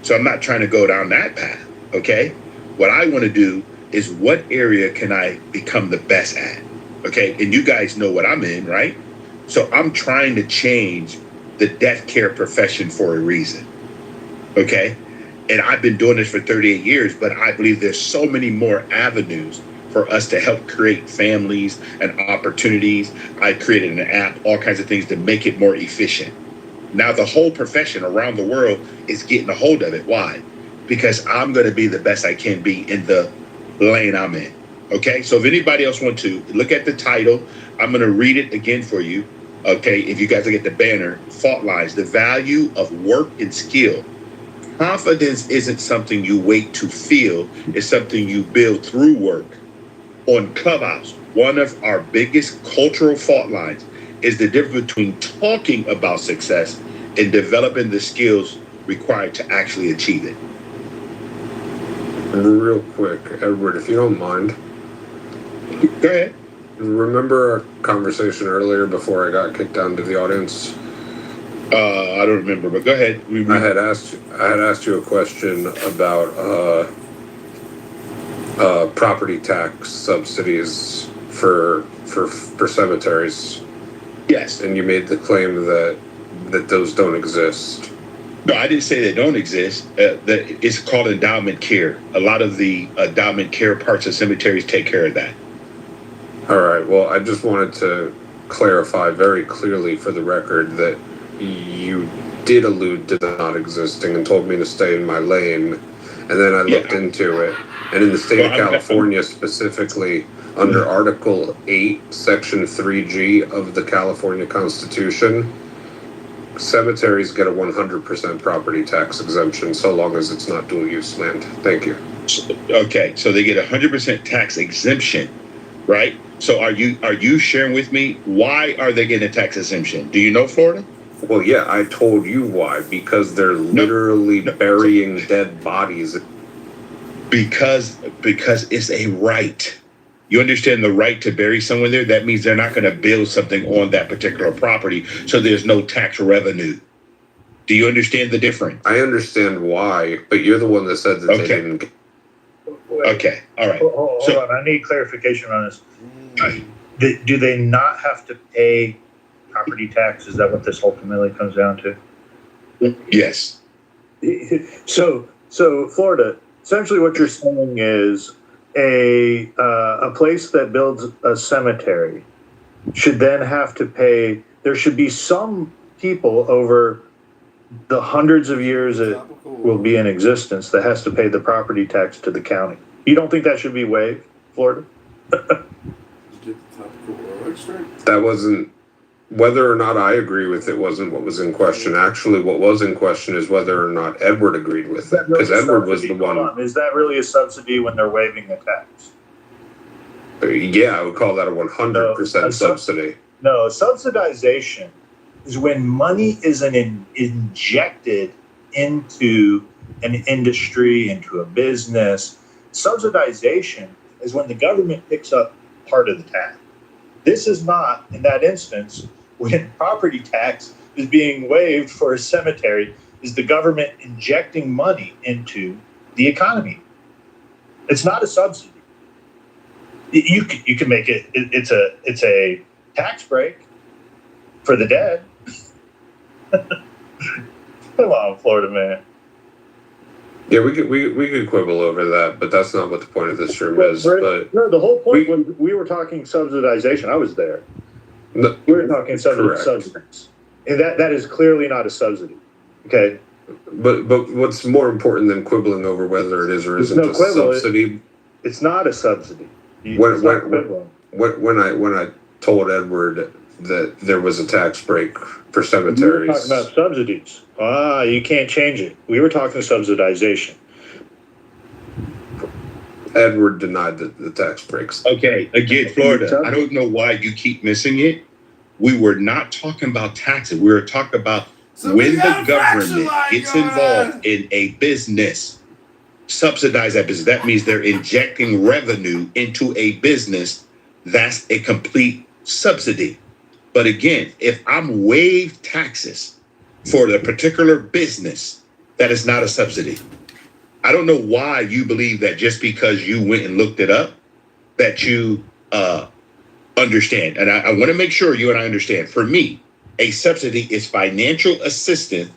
So I'm not trying to go down that path. Okay. What I want to do is what area can I become the best at? Okay. And you guys know what I'm in, right? So I'm trying to change the death care profession for a reason. Okay. And I've been doing this for 38 years, but I believe there's so many more avenues for us to help create families and opportunities. I created an app, all kinds of things to make it more efficient. Now the whole profession around the world is getting a hold of it. Why? Because I'm going to be the best I can be in the lane I'm in. Okay. So if anybody else wants to look at the title, I'm going to read it again for you. Okay. If you guys look at the banner, fault lines, the value of work and skill. Confidence isn't something you wait to feel. It's something you build through work. On Clubhouse, one of our biggest cultural fault lines is the difference between talking about success and developing the skills required to actually achieve it. Real quick, Edward, if you don't mind. Go ahead. Remember our conversation earlier before I got kicked down to the audience? I don't remember, but go ahead. I had asked you a question about property tax subsidies for cemeteries. Yes. And you made the claim that those don't exist. No, I didn't say they don't exist. It's called endowment care. A lot of the endowment care parts of cemeteries take care of that. All right. Well, I just wanted to clarify very clearly for the record that you did allude to the not existing and told me to stay in my lane. And then I looked into it. And in the state of California specifically, under Article 8, Section 3G of the California Constitution, cemeteries get a 100% property tax exemption so long as it's not dual use land. Thank you. Okay, so they get 100% tax exemption, right? So are you sharing with me why are they getting a tax exemption? Do you know Florida? Well, yeah, I told you why. Because they're literally burying dead bodies. Because it's a right. You understand the right to bury someone there? That means they're not going to build something on that particular property, so there's no tax revenue. Do you understand the difference? I understand why, but you're the one that said that they didn't. Okay, all right. Hold on, I need clarification on this. Do they not have to pay property tax? Is that what this ultimately comes down to? Yes. So Florida, essentially what you're saying is a place that builds a cemetery should then have to pay. There should be some people over the hundreds of years it will be in existence that has to pay the property tax to the county. You don't think that should be waived, Florida? That wasn't, whether or not I agree with it wasn't what was in question. Actually, what was in question is whether or not Edward agreed with it. Because Edward was the one. Is that really a subsidy when they're waiving the tax? Yeah, I would call that a 100% subsidy. No, subsidization is when money is injected into an industry, into a business. Subsidization is when the government picks up part of the tax. This is not, in that instance, when property tax is being waived for a cemetery, is the government injecting money into the economy. It's not a subsidy. You can make it. It's a tax break for the dead. Come on, Florida man. Yeah, we could quibble over that, but that's not what the point of this room is. But no, the whole point when we were talking subsidization, I was there. No, we were talking subsidies, and that is clearly not a subsidy. Okay. But what's more important than quibbling over whether it is or isn't a subsidy? It's not a subsidy. When I told Edward that there was a tax break for cemeteries. We were talking about subsidies. You can't change it. We were talking subsidization. Edward denied the tax breaks. Okay, again, Florida, I don't know why you keep missing it. We were not talking about taxes. We were talking about when the government gets involved in a business, subsidize that business. That means they're injecting revenue into a business. That's a complete subsidy. But again, if I'm waived taxes for the particular business, That is not a subsidy. I don't know why you believe that just because you went and looked it up, that you understand. And I want to make sure you and I understand. For me, a subsidy is financial assistance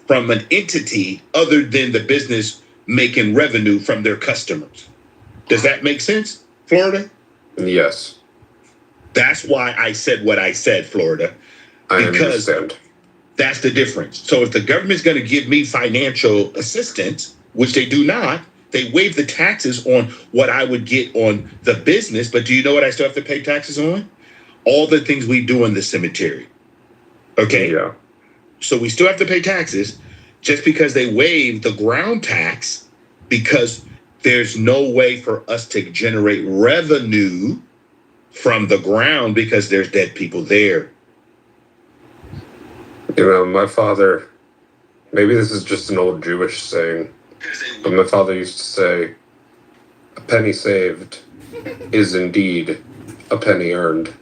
from an entity other than the business making revenue from their customers. Does that make sense, Florida? Yes. That's why I said what I said, Florida. I Because understand. that's the difference. So if the government's going to give me financial assistance, which they do not, they waive the taxes on what I would get on the business. But do you know what I still have to pay taxes on? All the things we do in the cemetery. Okay. Yeah. So we still have to pay taxes just because they waive the ground tax, because there's no way for us to generate revenue from the ground because there's dead people there. You know, my father, maybe this is just an old Jewish saying, but my father used to say, a penny saved is indeed a penny earned.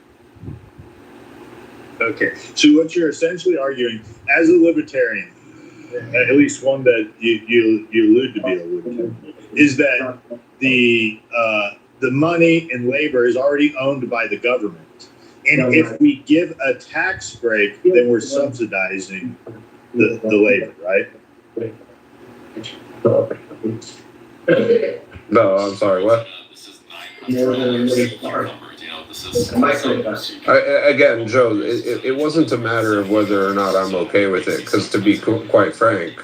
Okay, so what you're essentially arguing, as a libertarian, at least one that you allude to be a libertarian, is that the money and labor is already owned by the government, and if we give a tax break, then we're subsidizing the labor, right? No, I'm sorry, what? Again, Joe, it wasn't a matter of whether or not I'm okay with it, because to be quite frank,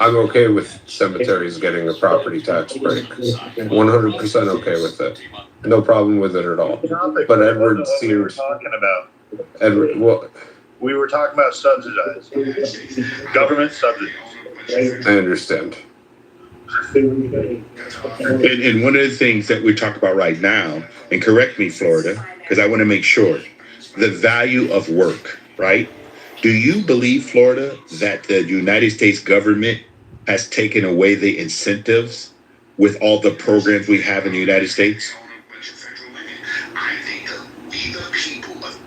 I'm okay with cemeteries getting a property tax break. 100% okay with it. No problem with it at all. But Edward seemed... we were talking about. Edward, well, we were talking about subsidized. Government subsidies. I understand. And one of the things that we talk about right now, and correct me, Florida, because I want to make sure, the value of work, right? Do you believe, Florida, that the United States government has taken away the incentives with all the programs we have in the United States? I think that we the people of...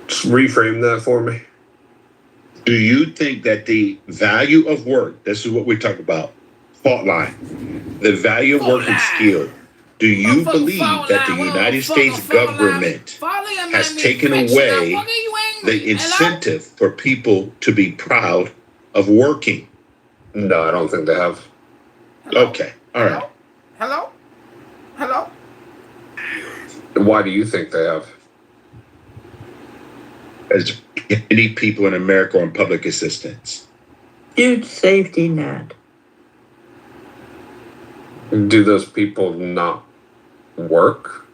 Just reframe that for me. Do you think that the value of work, this is what we talk about, fault line, the value of work and skill, do you believe that the United States government has taken away the incentive for people to be proud of working? No, I don't think they have. Okay, all right. Hello? Hello? Why do you think they have? As many people in America on public assistance. Huge safety net. Do those people not work?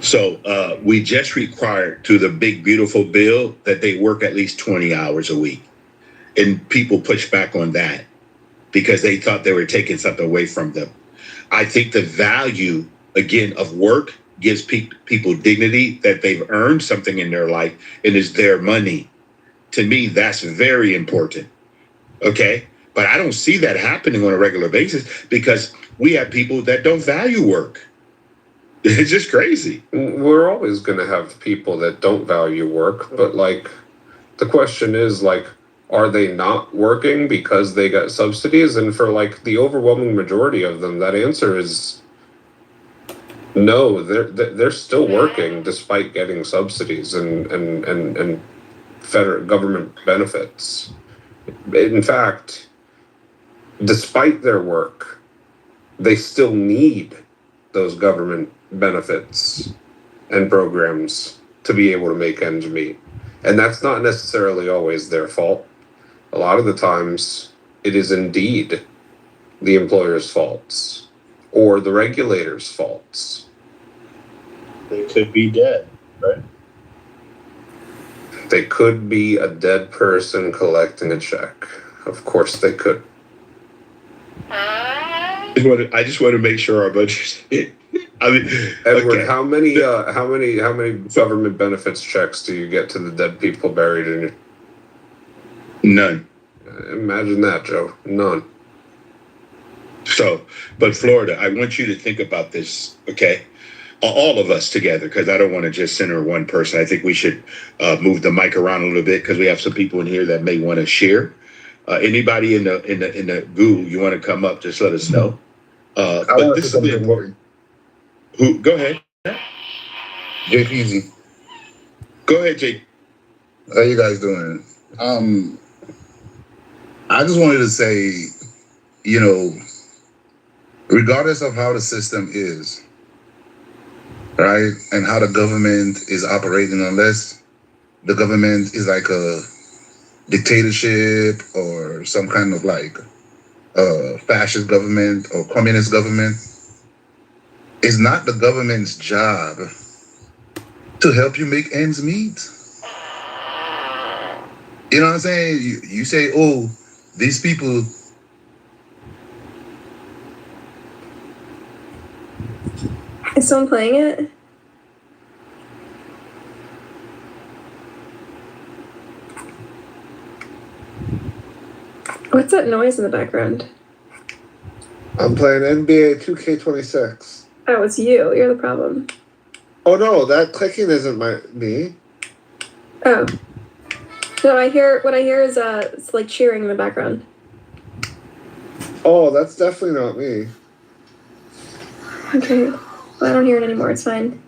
So we just required through the big, beautiful bill that they work at least 20 hours a week. And people pushed back on that because they thought they were taking something away from them. I think the value, again, of work gives people dignity, that they've earned something in their life and is their money. To me, that's very important. Okay? But I don't see that happening on a regular basis because we have people that don't value work. It's just crazy. We're always going to have people that don't value work, but like the question is like, are they not working because they got subsidies? And for like the overwhelming majority of them, that answer is no. They're still working despite getting subsidies and federal government benefits. In fact, despite their work, they still need those government benefits and programs to be able to make ends meet. And that's not necessarily always their fault. A lot of the times, it is indeed the employer's faults or the regulator's faults. They could be dead, right? They could be a dead person collecting a check. Of course they could. I just want to make sure our budget. I mean, Edward, okay. how many government benefits checks do you get to the dead people buried in your... None. Imagine that, Joe. None. So, but Florida, I want you to think about this, okay? all of us together, because I don't want to just center one person. I think we should move the mic around a little bit because we have some people in here that may want to share. Anybody in the goo, you want to come up, just let us know. I But want to this say is something important. important. Who? Go ahead. JPZ, Go ahead, Jake. how you guys doing? I just wanted to say, you know, regardless of how the system is, right, and how the government is operating, unless the government is like a dictatorship or some kind of like fascist government or communist government, it's not the government's job to help you make ends meet. You know what I'm saying? You say, oh, these people. Is someone playing it? What's that noise in the background? I'm playing NBA 2K26. Oh, it's you. You're the problem. Oh no, that clicking isn't me. Oh. No, what I hear is it's like cheering in the background. Oh, that's definitely not me. Okay. Well, I don't hear it anymore. It's fine.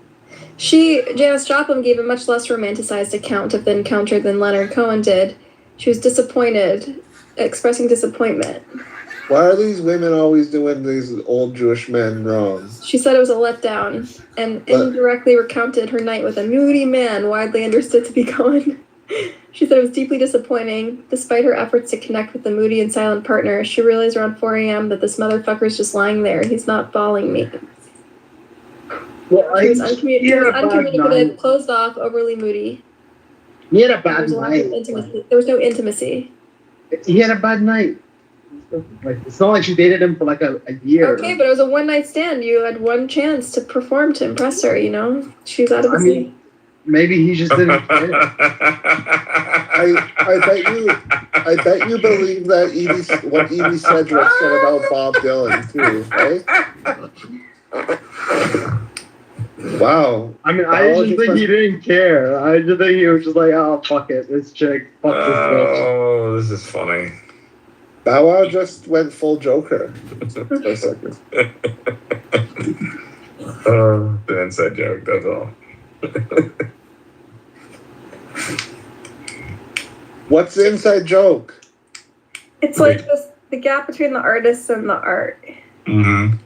Janis Joplin gave a much less romanticized account of the encounter than Leonard Cohen did. She was disappointed, expressing disappointment. Why are these women always doing these old Jewish men wrong? She said it was a letdown and indirectly recounted her night with a moody man widely understood to be Cohen. She said it was deeply disappointing. Despite her efforts to connect with the moody and silent partner, she realized around 4 a.m. that this motherfucker's just lying there. He's not falling me. Well, She was uncommunicative, closed off, overly moody. He had a bad night. There was no intimacy. He had a bad night. Like, it's not like she dated him for like a year. Okay, but it was a one-night stand. You had one chance to perform to impress her, you know? She was out of the sea. Maybe he just didn't care. I bet you believe that what Edie Sedgwick said about Bob Dylan too, right? Wow. I mean, I just think he didn't care. I just think he was just like, oh, fuck it, this chick, fuck this bitch. Oh, this is funny. Bow Wow just went full Joker for a second. Oh, the inside joke, that's all. What's the inside joke? It's like the gap between the artists and the art. Mm-hmm.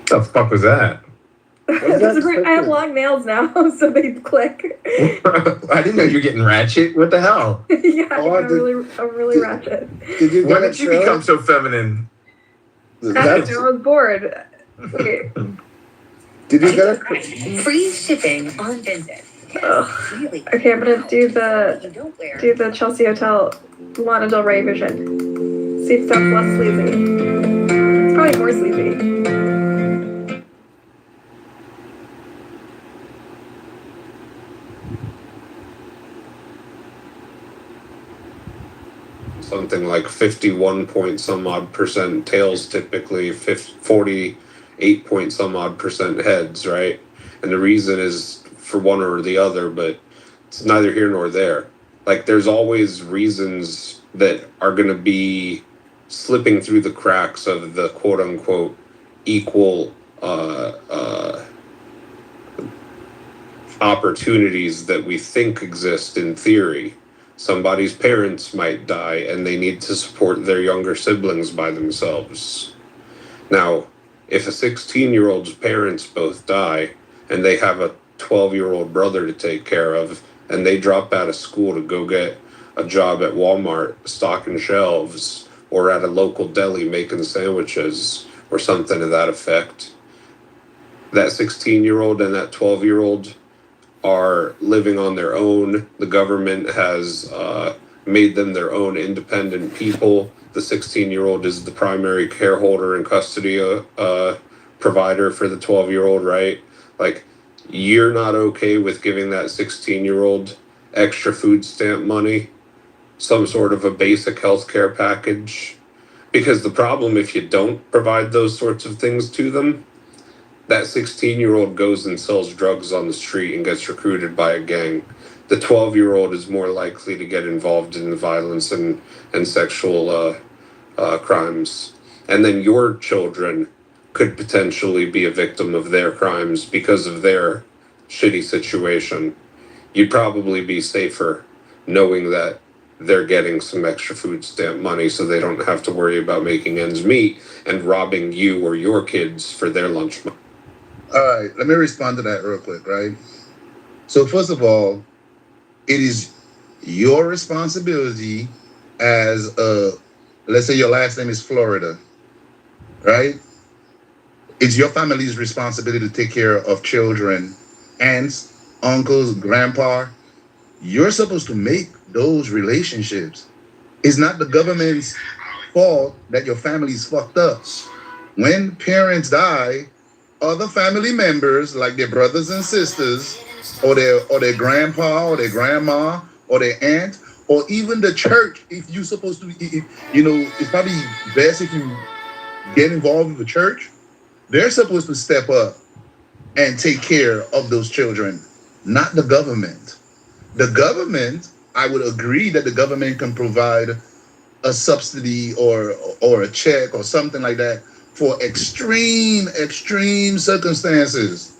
The fuck was that? I have long nails now, so they click. I didn't know you were getting ratchet. What the hell? Yeah, I'm really ratchet. When did you become so feminine? I was bored. Okay. Did you get a free shipping on visit? Okay, I'm gonna do the Chelsea Hotel Lana Del Rey vision. See if it sounds less sleazy. It's probably more sleazy. something like 51 point some odd percent tails, typically 48 point some odd percent heads, right? And the reason is for one or the other, but it's neither here nor there. Like, there's always reasons that are going to be slipping through the cracks of the quote unquote equal opportunities that we think exist in theory. Somebody's parents might die and they need to support their younger siblings by themselves. Now, if a 16-year-old's parents both die and they have a 12-year-old brother to take care of and they drop out of school to go get a job at Walmart stocking shelves or at a local deli making sandwiches or something to that effect, that 16-year-old and that 12-year-old are living on their own. The government has made them their own independent people. The 16-year-old is the primary care holder and custody provider for the 12-year-old, right? Like, you're not okay with giving that 16-year-old extra food stamp money, some sort of a basic health care package, Because the problem, if you don't provide those sorts of things to them, that 16-year-old goes and sells drugs on the street and gets recruited by a gang. The 12-year-old is more likely to get involved in violence and sexual crimes. And then your children could potentially be a victim of their crimes because of their shitty situation. You'd probably be safer knowing that they're getting some extra food stamp money so they don't have to worry about making ends meet and robbing you or your kids for their lunch money. All right, let me respond to that real quick, right? So first of all, it is your responsibility as let's say your last name is Florida, right? It's your family's responsibility to take care of children, aunts, uncles, grandpa. You're supposed to make those relationships. It's not the government's fault that your family's fucked up. When parents die, other family members, like their brothers and sisters, or their grandpa or their grandma or their aunt, or even the church, if you're supposed to, it's probably best if you get involved with the church. They're supposed to step up and take care of those children, not the government. The government, I would agree that the government can provide a subsidy or a check or something like that for extreme circumstances.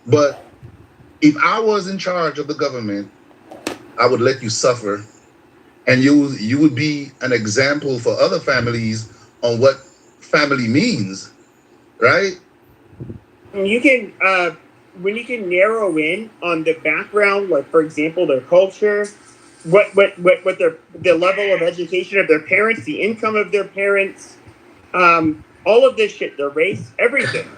But if I was in charge of the government, I would let you suffer, and you would be an example for other families on what family means, right? You can when you can narrow in on the background, like for example, their culture, what the level of education of their parents, the income of their parents, all of this shit, their race, everything.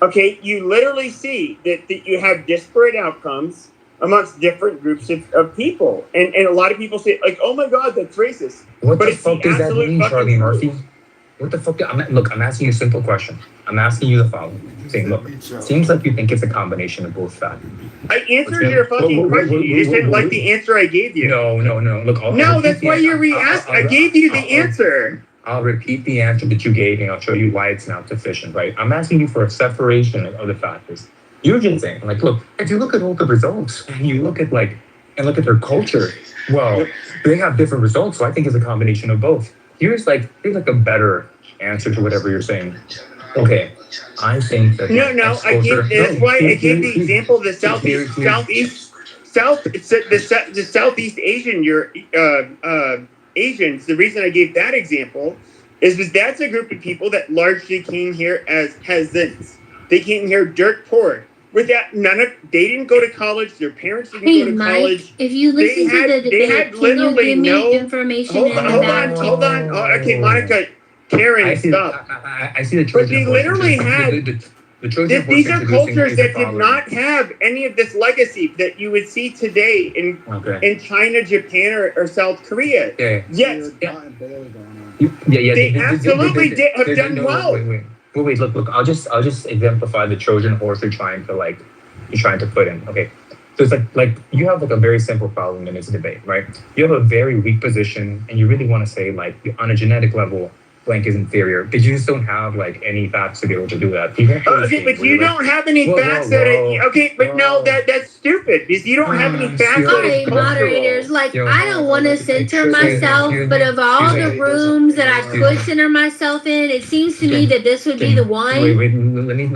Okay, you literally see that you have disparate outcomes amongst different groups of people, and a lot of people say like, "Oh my God, that's racist." What but the fuck does that mean, Charlie Murphy? What the fuck? I'm asking you a simple question. I'm asking you the following. Saying, look, seems like you think it's a combination of both factors. I answered your fucking question. You just didn't like the answer I gave you. No. Look, that's why you're re-asked. I gave you the answer. I'll repeat the answer that you gave, and I'll show you why it's not sufficient, right? I'm asking you for a separation of the factors. You're just saying, like, look, if you look at all the results, and you look at their culture, well, they have different results, so I think it's a combination of both. Here's like a better answer to whatever you're saying. Okay, I think that that's why I gave the example of the Southeast Asian Asians. The reason I gave that example is because that's a group of people that largely came here as peasants. They came here dirt poor. With that, they didn't go to college. Their parents didn't go to college. If you listen to the debate, can you give me information in the back? Hold on. Okay, Monica, Karen, stop. I see the Trojan. But they literally had. These are cultures that did not have any of this legacy that you would see today in China, Japan, or South Korea. Yeah. Yes. They absolutely have done well. Wait, look. I'll just exemplify the Trojan horse you're trying to put in. Okay. So it's like you have like a very simple problem in this debate, right? You have a very weak position, and you really want to say like on a genetic level, blank is inferior, but you just don't have like any facts to be able to do that. Okay, but you don't have any facts that's stupid because you don't have any facts. All right, moderators, like I don't want to center myself, but of all the rooms that I could center myself in, it seems to me that this would be the one. Wait, let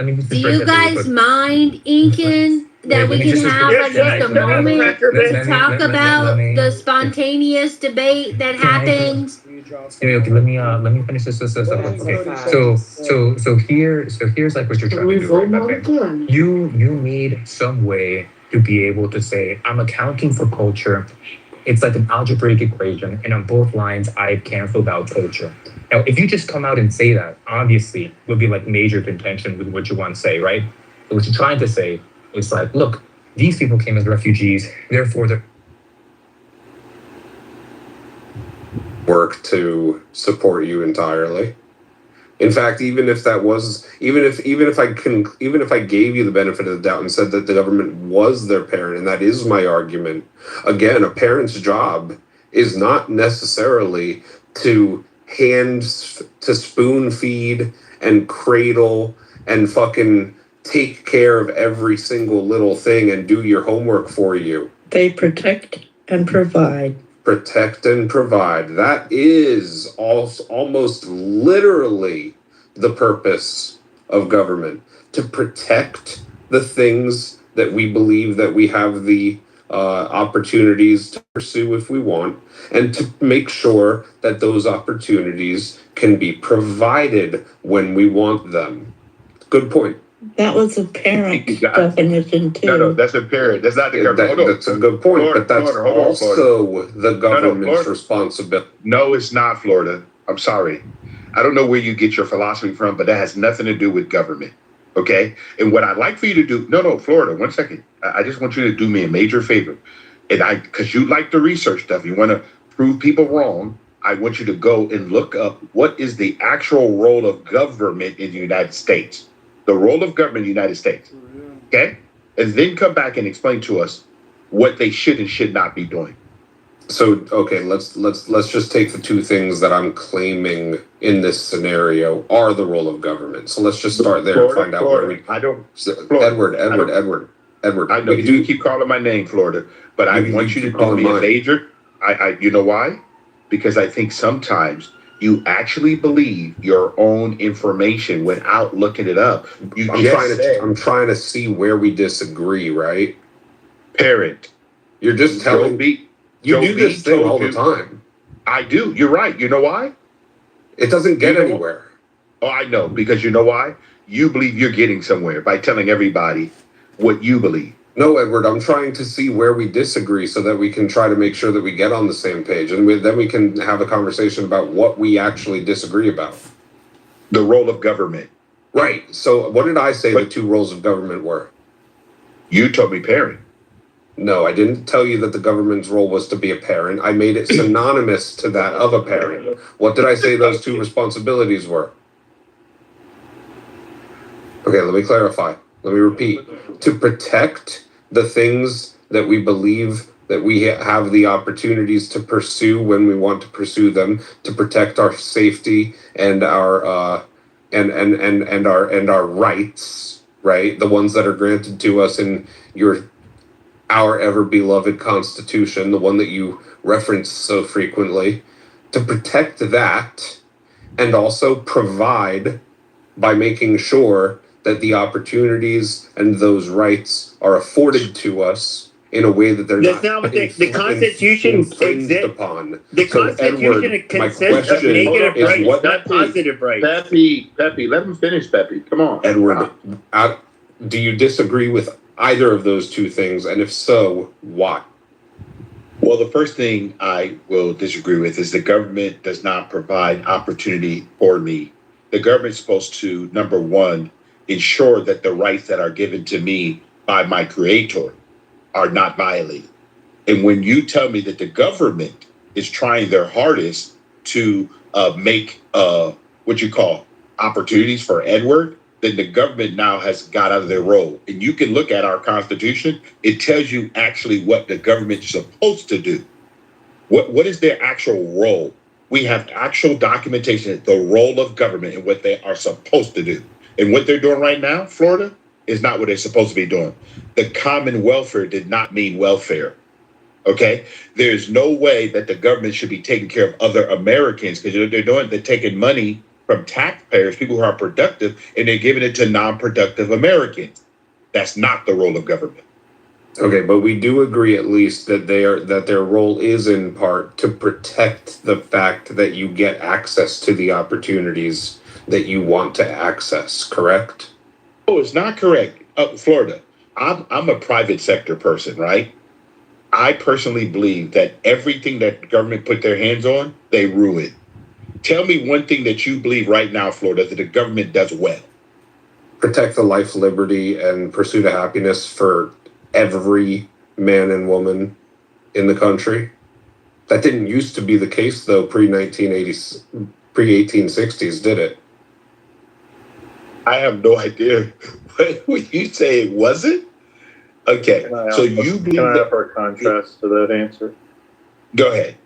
me. Do you guys mind, Incan? That we can have like just a moment to talk about the spontaneous debate that happened. Okay, let me finish this up. Okay, so here's like what you're trying to do. Right? Okay. You need some way to be able to say I'm accounting for culture. It's like an algebraic equation, and on both lines I've canceled out culture. Now, if you just come out and say that, obviously would be like major contention with what you want to say, right? But what you're trying to say is like, look, these people came as refugees, therefore they're work to support you entirely. In fact, even if I gave you the benefit of the doubt and said that the government was their parent, and that is my argument, again, a parent's job is not necessarily to hands to spoon feed and cradle and fucking take care of every single little thing and do your homework for you. They protect and provide. Protect and provide. That is almost literally the purpose of government, to protect the things that we believe that we have the opportunities to pursue if we want, and to make sure that those opportunities can be provided when we want them. Good point. That was a parent definition too. No, that's a parent. That's not the government. That's a good point, but that's also the government's responsibility. No, it's not, Florida. I'm sorry. I don't know where you get your philosophy from, but that has nothing to do with government. Okay? And what I'd like for you to do, no, Florida, 1 second. I just want you to do me a major favor. And because you like to research stuff, you want to prove people wrong, I want you to go and look up what is the actual role of government in the United States. The role of government in the United States. Okay? And then come back and explain to us what they should and should not be doing. So, okay, let's just take the two things that I'm claiming in this scenario are the role of government. So let's just start there and find out where we. I don't. Edward. I know you keep calling my name, Florida, but I want you to do me a favor. You know why? Because I think sometimes you actually believe your own information without looking it up. I'm trying to see where we disagree, right? Parent. You're just telling me. You do this thing all the time. I do. You're right. You know why? It doesn't get anywhere. Oh, I know. Because you know why? You believe you're getting somewhere by telling everybody what you believe. No, Edward, I'm trying to see where we disagree so that we can try to make sure that we get on the same page. And then we can have a conversation about what we actually disagree about. The role of government. Right. So what did I say the two roles of government were? You told me parent. No, I didn't tell you that the government's role was to be a parent. I made it synonymous to that of a parent. What did I say those two responsibilities were? Okay, let me clarify. Let me repeat. To protect the things that we believe that we have the opportunities to pursue when we want to pursue them, to protect our safety and our and our rights, right? The ones that are granted to us in our ever beloved Constitution, the one that you reference so frequently, to protect that and also provide by making sure that the opportunities and those rights are afforded to us in a way that they're not what the Constitution infringed upon. The Constitution consists of negative rights, not positive rights. Pepe, let him finish, Pepe. Come on. Edward, do you disagree with either of those two things? And if so, why? Well, the first thing I will disagree with is the government does not provide opportunity for me. The government's supposed to, number one, ensure that the rights that are given to me by my creator are not violated. And when you tell me that the government is trying their hardest to make what you call opportunities for Edward, then the government now has got out of their role. And you can look at our Constitution. It tells you actually what the government's supposed to do. What is their actual role? We have actual documentation, the role of government and what they are supposed to do. And what they're doing right now, Florida, is not what they're supposed to be doing. The common welfare did not mean welfare. Okay? There's no way that the government should be taking care of other Americans, because what they're doing, they're taking money from taxpayers, people who are productive, and they're giving it to non-productive Americans. That's not the role of government. Okay, but we do agree at least that their role is in part to protect the fact that you get access to the opportunities that you want to access, correct? Oh, it's not correct. Florida, I'm a private sector person, right? I personally believe that everything that the government put their hands on, they ruin. Tell me one thing that you believe right now, Florida, that the government does well. Protect the life, liberty, and pursuit of happiness for every man and woman in the country. That didn't used to be the case, though, pre-1980s, pre-1860s, did it? I have no idea. What you say it wasn't? Okay, so you believe Can I offer a contrast to that answer? Go ahead.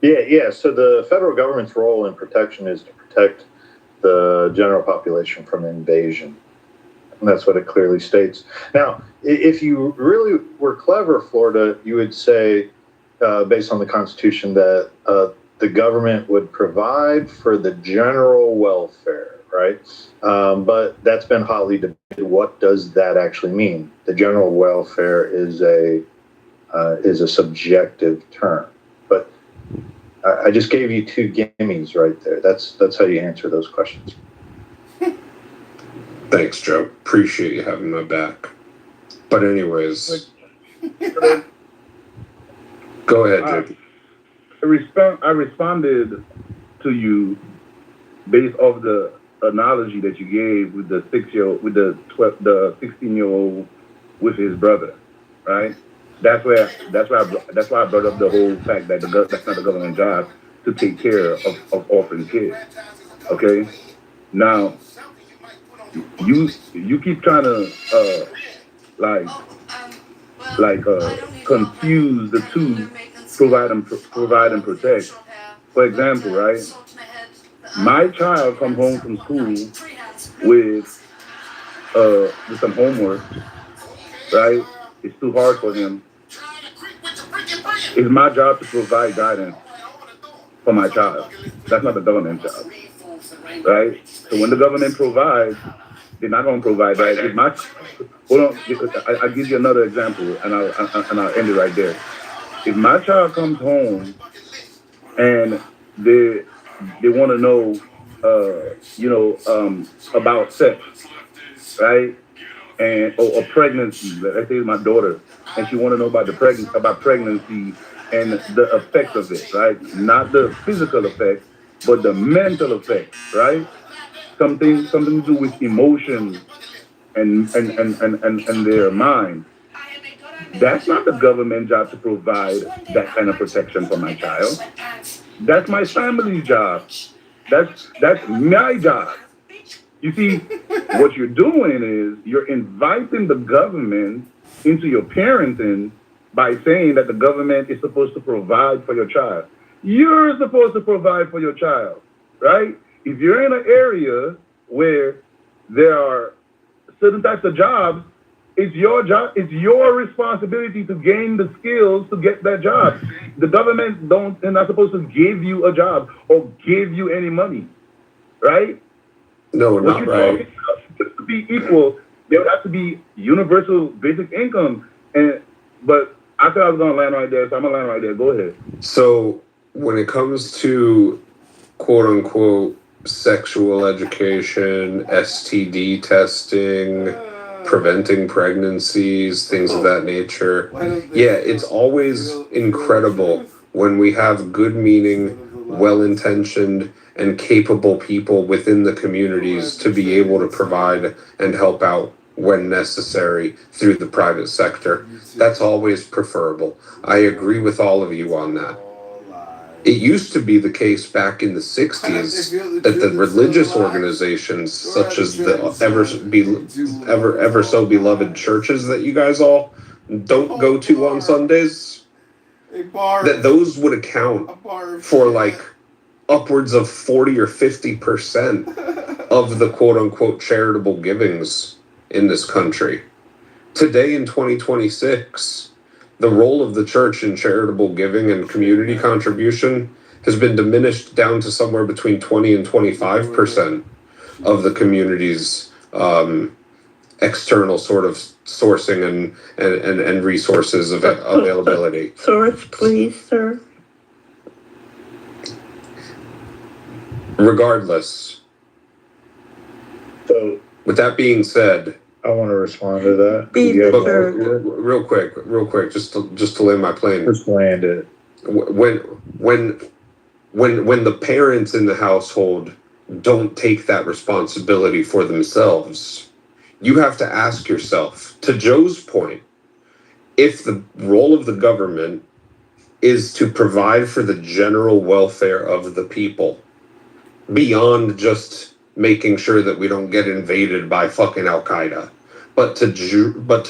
Yeah. So the federal government's role in protection is to protect the general population from invasion. And that's what it clearly states. Now, if you really were clever, Florida, you would say, based on the Constitution, that the government would provide for the general welfare, right? But that's been hotly debated. What does that actually mean? The general welfare is a subjective term. But I just gave you two gimmies right there. That's how you answer those questions. Thanks, Joe. Appreciate you having my back. But anyways, go ahead, Jake. I responded to you based off the analogy that you gave with the 16-year-old with his brother, right? That's why I brought up the whole fact that that's not the government job to take care of orphan kids. Okay, now you keep trying to confuse the two, provide and protect. For example, right? My child come home from school with some homework, right? It's too hard for him. It's my job to provide guidance for my child. That's not the government's job, right? So when the government provides, they're not going to provide that. Hold on, I'll give you another example, and I'll end it right there. If my child comes home and they want to know, about sex, right? And or pregnancy. Let's say it's my daughter, and she want to know about pregnancy and the effect of it, right? Not the physical effect, but the mental effect, right? Something to do with emotion and their mind. That's not the government job to provide that kind of protection for my child. That's my family's job. That's my job. You see, what you're doing is you're inviting the government into your parenting by saying that the government is supposed to provide for your child. You're supposed to provide for your child, right? If you're in an area where there are certain types of jobs, it's your job, it's your responsibility to gain the skills to get that job. The government they're not supposed to give you a job or give you any money, right? No, what not right. Just to be equal, there would have to be universal basic income. But I thought I was going to land right there, so I'm going to land right there. Go ahead. So when it comes to quote unquote sexual education, STD testing, preventing pregnancies, things of that nature, yeah, it's always incredible when we have good meaning, well-intentioned, and capable people within the communities to be able to provide and help out when necessary through the private sector. That's always preferable. I agree with all of you on that. It used to be the case back in the 60s that the religious organizations, such as the ever so beloved churches that you guys all don't go to on Sundays, that those would account for like upwards of 40 or 50% of the quote unquote charitable givings in this country. Today in 2026, the role of the church in charitable giving and community contribution has been diminished down to somewhere between 20 and 25% of the community's external sort of sourcing and resources of availability. Source, please, sir. Regardless. So, with that being said, I want to respond to that. Real quick, just to land my plane. Just land it. When the parents in the household don't take that responsibility for themselves, you have to ask yourself, to Joe's point, if the role of the government is to provide for the general welfare of the people, beyond just making sure that we don't get invaded by fucking Al-Qaeda, but to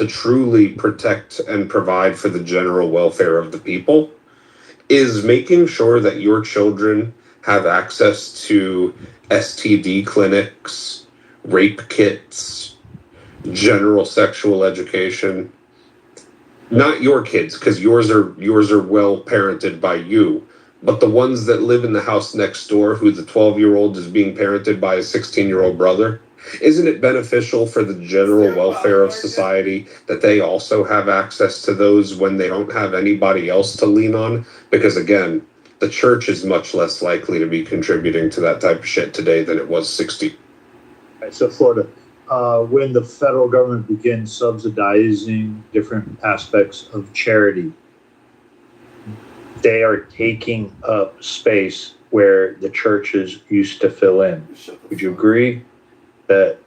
truly protect and provide for the general welfare of the people, is making sure that your children have access to STD clinics, rape kits, general sexual education. Not your kids, because yours are well parented by you, but the ones that live in the house next door, who the 12-year-old is being parented by a 16-year-old brother. Isn't it beneficial for the general welfare of society that they also have access to those when they don't have anybody else to lean on? Because again, the church is much less likely to be contributing to that type of shit today than it was 60. So Florida, when the federal government begins subsidizing different aspects of charity, they are taking up space where the churches used to fill in. Would you agree that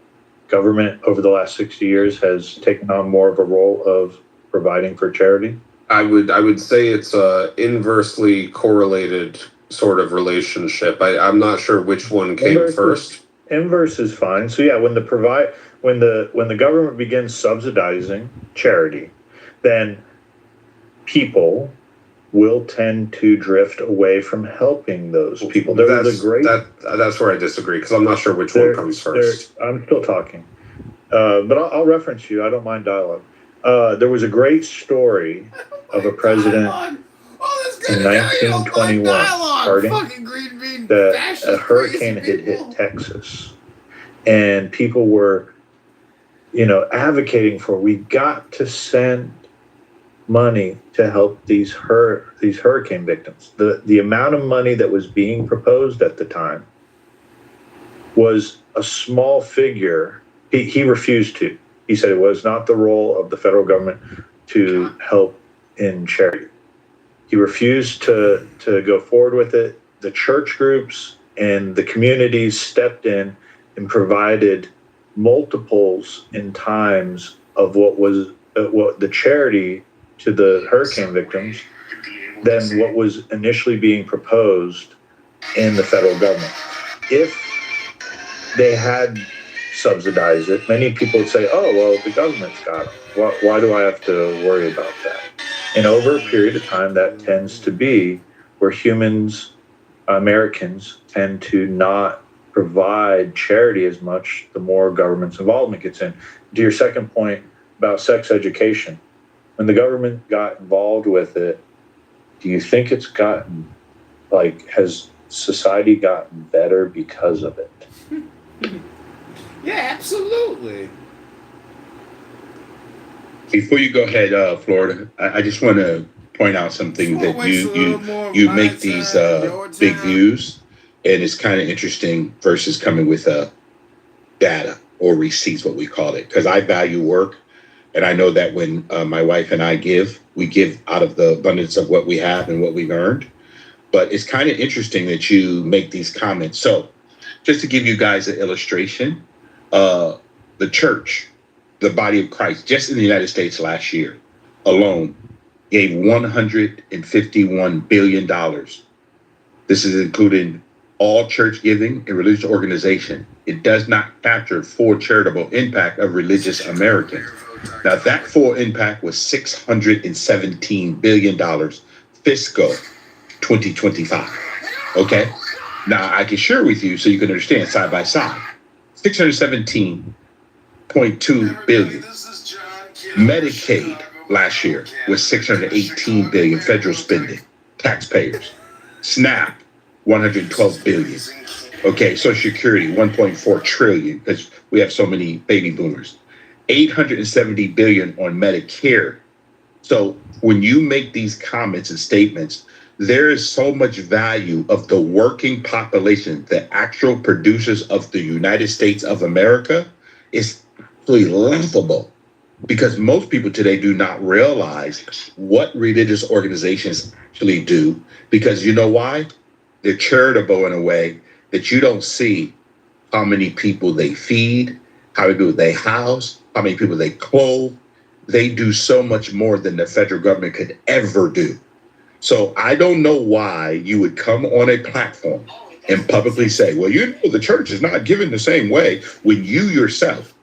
government over the last 60 years has taken on more of a role of providing for charity? I would say it's a inversely correlated sort of relationship. I'm not sure which one came first. Inverse is fine. So yeah, when the government begins subsidizing charity, then people will tend to drift away from helping those people. That's where I disagree, because I'm not sure which one comes first. I'm still talking, but I'll reference you. I don't mind dialogue. There was a great story of a president in 1921 that a hurricane had hit Texas, and people were, advocating for, we got to send money to help these hurricane victims. The amount of money that was being proposed at the time was a small figure. He refused to. He said it was not the role of the federal government to help in charity. He refused to go forward with it. The church groups and the communities stepped in and provided multiples in times of what the charity to the hurricane victims than what was initially being proposed in the federal government. If they had subsidized it, many people would say, oh, well, the government's got it. Why do I have to worry about that? And over a period of time, that tends to be where Americans tend to not provide charity as much the more government's involvement gets in. To your second point about sex education, when the government got involved with it, do you think it's has society gotten better because of it? Yeah, absolutely. Before you go ahead, Florida, I just want to point out something that you make these big views, and it's kind of interesting versus coming with data or receipts, what we call it, because I value work. And I know that when my wife and I we give out of the abundance of what we have and what we've earned. But it's kind of interesting that you make these comments. So just to give you guys an illustration, the church, the body of Christ, just in the United States last year alone, gave $151 billion. This is including all church giving and religious organization. It does not capture full charitable impact of religious Americans. Now, that full impact was $617 billion fiscal 2025. Okay? Now, I can share with you so you can understand side by side. 617.2 billion. Medicaid last year was 618 billion federal spending, taxpayers. SNAP, 112 billion. Okay, Social Security, 1.4 trillion, because we have so many baby boomers. 870 billion on Medicare. So when you make these comments and statements, there is so much value of the working population, the actual producers of the United States of America, is absolutely laughable, because most people today do not realize what religious organizations actually do, because you know why? They're charitable in a way that you don't see how many people they feed, how many people they house, how many people they clothe. They do so much more than the federal government could ever do. So I don't know why you would come on a platform and publicly say, well, the church is not giving the same way, when you yourself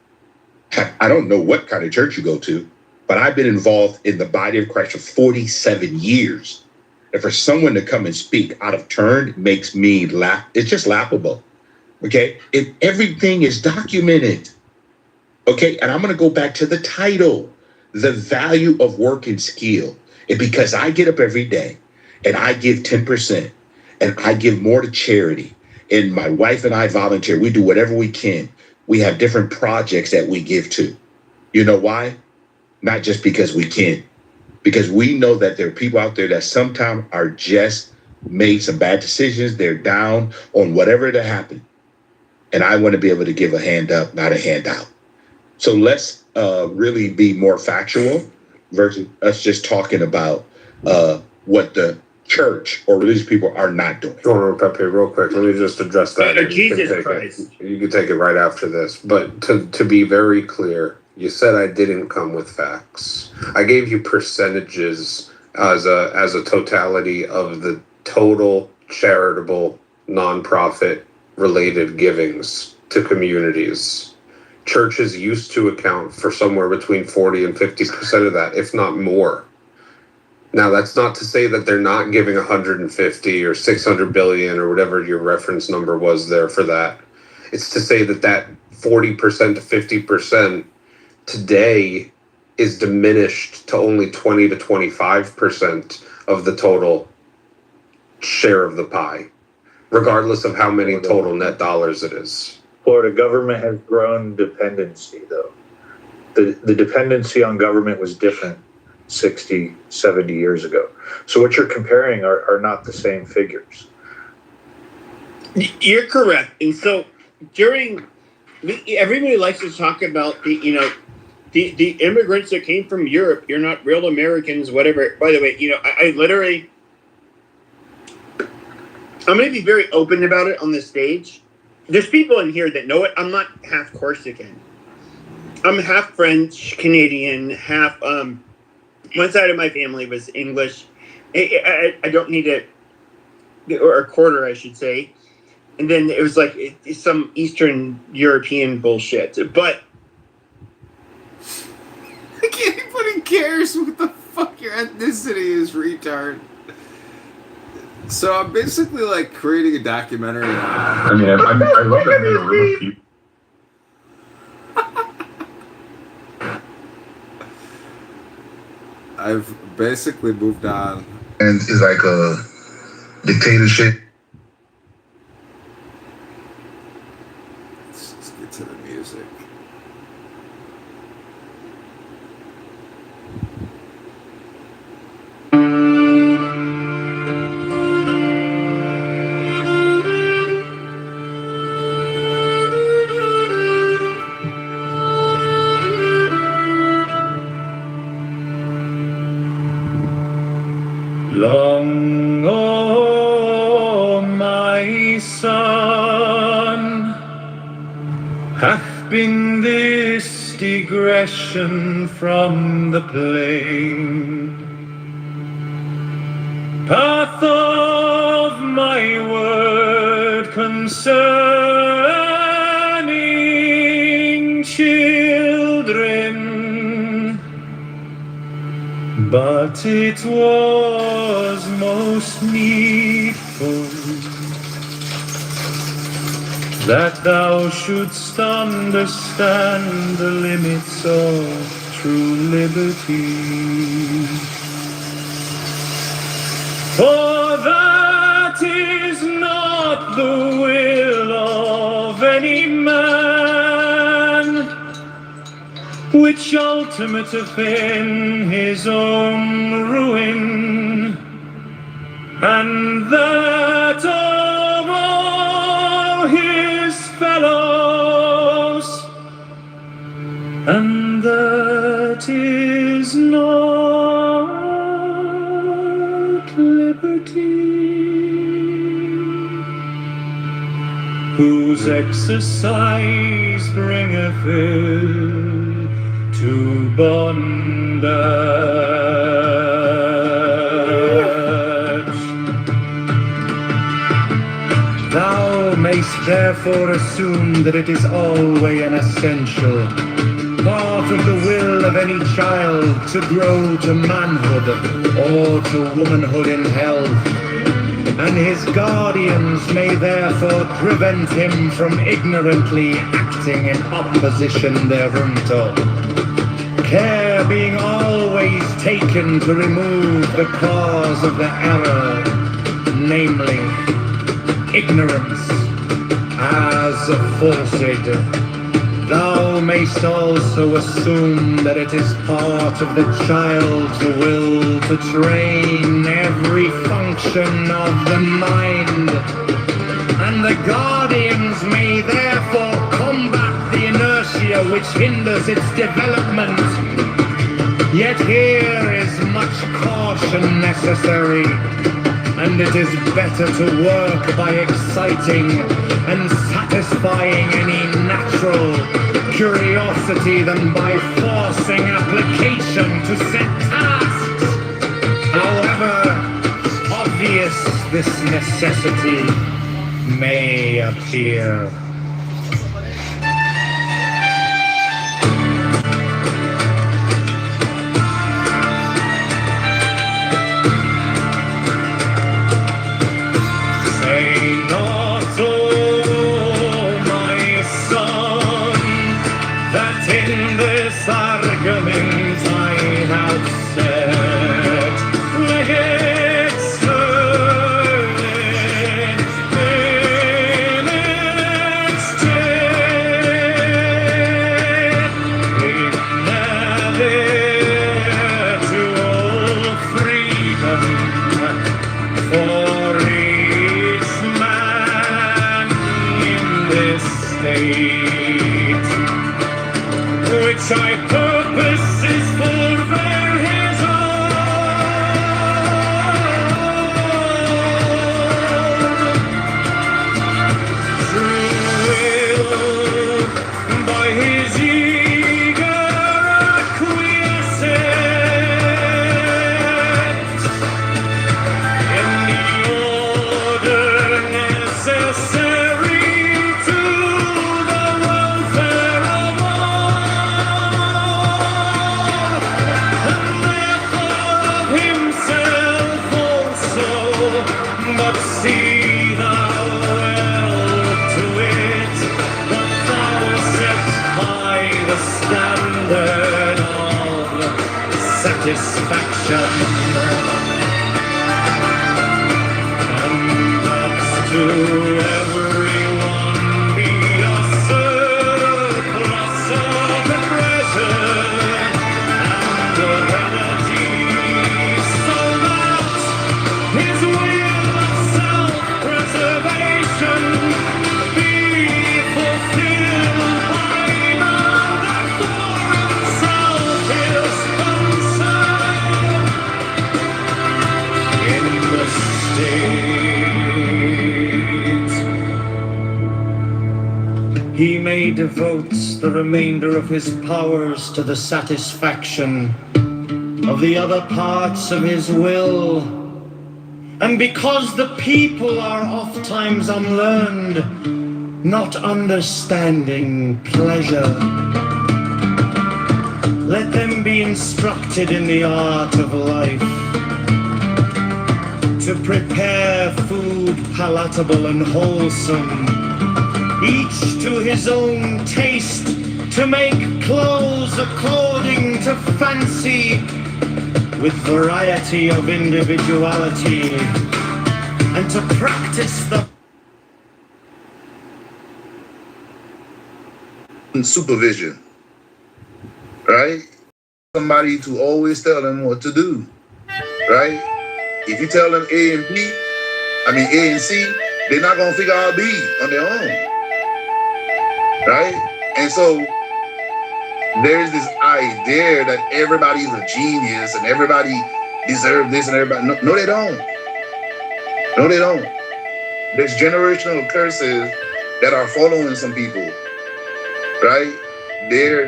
I don't know what kind of church you go to, but I've been involved in the body of Christ for 47 years. And for someone to come and speak out of turn makes me laugh. It's just laughable. Okay. And everything is documented. Okay. And I'm going to go back to the title, The Value of Work and Skill. And because I get up every day and I give 10% and I give more to charity, and my wife and I volunteer, we do whatever we can. We have different projects that we give to. You know why? Not just because we can, because we know that there are people out there that sometimes are just made some bad decisions. They're down on whatever that happened. And I want to be able to give a hand up, not a handout. So let's really be more factual versus us just talking about what the church or religious people are not doing. Hold on, Pepe, real quick. Let me just address that. Jesus Christ. You can take it right after this. But to be very clear, you said I didn't come with facts. I gave you percentages as a totality of the total charitable, nonprofit related givings to communities. Churches used to account for somewhere between 40 and 50% of that, if not more. Now, that's not to say that they're not giving 150 or 600 billion or whatever your reference number was there for that. It's to say that 40% to 50% today is diminished to only 20 to 25% of the total share of the pie, regardless of how many total net dollars it is. Florida government has grown dependency, though. The dependency on government was different 60, 70 years ago. So what you're comparing are not the same figures. You're correct. And so everybody likes to talk about the immigrants that came from Europe. You're not real Americans, whatever. By the way, I literally, I'm going to be very open about it on the stage. There's people in here that know it. I'm not half Corsican. I'm half French, Canadian, half, one side of my family was English. I don't need or a quarter, I should say. And then it was like some Eastern European bullshit. But I can't anybody cares what the fuck your ethnicity is, retard. So I'm basically like creating a documentary. I mean, I love that they were people. I've basically moved on. And it's like a dictatorship. Let's get to the music. Long, oh, my son, hath been this digression from the plain path of my word concerning children. But it was most needful that thou shouldst understand the limits of true liberty. For that is not the will of any man, which ultimateth in his own ruin, and that of all his fellows, and that is not liberty, whose exercise bringeth ill to bondage. Thou mayst therefore assume that it is always an essential, far part of the will of any child to grow to manhood or to womanhood in health, and his guardians may therefore prevent him from ignorantly acting in opposition thereunto. Care being always taken to remove the cause of the error, namely ignorance, as aforesaid. Thou mayst also assume that it is part of the child's will to train every function of the mind, and the guardians may therefore combat the inertia which hinders its development. Yet here is much caution necessary, and it is better to work by exciting and satisfying any natural curiosity than by forcing application to set tasks, however obvious this necessity may appear. Which I purpose is for his own true will, by his eager acquiescence in the order necessary to the welfare of all. But see thou well to it that thou set high the standard of satisfaction, and that to everyone be a surplus of the present and of energy, so that his will of self-preservation be fulfilled by all that for himself is concerned in the state. He may devote the remainder of his powers to the satisfaction of the other parts of his will. And because the people are oft times unlearned, not understanding pleasure, let them be instructed in the art of life, to prepare food palatable and wholesome, each to his own taste, to make clothes according to fancy, with variety of individuality, and to practice the supervision, right? Somebody to always tell them what to do, right? If you tell them A and C, they're not gonna figure out B on their own, right? And so there's this idea that everybody's a genius and everybody deserves this and everybody. No, they don't. No, they don't. There's generational curses that are following some people, right? Their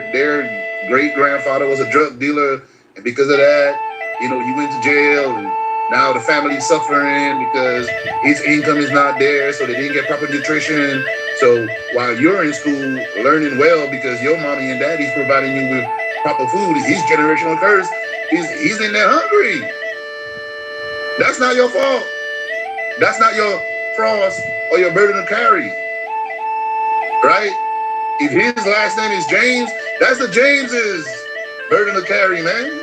great grandfather was a drug dealer, and because of that, he went to jail, and now the family's suffering because his income is not there, so they didn't get proper nutrition. So while you're in school learning well because your mommy and daddy's providing you with proper food. He's generational curse. He's in there hungry. That's not your fault. That's not your cross or your burden to carry, right? If his last name is James, that's the James's burden to carry, man.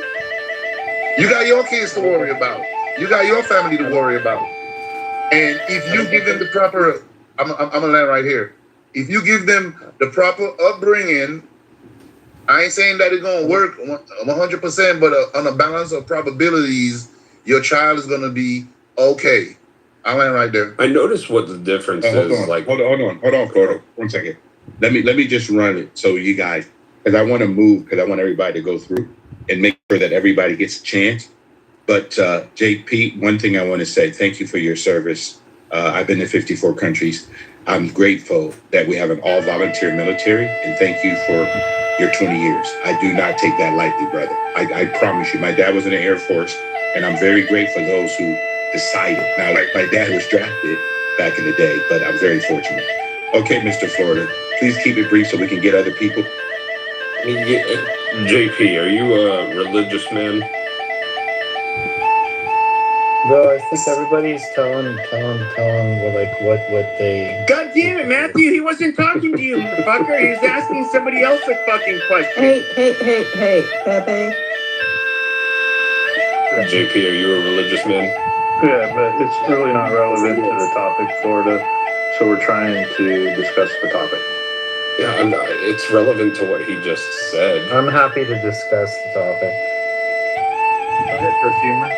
You got your kids to worry about. You got your family to worry about. And if you give them the proper, I'm gonna land right here. If you give them the proper upbringing, I ain't saying that it's gonna work 100%, but on a balance of probabilities, your child is gonna be okay. I'll land right there. I noticed what the difference is. Hold on, like, hold on, 1 second. Let me just run it so you guys, because I want to move, because I want everybody to go through and make sure that everybody gets a chance. But JP, one thing I want to say, thank you for your service. I've been to 54 countries. I'm grateful that we have an all-volunteer military, and thank you for your 20 years. I do not take that lightly, brother. I promise you. My dad was in the Air Force, and I'm very grateful for those who decided. Now, like my dad was drafted back in the day, but I'm very fortunate. Okay, Mr. Florida, please keep it brief so we can get other people. JP, are you a religious man? Bro, I think everybody's telling what they. God damn it, Matthew! He wasn't talking to you, fucker. He was asking somebody else a fucking question. Hey, Pepe. JP, are you a religious man? Yeah, but it's really not relevant to the topic, Florida. So we're trying to discuss the topic. Yeah, it's relevant to what he just said. I'm happy to discuss the topic. Go ahead, perfumer.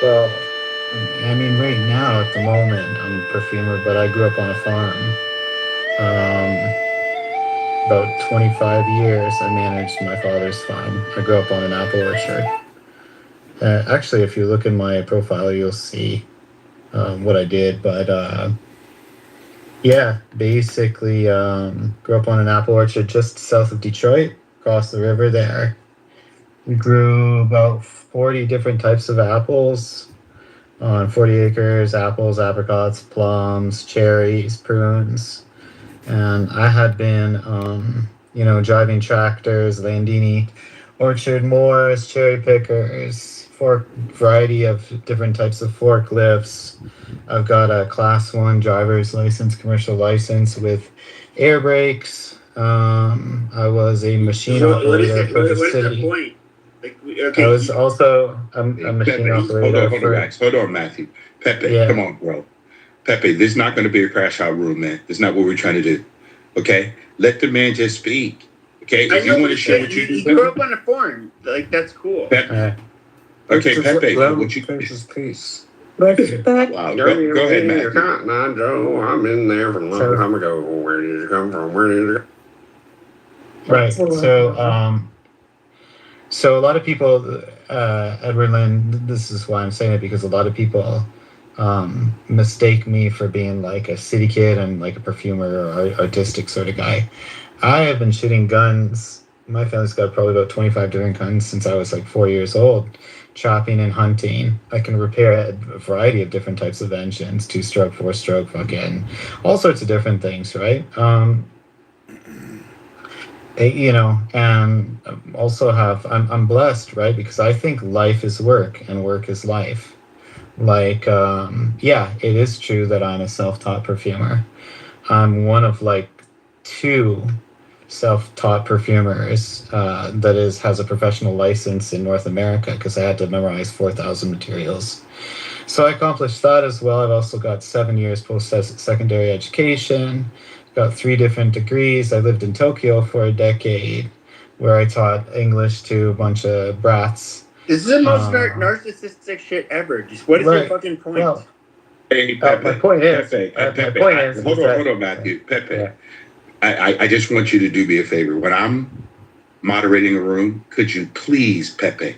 Well, I mean, right now at the moment, I'm a perfumer, but I grew up on a farm. About 25 years, I managed my father's farm. I grew up on an apple orchard. Actually, if you look in my profile, you'll see what I did. But yeah, basically grew up on an apple orchard just south of Detroit, across the river there. We grew about 40 different types of apples on 40 acres, apples, apricots, plums, cherries, prunes. And I had been, driving tractors, Landini, orchard mowers, cherry pickers, variety of different types of forklifts. I've got a class 1 driver's license, commercial license with air brakes. I was a machine operator for the city. What is the point? Okay, I was also a machine operator. Hold on, Matthew. Pepe, yeah. Come on, bro. Pepe, this is not going to be a crash out room, man. This is not what we're trying to do. Okay? Let the man just speak. Okay? If you want to share what you do. You grew up on a farm. Like, that's cool. Pepe. Okay, Pepe, what you peace. Wow. Go ahead, Matthew. Joe, I'm in there from a long time ago. Where did you come from? Where did you go? Right. So a lot of people, Edward Lynn, this is why I'm saying it, because a lot of people mistake me for being like a city kid and like a perfumer or artistic sort of guy. I have been shooting guns. My family's got probably about 25 different guns since I was like 4 years old, chopping and hunting. I can repair a variety of different types of engines, 2-stroke, 4-stroke, fucking all sorts of different things, right? And also I'm blessed, right? Because I think life is work and work is life. Like, yeah, it is true that I'm a self-taught perfumer. I'm one of like 2 self-taught perfumers that has a professional license in North America, because I had to memorize 4,000 materials. So I accomplished that as well. I've also got 7 years post-secondary education, got 3 different degrees. I lived in Tokyo for a decade, where I taught English to a bunch of brats. This is the most narcissistic shit ever. Just what is your fucking point? Well, hey, Pepe, my point is, hold on, Matthew. Pepe, yeah. I just want you to do me a favor. When I'm moderating a room, could you please, Pepe,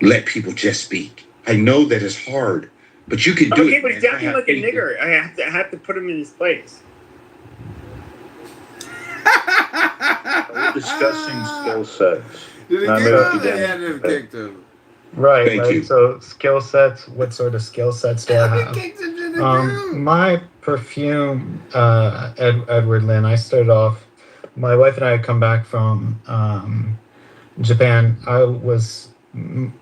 let people just speak? I know that it's hard, but you can do it. Okay, but he's acting like a nigger. I have to put him in his place. We're discussing skill sets. Right. Thank you. So skill sets. What sort of skill sets do I have? My perfume, Edward Lynn. I started off my wife and I had come back from Japan.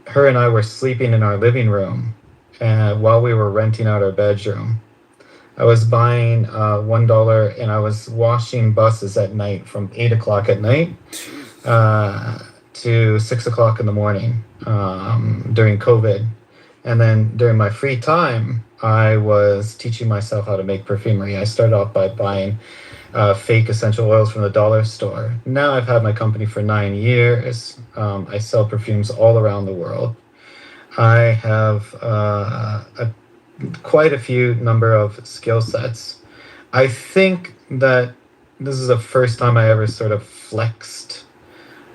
Her and I were sleeping in our living room while we were renting out our bedroom. I was buying $1 and I was washing buses at night from 8 o'clock at night to 6 o'clock in the morning during COVID. And then during my free time, I was teaching myself how to make perfumery. I started off by buying fake essential oils from the dollar store. Now I've had my company for 9 years. I sell perfumes all around the world. I have quite a few number of skill sets. I think that this is the first time I ever sort of flexed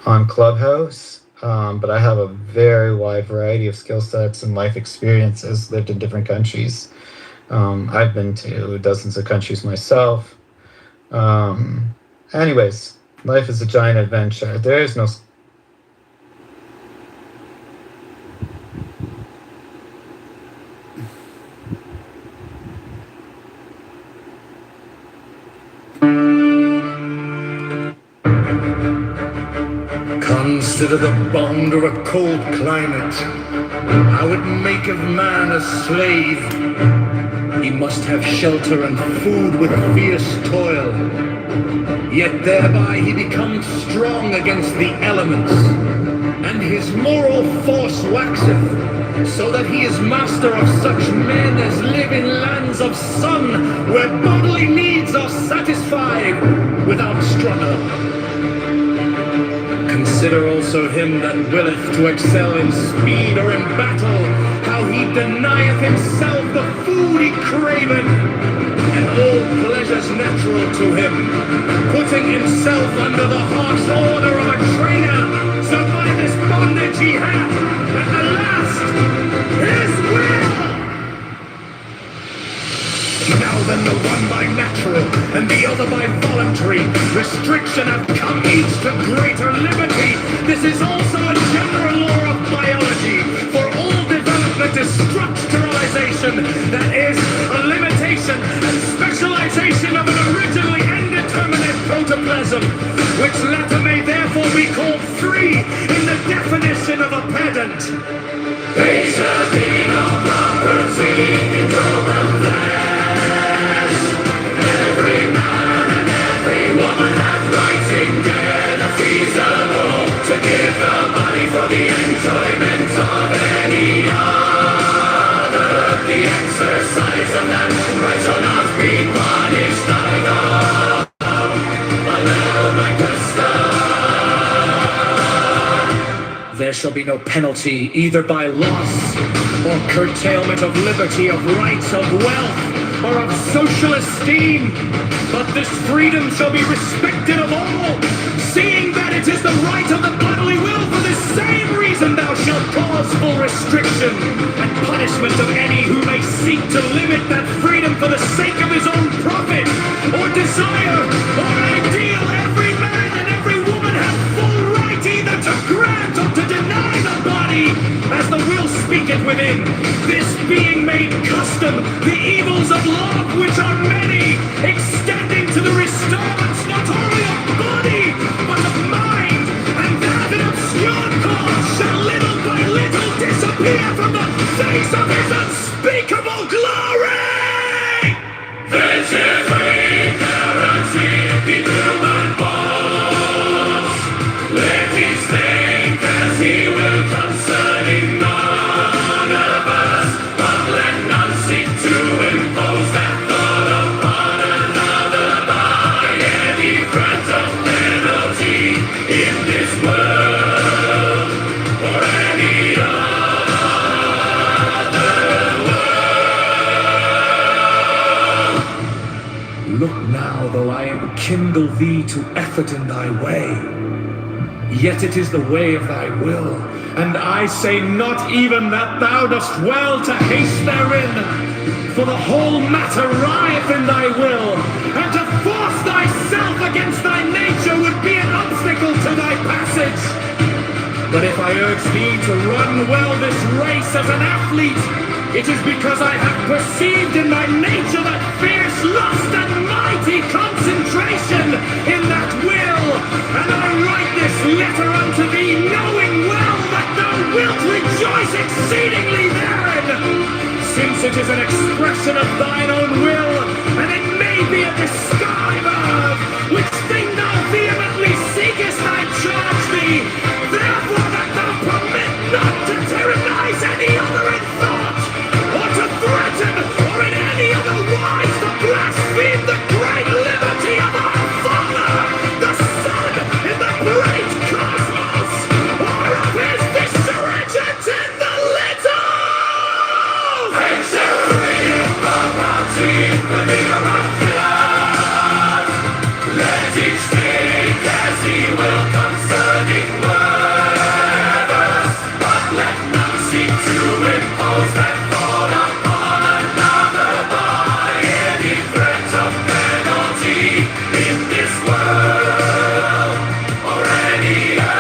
on Clubhouse, but I have a very wide variety of skill sets and life experiences, lived in different countries. I've been to dozens of countries myself. Anyways, life is a giant adventure. There is no Consider the bond of a cold climate, how it maketh man a slave. He must have shelter and food with fierce toil, yet thereby he becomes strong against the elements, and his moral force waxeth, so that he is master of such men as live in lands of sun, where bodily needs are satisfied without struggle. Consider also him that willeth to excel in speed or in battle, how he denieth himself the food he craveth, and all pleasures natural to him, putting himself under the harsh order of a trainer, so by this bondage he hath, at the last, his will. Now then, the one by natural and the other by voluntary restriction have come each to greater liberty. This is also a general law of biology, for all development is structuralization, that is, a limitation and specialization of an originally indeterminate protoplasm, which latter may therefore be called free in the definition of a pedant. They shall be no property in program flesh. Every man and every woman have rights together feasible to give the money for the enjoyment of any other. The exercise of that right shall not be punished by God. There shall be no penalty either by loss or curtailment of liberty, of rights, of wealth, or of social esteem, but this freedom shall be respected of all, seeing that it is the right of the bodily will. For this same reason thou shalt cause full restriction and punishment of any who may seek to limit that freedom for the sake of his own profit, or desire, or ideal. Every man and every woman have full right either to grant or to deny the body, as the will speaketh within. This being made custom, the evils of love, which are many, extending to the restorance not only of body, but of mind, and that an obscure cause shall little by little disappear from the face of his unspeakable glory! This is free currency in human bonds. Let his think as he will concerning none of us, but let none seek to impose that thought upon another by any grant of penalty in this world or any other world. Look now, though I enkindle thee to effort in thy way, yet it is the way of thy will, and I say not even that thou dost well to haste therein, for the whole matter rieth in thy will, and to force thyself against thy nature would be an obstacle to thy passage. But if I urge thee to run well this race as an athlete, it is because I have perceived in thy nature that fierce lust and might mighty concentration in that will. And I write this letter unto thee, knowing well that thou wilt rejoice exceedingly therein, since it is an expression of thine own will, and it may be a disguise of which thing thou vehemently seekest, I charge thee, therefore that thou permit not to tyrannize any other in thought, or to threaten, or in any other wise to blaspheme the great liberty of our Father, the Son, in the great cosmos, or of his viceregent in the little. Let each think as he will concerning words, but let none seek to impose that thought upon another by any threat of penalty in this world or any other.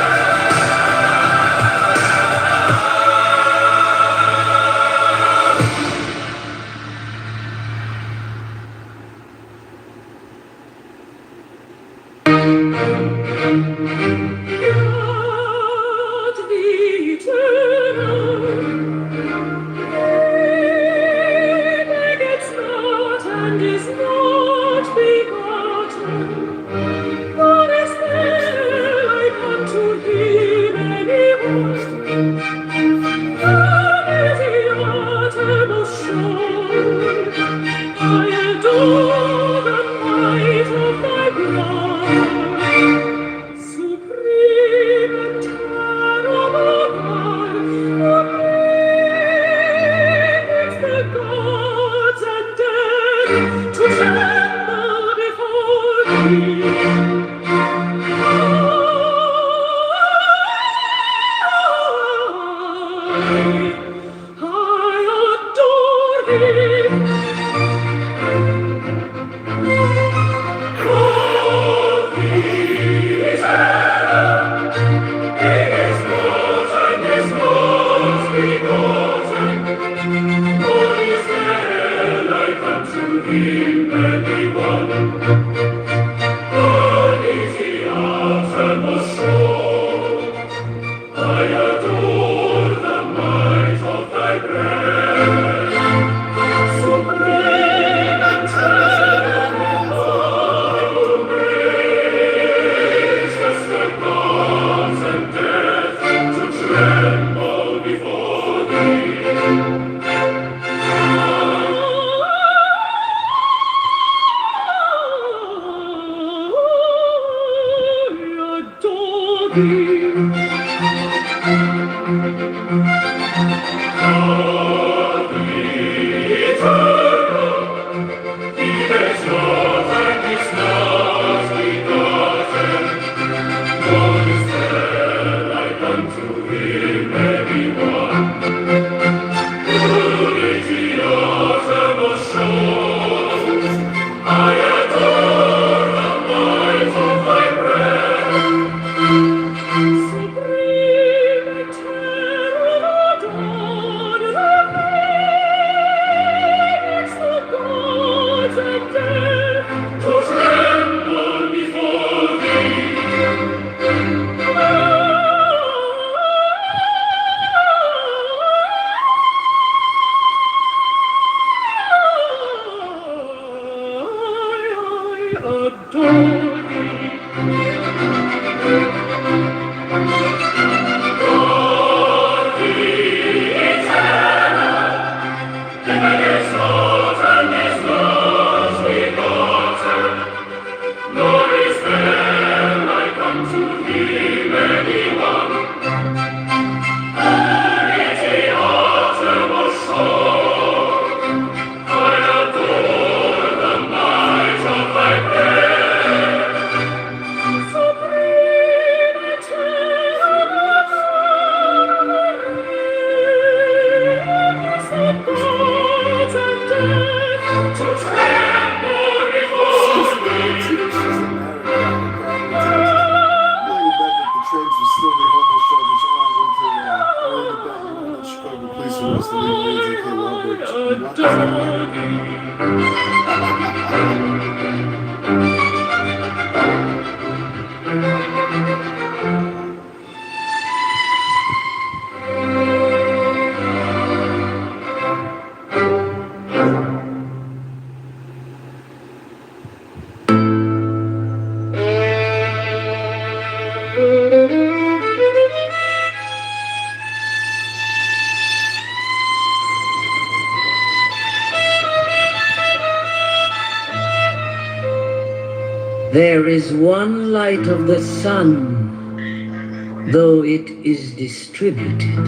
There is one light of the sun, though it is distributed.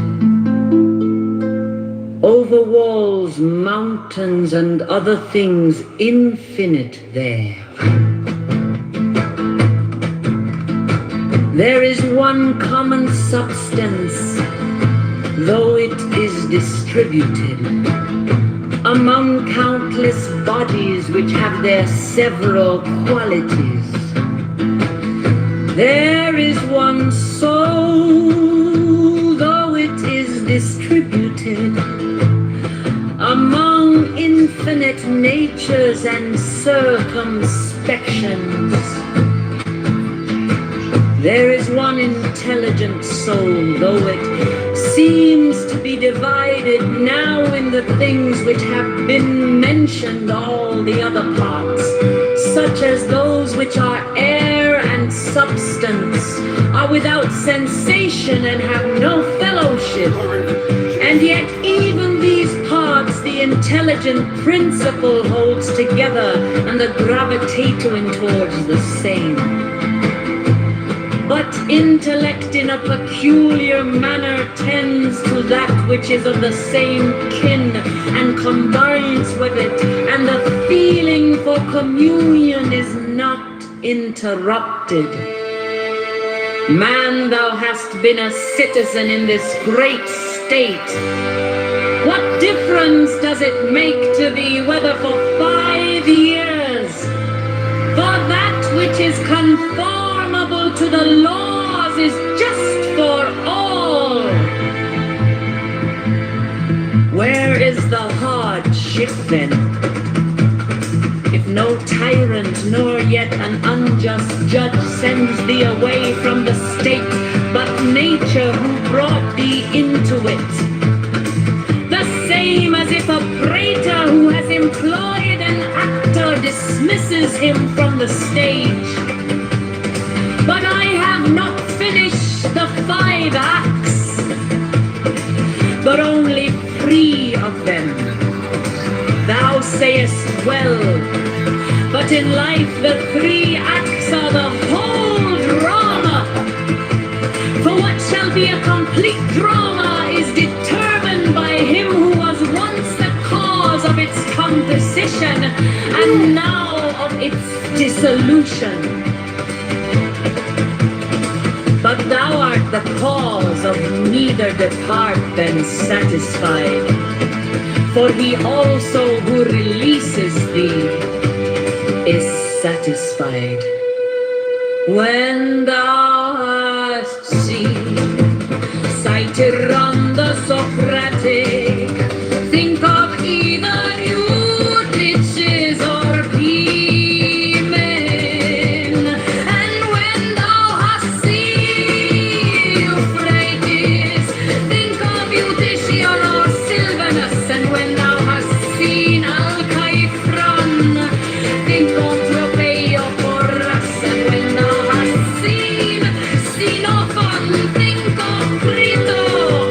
Over walls, mountains, and other things infinite there. There is one common substance, though it is distributed. Among countless bodies which have their several qualities. There is one soul, though it is distributed. Among infinite natures and circumspections. There is one intelligent soul, though it seems to be divided now in the things which have been mentioned, all the other parts, such as those which are air and substance, are without sensation and have no fellowship. And yet even these parts the intelligent principle holds together, and the gravitating towards the same. But intellect in a peculiar manner tends to that which is of the same kin and combines with it, and the feeling for communion is not interrupted. Man, thou hast been a citizen in this great state. What difference does it make to thee whether for 5 years? For that which is conformable to the laws is just for all. Where is the hardship then? If no tyrant nor yet an unjust judge sends thee away from the state, but nature who brought thee into it. The same as if a praetor who has employed an actor dismisses him from the stage. But I have not finished the 5 acts, but only 3 of them. Thou sayest well, but in life the 3 acts are the whole drama. For what shall be a complete drama is determined by him who was once the cause of its composition and now of its dissolution. But thou art the cause of neither depart than satisfied. For he also who releases thee is satisfied. When thou hast seen Cytiron Socratic, think of either Eutyches or Pimen. And when thou hast seen Euphrates, think of Eutychion or Sylvanus. And when thou hast seen Alcaifron, think of Tropeioporus. And when thou hast seen Xenophon, think of Crito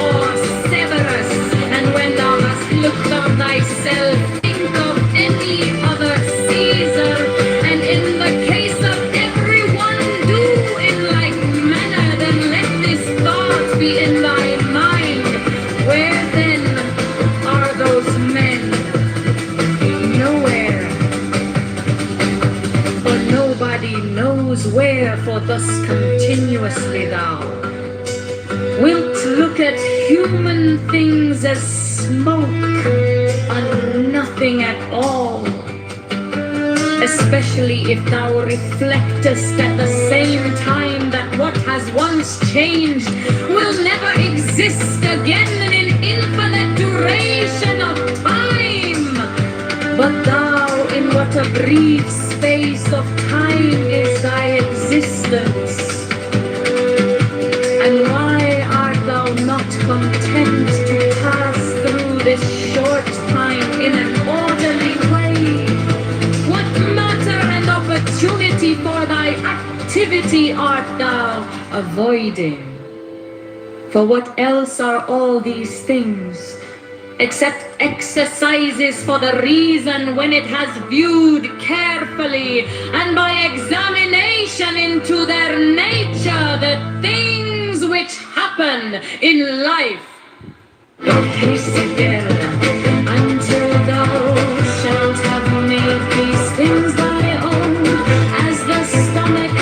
or Severus. And when thou hast looked on thyself, think of any other Caesar. And in the case of everyone, do in like manner. Then let this thought be in thy mind. Where then are those men? Nowhere. For nobody knows where, for thus continuously thou wilt look at human things as smoke and nothing at all. Especially if thou reflectest at the same time that what has once changed will never exist again in an infinite duration of time. But thou, in what a brief space of time is thy existence? And why art thou not content to pass through this short time in an orderly way? What matter and opportunity for thy activity art thou avoiding? For what else are all these things except exercises for the reason when it has viewed carefully and by examination initiation into their nature, the things which happen in life. Until thou shalt have made these things thy own, as the stomach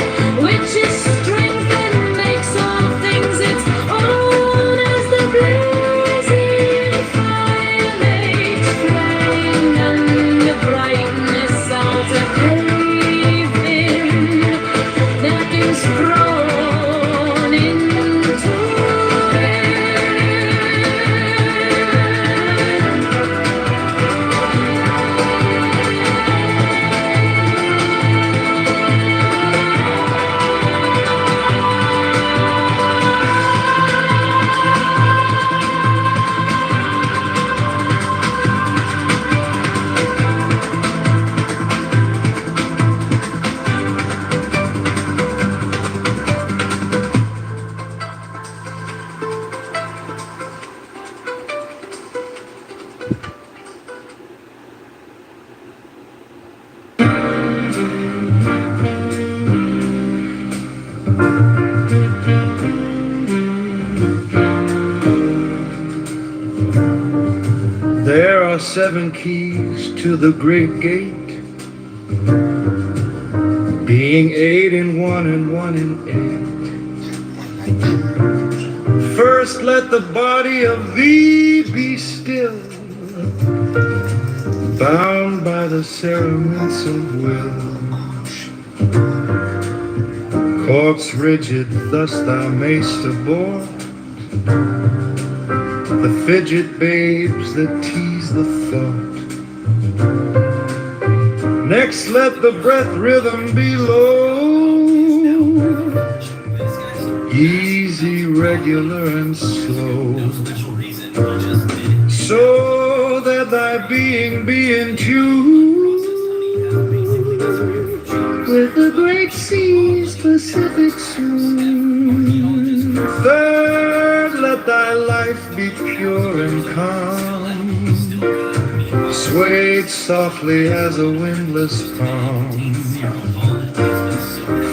which is strengthened makes all things its own, as the blazing fire makes flame, and the brightness out of heaven that is thrown into There are 7 keys to the great gate, being 8 in 1 and 1 in 8. First let the body of thee be still, bound by the cerements of will. Corpse rigid, thus thou mayst abort the fidget babes that tease the thought. Next let the breath rhythm be low, easy, regular, and slow, so that thy being be in tune with the great sea's Pacific soon. Third, let thy life be pure and calm, swayed softly as a windless palm.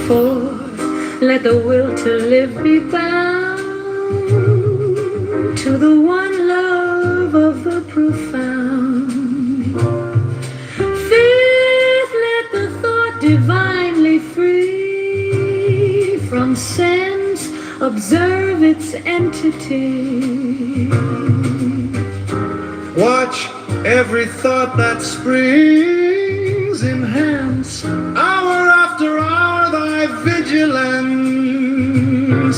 Fourth, let the will to live be bound to the one love of the profound. Fifth, let the thought divinely free from sense observe its entity. Watch every thought that springs, enhance hour after hour thy vigilance,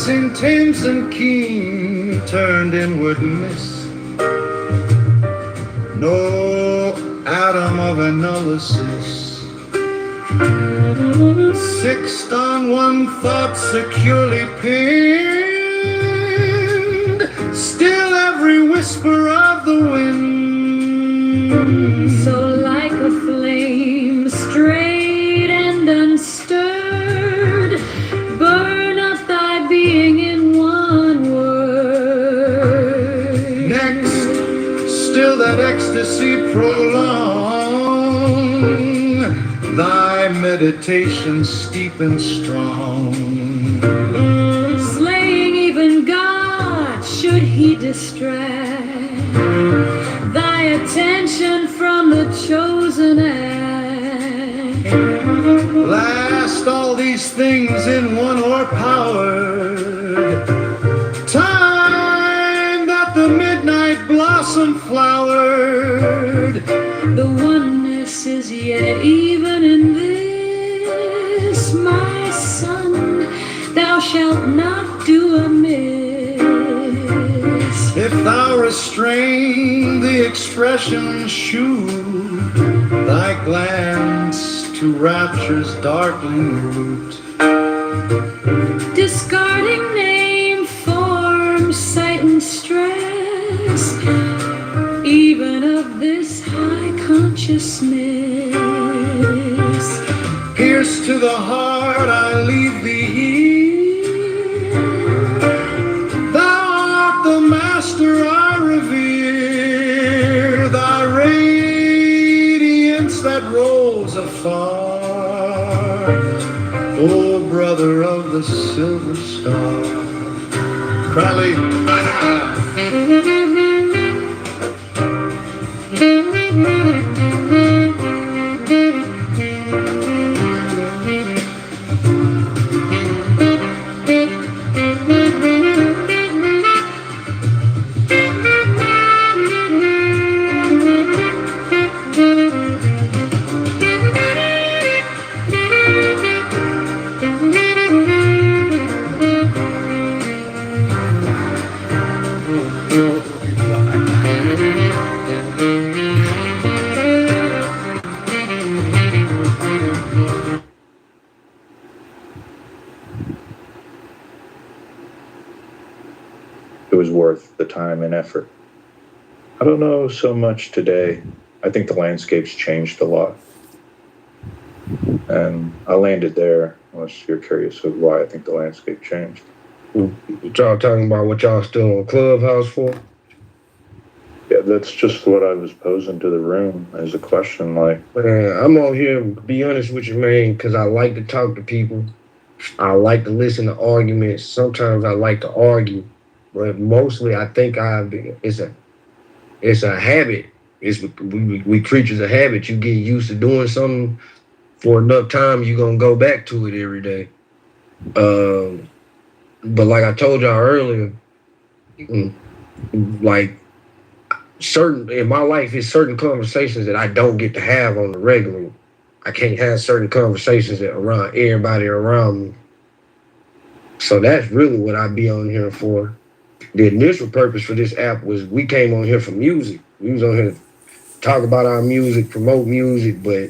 intense and keen, turned inward miss. No atom of analysis. Sixth on one thought securely pinned, still every whisper of the wind. So like a flame, straight and unstirred, burn up thy being in one word. Next, still that ecstasy prolong, thy meditation steep and strong. Slaying even God, should he distract thy attention from the chosen act. Last, all these things in one o'erpowered time that the midnight blossom flowered. The oneness is yet even in this, my son, thou shalt not do amiss. If thou restrain the expression, shew thy glance to rapture's darkling root. Discarding name, form, sight, and stress, even of this high consciousness. Pierce to the heart, I leave thee here. Thou art the master I revere, thy radiance that rolls afar. Oh, the silver star. Crowley. It was worth the time and effort. I don't know so much today. I think the landscape's changed a lot. And I landed there, unless you're curious of why I think the landscape changed. Y'all talking about what y'all still on Clubhouse for? Yeah, that's just what I was posing to the room as a question. Like, man, I'm on here, to be honest with you, man, because I like to talk to people. I like to listen to arguments. Sometimes I like to argue, but mostly I think it's a habit. We creatures of habit. You get used to doing something for enough time, you're gonna go back to it every day. But like I told y'all earlier, like in my life, it's certain conversations that I don't get to have on the regular. I can't have certain conversations around everybody around me. So that's really what I be on here for. The initial purpose for this app was we came on here for music. We was on here to talk about our music, promote music, but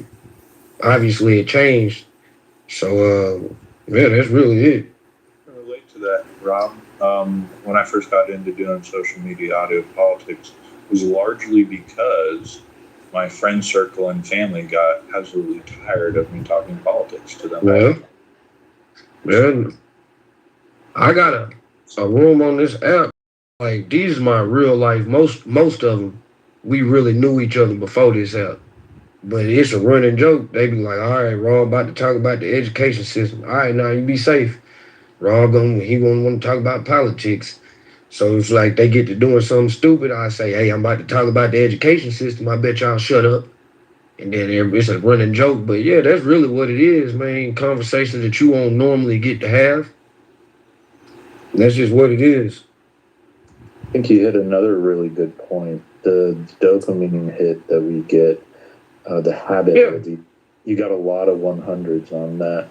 obviously it changed. So yeah, that's really it. I can relate to that, Rob. When I first got into doing social media audio politics, it was largely because my friend circle and family got absolutely tired of me talking politics to them. Well, man, I got a room on this app. Like, these are my real life. Most of them, we really knew each other before this app. But it's a running joke. They be like, all right, Rob about to talk about the education system. All right, now you be safe. Rob he gonna want to talk about politics. So it's like they get to doing something stupid. I say, hey, I'm about to talk about the education system. I bet y'all shut up. And then it's a running joke. But yeah, that's really what it is, man. Conversations that you won't normally get to have. That's just what it is. I think you hit another really good point. The dopamine hit that we get, the habit. Yeah. You got a lot of 100s on that.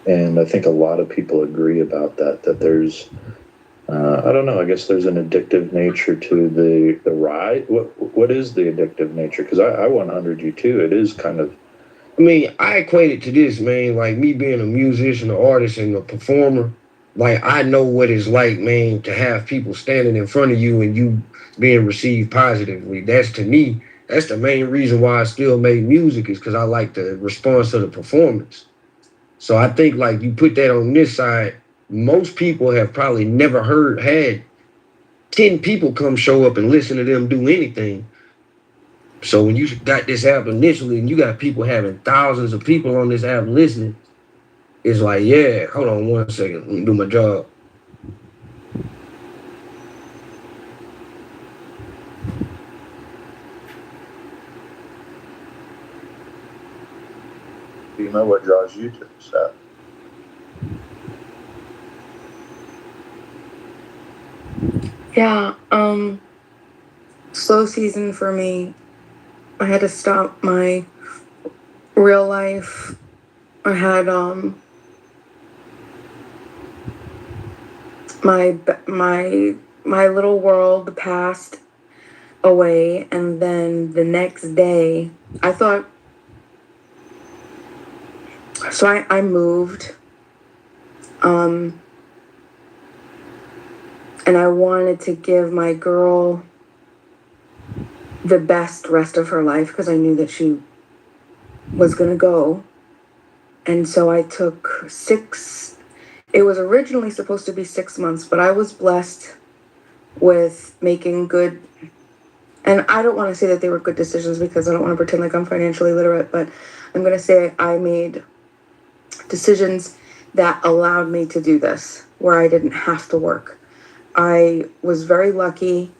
And I think a lot of people agree about that there's, I don't know, I guess there's an addictive nature to the ride. What is the addictive nature? Because I 100 you too. It is kind of. I mean, I equate it to this, man, like me being a musician, an artist, and a performer. Like, I know what it's like, man, to have people standing in front of you and you being received positively. That's, to me, that's the main reason why I still make music, is because I like the response to the performance. So I think, like, you put that on this side, most people have probably never had 10 people come show up and listen to them do anything. So when you got this app initially and you got people having thousands of people on this app listening, it's like, yeah, hold on one second, let me do my job. Do you know what draws you to this app? Yeah, slow season for me. I had to stop my real life. I had my little world passed away, and then the next day I thought, so I moved, and I wanted to give my girl the best rest of her life because I knew that she was gonna go. And so I took it was originally supposed to be 6 months, but I was blessed with making good, and I don't want to say that they were good decisions because I don't want to pretend like I'm financially literate, but I'm gonna say I made decisions that allowed me to do this, where I didn't have to work. I was very lucky.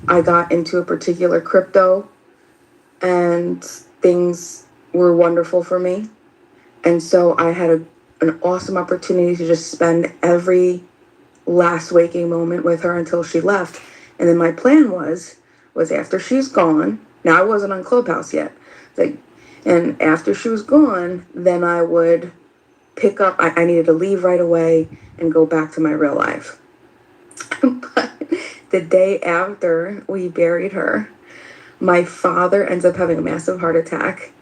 I got into a particular crypto and things were wonderful for me. And so I had an awesome opportunity to just spend every last waking moment with her until she left. And then my plan was after she's gone, now I wasn't on Clubhouse yet. And after she was gone, then I would pick up, I needed to leave right away and go back to my real life. But the day after we buried her, my father ends up having a massive heart attack.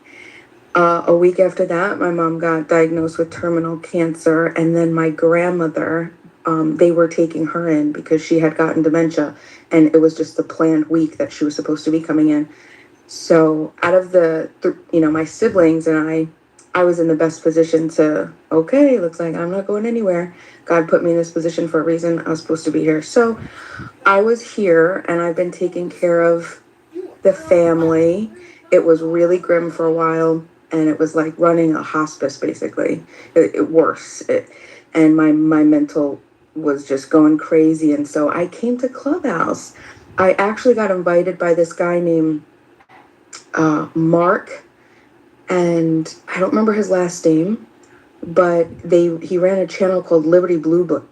A week after that, my mom got diagnosed with terminal cancer, and then my grandmother, they were taking her in because she had gotten dementia, and it was just the planned week that she was supposed to be coming in. So out of my siblings and I was in the best position to, okay, looks like I'm not going anywhere. God put me in this position for a reason. I was supposed to be here. So I was here, and I've been taking care of the family. It was really grim for a while, and it was like running a hospice, basically. Worse. And my mental was just going crazy. And so I came to Clubhouse. I actually got invited by this guy named Mark, and I don't remember his last name, but he ran a channel called Liberty Bluebird,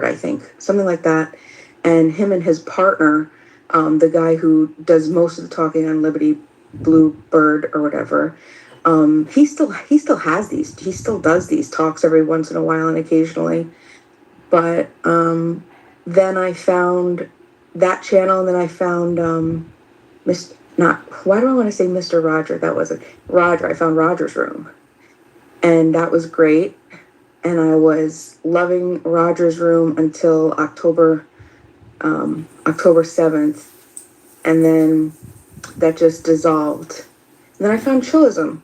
I think, something like that. And him and his partner, the guy who does most of the talking on Liberty Bluebird or whatever, he still has these. He still does these talks every once in a while and occasionally. But then I found that channel, and then I found why do I want to say Mr. Roger? That wasn't Roger. I found Roger's room, and that was great. And I was loving Roger's room until October 7th, and then that just dissolved. And then I found Chillism,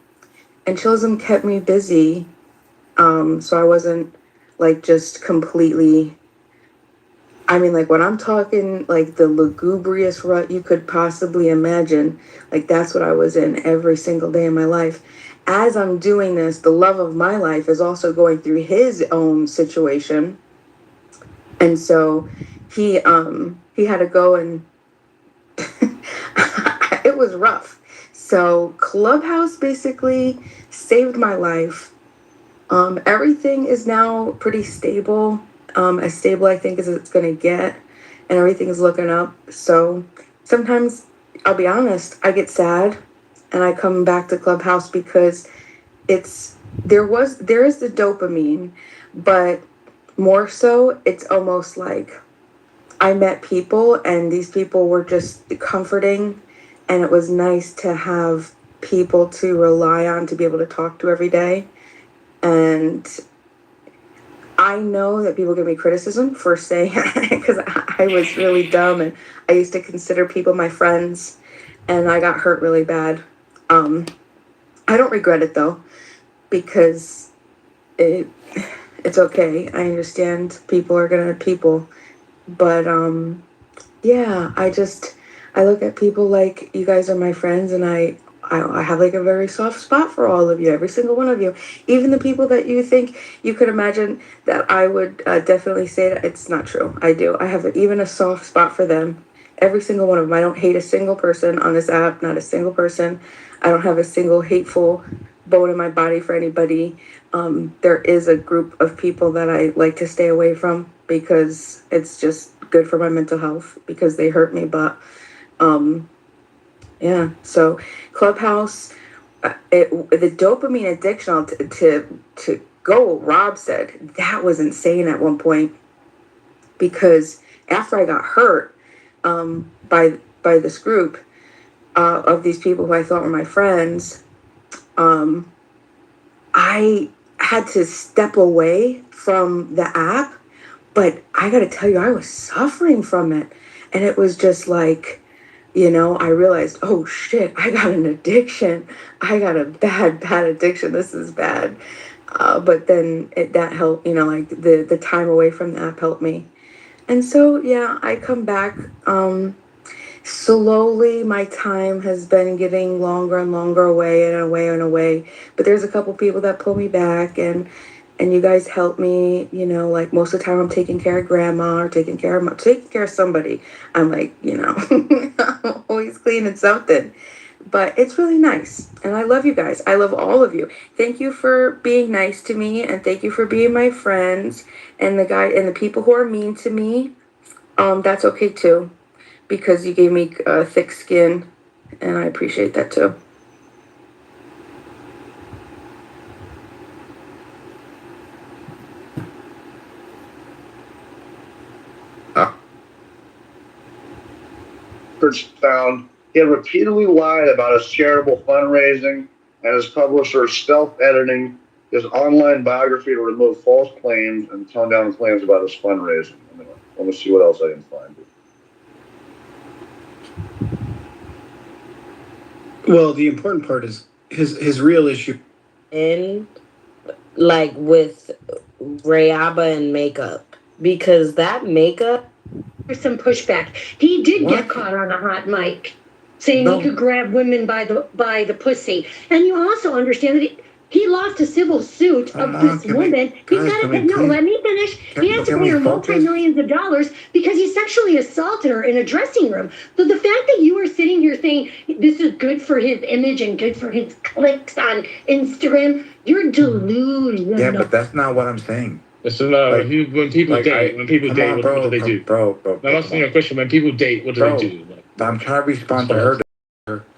and Chillism kept me busy, so I wasn't like just completely. I mean, like when I'm talking like the lugubrious rut you could possibly imagine, like that's what I was in every single day of my life. As I'm doing this, the love of my life is also going through his own situation. And so he had to go, and it was rough. So Clubhouse basically saved my life. Everything is now pretty stable. As stable I think as it's gonna get, and everything is looking up. So sometimes, I'll be honest, I get sad and I come back to Clubhouse because there is the dopamine, but more so it's almost like I met people, and these people were just comforting, and it was nice to have people to rely on, to be able to talk to every day. And I know that people give me criticism for saying, because I was really dumb, and I used to consider people my friends, and I got hurt really bad. I don't regret it though, because it's okay. I understand people are gonna people, but yeah, I look at people like you guys are my friends, and I have like a very soft spot for all of you, every single one of you, even the people that you think you could imagine that I would definitely say that it's not true. I do. I have even a soft spot for them, every single one of them. I don't hate a single person on this app, not a single person. I don't have a single hateful bone in my body for anybody. There is a group of people that I like to stay away from because it's just good for my mental health, because they hurt me. But yeah, so Clubhouse, the dopamine addiction, to go what Rob said, that was insane at one point, because after I got hurt by this group of these people who I thought were my friends, I had to step away from the app, but I got to tell you, I was suffering from it, and it was just like, I realized, oh shit, I got an addiction. I got a bad addiction. This is bad. But then that helped, like the time away from the app helped me. And so, yeah, I come back. slowly my time has been getting longer and longer away and away and away. But there's a couple people that pull me back, and you guys help me, you know, like most of the time I'm taking care of grandma or taking care of somebody. I'm like, you know, I'm always cleaning something. But it's really nice. And I love you guys. I love all of you. Thank you for being nice to me, and thank you for being my friends. And the people who are mean to me, that's okay too, because you gave me thick skin, and I appreciate that too. Found he had repeatedly lied about his charitable fundraising and his publisher self-editing his online biography to remove false claims and tone down claims about his fundraising. Let me see what else I can find. Well, the important part is his real issue. In like with Rayaba and makeup, because that makeup. There's some pushback. He did get caught on a hot mic saying he could grab women by the pussy. And you also understand that he lost a civil suit of this woman. He's got to pay. No, let me finish. He has to pay her multi-millions of dollars because he sexually assaulted her in a dressing room. So the fact that you are sitting here saying this is good for his image and good for his clicks on Instagram, you're delusional. Yeah, but that's not what I'm saying. Listen, when people date, what do they do? Bro. I'm asking you a question. When people date, what do they do? But I'm trying to respond to her,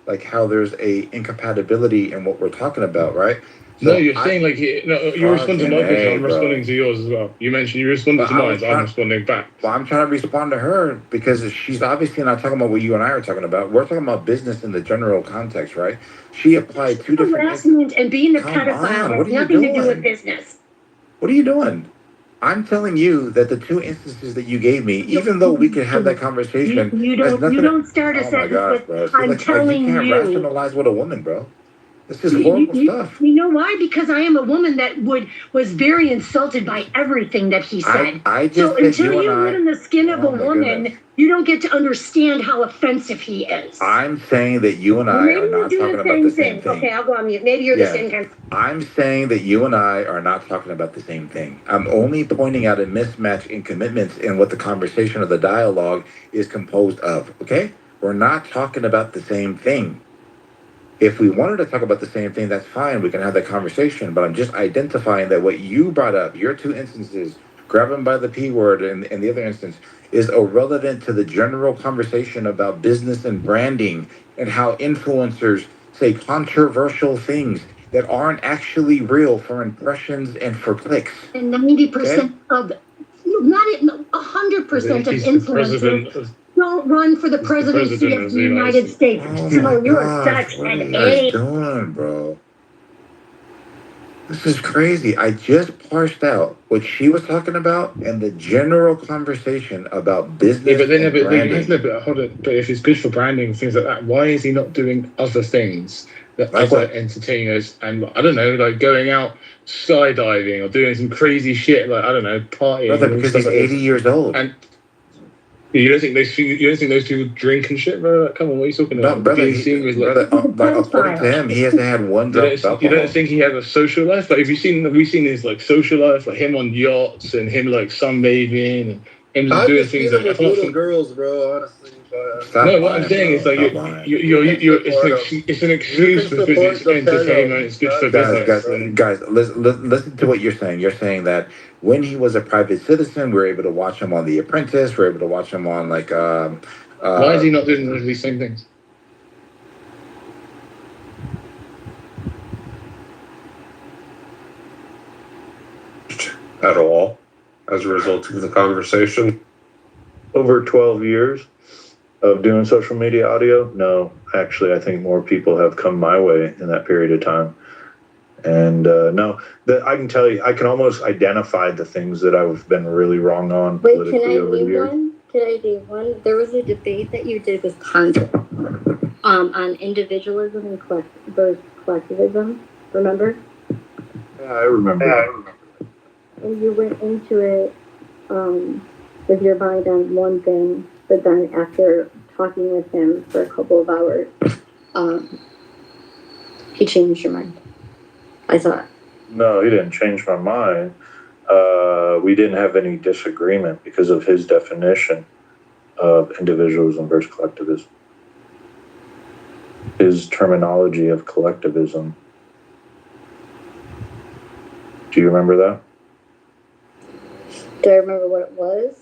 like how there's a incompatibility in what we're talking about, right? So you're saying you respond to my question. I'm responding to yours as well. You mentioned you responded to mine, so I'm responding back. Well, I'm trying to respond to her because she's obviously not talking about what you and I are talking about. We're talking about business in the general context, right? She applied two different harassment and being a pedophile has nothing to do with business. What are you doing? I'm telling you that the two instances that you gave me, even though we could have that conversation, you don't start a sentence with "I'm telling you." You can't rationalize with a woman, bro. This is horrible stuff. You know why? Because I am a woman that was very insulted by everything that he said. So until you live in the skin of a woman, you don't get to understand how offensive he is. I'm saying that you and I are not talking about the same thing. Okay, I'll go on mute. Maybe you're the same kind. I'm saying that you and I are not talking about the same thing. I'm only pointing out a mismatch in commitments in what the conversation or the dialogue is composed of, okay? We're not talking about the same thing. If we wanted to talk about the same thing, that's fine. We can have that conversation. But I'm just identifying that what you brought up, your two instances, grabbing by the P word and the other instance, is irrelevant to the general conversation about business and branding and how influencers say controversial things that aren't actually real for impressions and for clicks. And 90% of, not 100% of influencers don't run for the presidency of the United States. So you're such an idiot. What are you doing, bro? This is crazy. I just parsed out what she was talking about and the general conversation about business and branding. But if it's good for branding and things like that, why is he not doing other things that other entertainers and I don't know, like going out skydiving or doing some crazy shit, like I don't know, partying? Brother, because he's 80 years old. And you don't think those people drink and shit, bro? Like, come on, what are you talking about? No, brother, according to him, he hasn't had one drop of alcohol. You don't think he has a social life? Like, we've seen his like social life, like him on yachts and him like sunbathing and him doing things like little girls, bro. Honestly, what I'm saying is like it's an excuse because it's entertainment. It's good for business. Guys, listen to what you're saying. You're saying that when he was a private citizen, we were able to watch him on The Apprentice. We were able to watch him on like. Why is he not doing these same things? At all, as a result of the conversation. Over 12 years of doing social media audio, no, actually, I think more people have come my way in that period of time. And I can tell you, I can almost identify the things that I've been really wrong on politically over the years. Can I do one? There was a debate that you did with Congress on individualism and collectivism. Remember? Yeah, I remember. And you went into it with your mind on one thing, but then after talking with him for a couple of hours, he changed your mind. I thought. No, he didn't change my mind. We didn't have any disagreement because of his definition of individualism versus collectivism. His terminology of collectivism. Do you remember that? Do I remember what it was?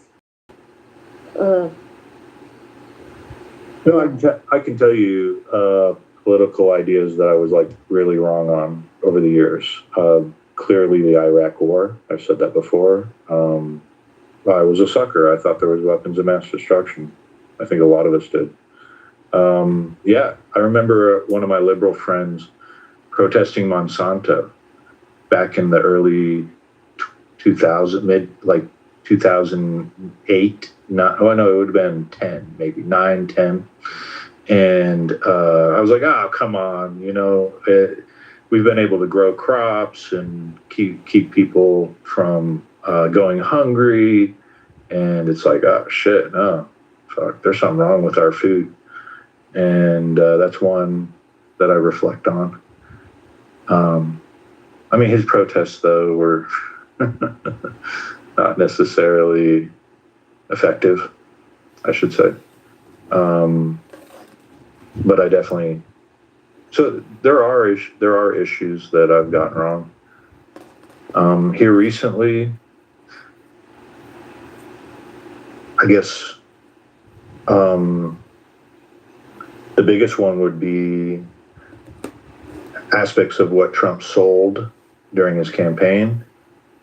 No, I can tell you political ideas that I was like really wrong on over the years. Clearly, the Iraq War. I've said that before. I was a sucker. I thought there was weapons of mass destruction. I think a lot of us did. Yeah, I remember one of my liberal friends protesting Monsanto back in the early 2008. It would have been 10, maybe 9, 10. And I was like, come on, we've been able to grow crops and keep people from going hungry. And it's like, oh, shit, no, fuck, there's something wrong with our food. And that's one that I reflect on. I mean, his protests, though, were not necessarily effective, I should say. But I definitely... So there are issues that I've gotten wrong. Here recently, I guess the biggest one would be aspects of what Trump sold during his campaign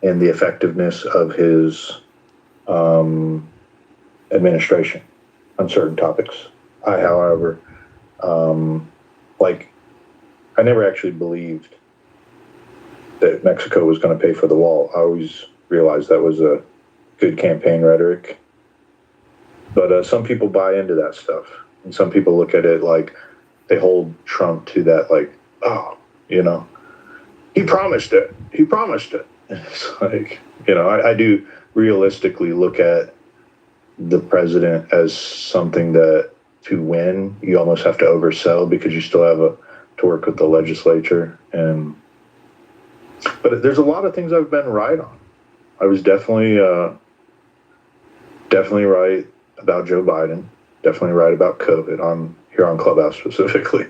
and the effectiveness of his administration on certain topics. I, however, I never actually believed that Mexico was going to pay for the wall. I always realized that was a good campaign rhetoric. But some people buy into that stuff. And some people look at it like they hold Trump to that, like, he promised it. He promised it. And it's like, I do realistically look at the president as something that to win, you almost have to oversell because you still have to work with the legislature. But there's a lot of things I've been right on. I was definitely right about Joe Biden. Definitely right about COVID here on Clubhouse specifically.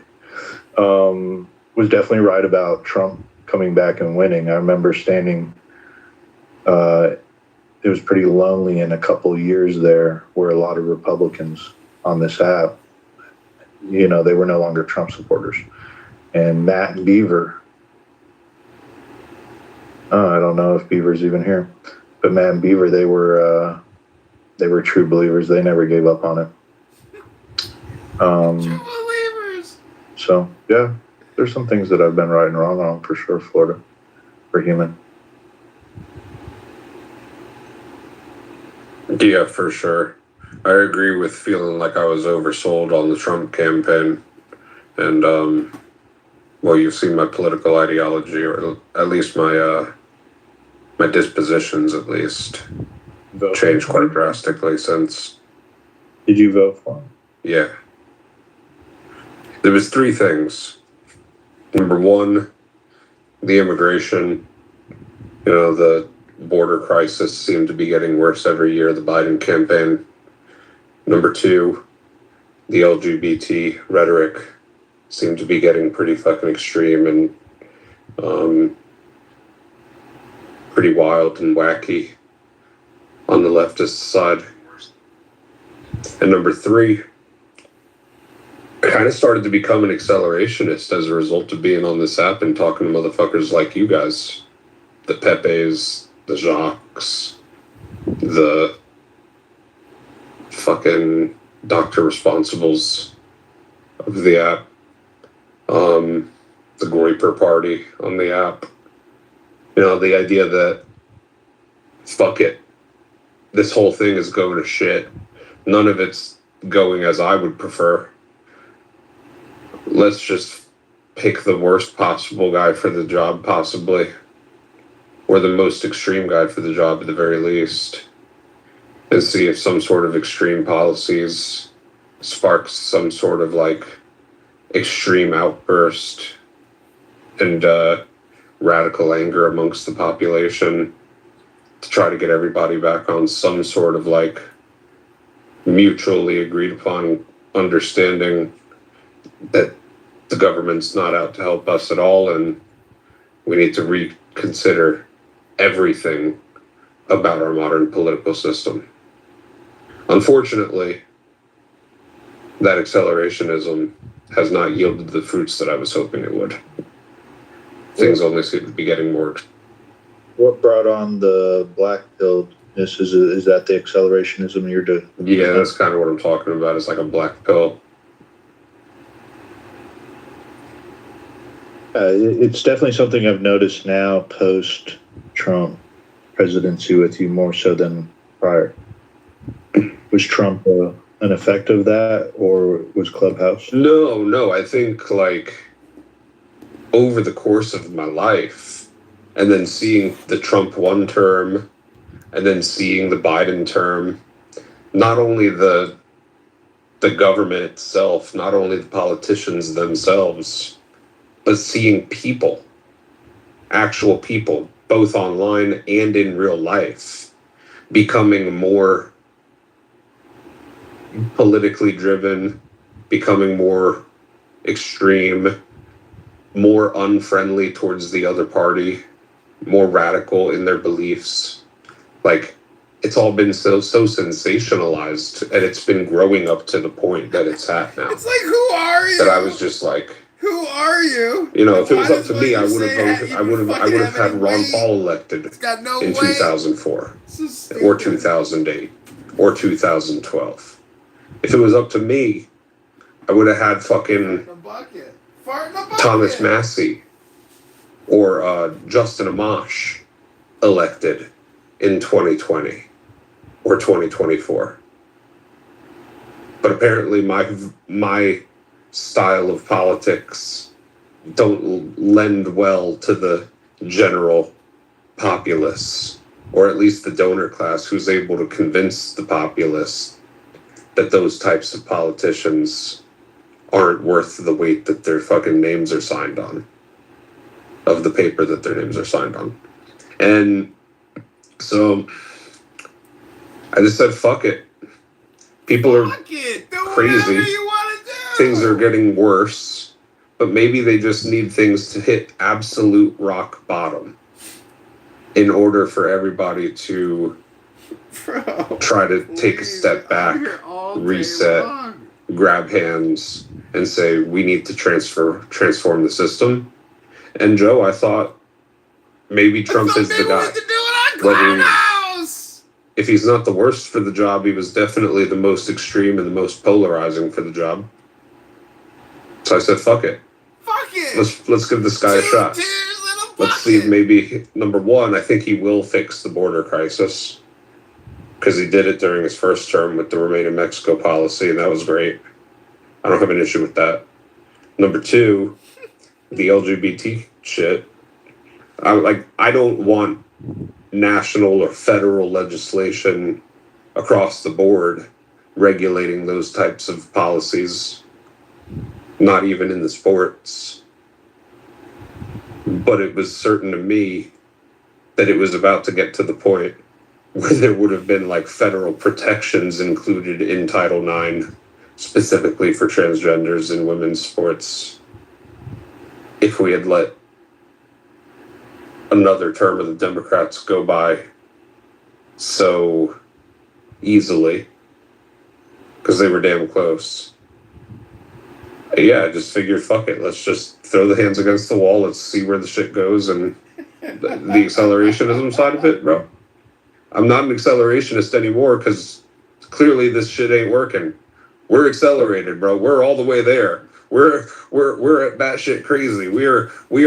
Was definitely right about Trump coming back and winning. I remember standing. It was pretty lonely in a couple of years there, where a lot of Republicans on this app, they were no longer Trump supporters. And Matt and Beaver, I don't know if Beaver's even here, but Matt and Beaver, they were true believers. They never gave up on it. True believers. So yeah, there's some things that I've been right and wrong on for sure. Florida, for human. Yeah, for sure. I agree with feeling like I was oversold on the Trump campaign. And, you've seen my political ideology, or at least my dispositions, at least, change quite drastically since. Did you vote for him? Yeah. There was 3 things. Number 1, the immigration, the border crisis seemed to be getting worse every year, the Biden campaign. Number 2, the LGBT rhetoric seemed to be getting pretty fucking extreme and pretty wild and wacky on the leftist side. And number 3, I kind of started to become an accelerationist as a result of being on this app and talking to motherfuckers like you guys. The Pepes, the Jacques, the fucking Dr. Responsibles of the app, the Groiper party on the app. The idea that, fuck it, this whole thing is going to shit. None of it's going as I would prefer. Let's just pick the worst possible guy for the job, possibly. Or the most extreme guy for the job, at the very least. And see if some sort of extreme policies sparks some sort of like extreme outburst and radical anger amongst the population to try to get everybody back on some sort of like mutually agreed upon understanding that the government's not out to help us at all, and we need to reconsider everything about our modern political system. Unfortunately, that accelerationism has not yielded the fruits that I was hoping it would. Things only seem to be getting more. What brought on the black pill? Is that the accelerationism you're doing? Yeah, that's kind of what I'm talking about. It's like a black pill. It's definitely something I've noticed now post-Trump presidency with you more so than prior. Was Trump an effect of that, or was Clubhouse? No. I think like over the course of my life, and then seeing the Trump one term, and then seeing the Biden term, not only the government itself, not only the politicians themselves, but seeing people, actual people, both online and in real life, becoming more politically driven, becoming more extreme, more unfriendly towards the other party, more radical in their beliefs. Like, it's all been so sensationalized, and it's been growing up to the point that it's at now. It's like, who are you? That I was just like, who are you? You know, if it was up to me, I would have voted. I would have had Ron Paul elected in 2004, or 2008, or 2012. If it was up to me, I would have had fucking Thomas Massey or Justin Amash elected in 2020 or 2024. But apparently, my style of politics don't lend well to the general populace, or at least the donor class, who's able to convince the populace that those types of politicians aren't worth the weight that their fucking names are signed on, of the paper that their names are signed on. And so I just said, fuck it. People are crazy. Things are getting worse, but maybe they just need things to hit absolute rock bottom in order for everybody to try to take a step back, reset, grab hands, and say, we need to transform the system. And Joe, I thought maybe Trump is the guy. If he's not the worst for the job, he was definitely the most extreme and the most polarizing for the job. So I said, fuck it. Fuck it. Let's give this guy a shot. Let's see if maybe, number one, I think he will fix the border crisis, because he did it during his first term with the Remain in Mexico policy, and that was great. I don't have an issue with that. Number two, the LGBT shit. I don't want national or federal legislation across the board regulating those types of policies, not even in the sports. But it was certain to me that it was about to get to the point where there would have been like federal protections included in Title IX, specifically for transgenders in women's sports, if we had let another term of the Democrats go by so easily, because they were damn close. Yeah, I just figured, fuck it, let's just throw the hands against the wall, let's see where the shit goes, and the accelerationism side of it, bro. I'm not an accelerationist anymore, because clearly this shit ain't working. We're accelerated, bro. We're all the way there. We're at batshit crazy. We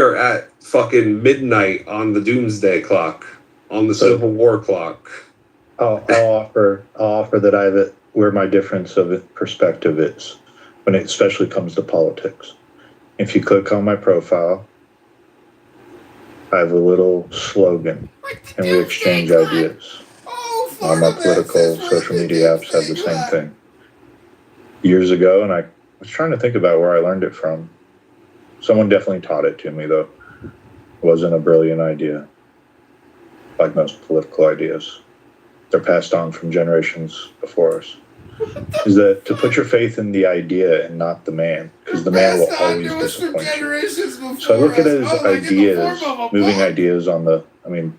are at fucking midnight on the doomsday clock, on the Civil War clock. I'll offer that I have it where my difference of perspective is when it especially comes to politics. If you click on my profile, I have a little slogan, and we exchange ideas. All my political social media apps have the same thing. years ago, and I was trying to think about where I learned it from. Someone definitely taught it to me, though. It wasn't a brilliant idea, like most political ideas. They're passed on from generations before us. Is that to put your faith in the idea and not the man, because the man will always disappoint you. So I look at it as ideas, moving ideas on the, I mean,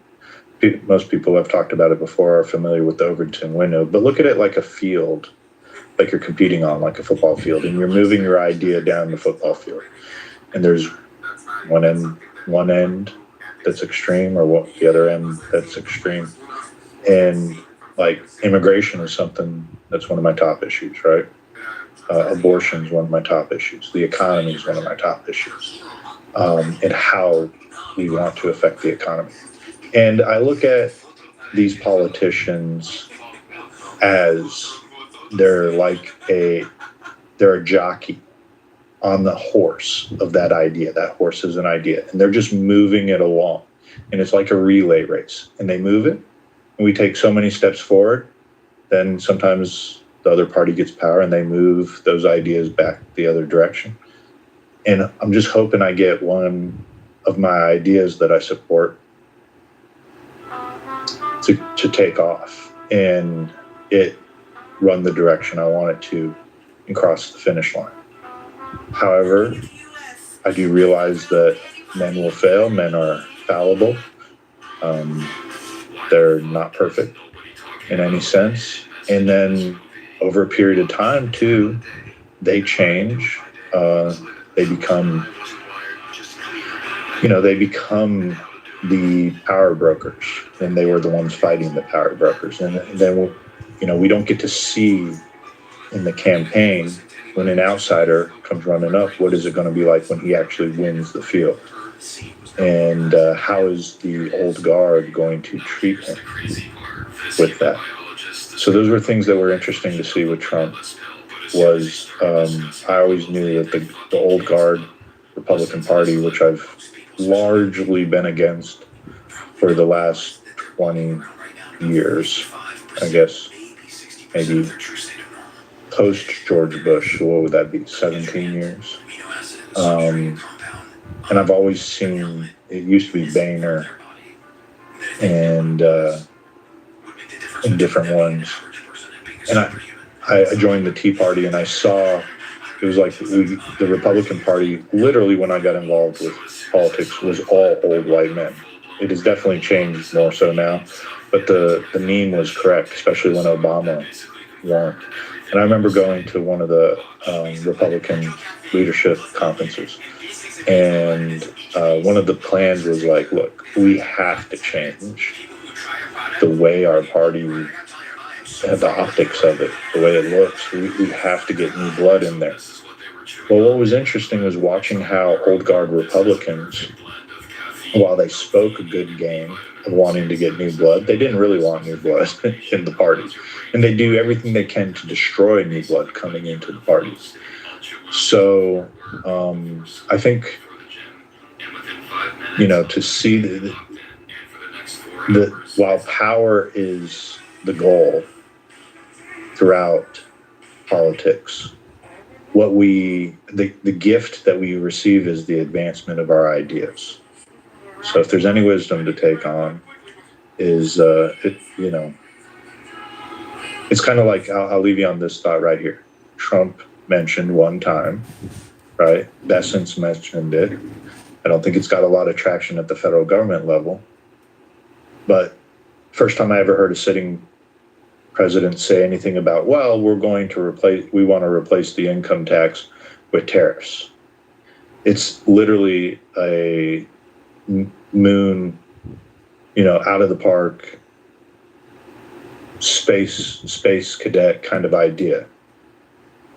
most people have talked about it before, are familiar with the Overton window, but look at it like a field, like you're competing on, like a football field, and you're moving your idea down the football field. And there's one end that's extreme, or the other end that's extreme. And like immigration is something that's one of my top issues, right? Abortion is one of my top issues. The economy is one of my top issues, and how we want to affect the economy. And I look at these politicians as they're a jockey on the horse of that idea. That horse is an idea, and they're just moving it along. And it's like a relay race, and they move it, and we take so many steps forward, then sometimes the other party gets power and they move those ideas back the other direction. And I'm just hoping I get one of my ideas that I support to take off and it run the direction I want it to and cross the finish line. However, I do realize that men will fail. Men are fallible. They're not perfect in any sense. And then over a period of time, too, they change. They become the power brokers, and they were the ones fighting the power brokers. And then, we don't get to see in the campaign when an outsider comes running up, what is it going to be like when he actually wins the field? And how is the old guard going to treat him with that? So those were things that were interesting to see with Trump. I always knew that the old guard Republican Party, which I've largely been against for the last 20 years, I guess, maybe post George Bush, what would that be, 17 years? And I've always seen, it used to be Boehner and different ones. And I joined the Tea Party, and I saw, it was like the Republican Party, literally when I got involved with politics, was all old white men. It has definitely changed more so now, but the meme was correct, especially when Obama won. And I remember going to one of the Republican leadership conferences, and one of the plans was like, look, we have to change the way our party, the optics of it, the way it looks. We have to get new blood in there. Well, what was interesting was watching how old guard Republicans, while they spoke a good game of wanting to get new blood, they didn't really want new blood in the party. And they do everything they can to destroy new blood coming into the party. So I think, to see that while power is the goal throughout politics, the gift that we receive is the advancement of our ideas. So if there's any wisdom to take on, is it's kind of like, I'll leave you on this thought right here. Trump mentioned one time, right? Bessent's mentioned it. I don't think it's got a lot of traction at the federal government level, but first time I ever heard a sitting president say anything about, well, we want to replace the income tax with tariffs. It's literally a moon, out of the park, space cadet kind of idea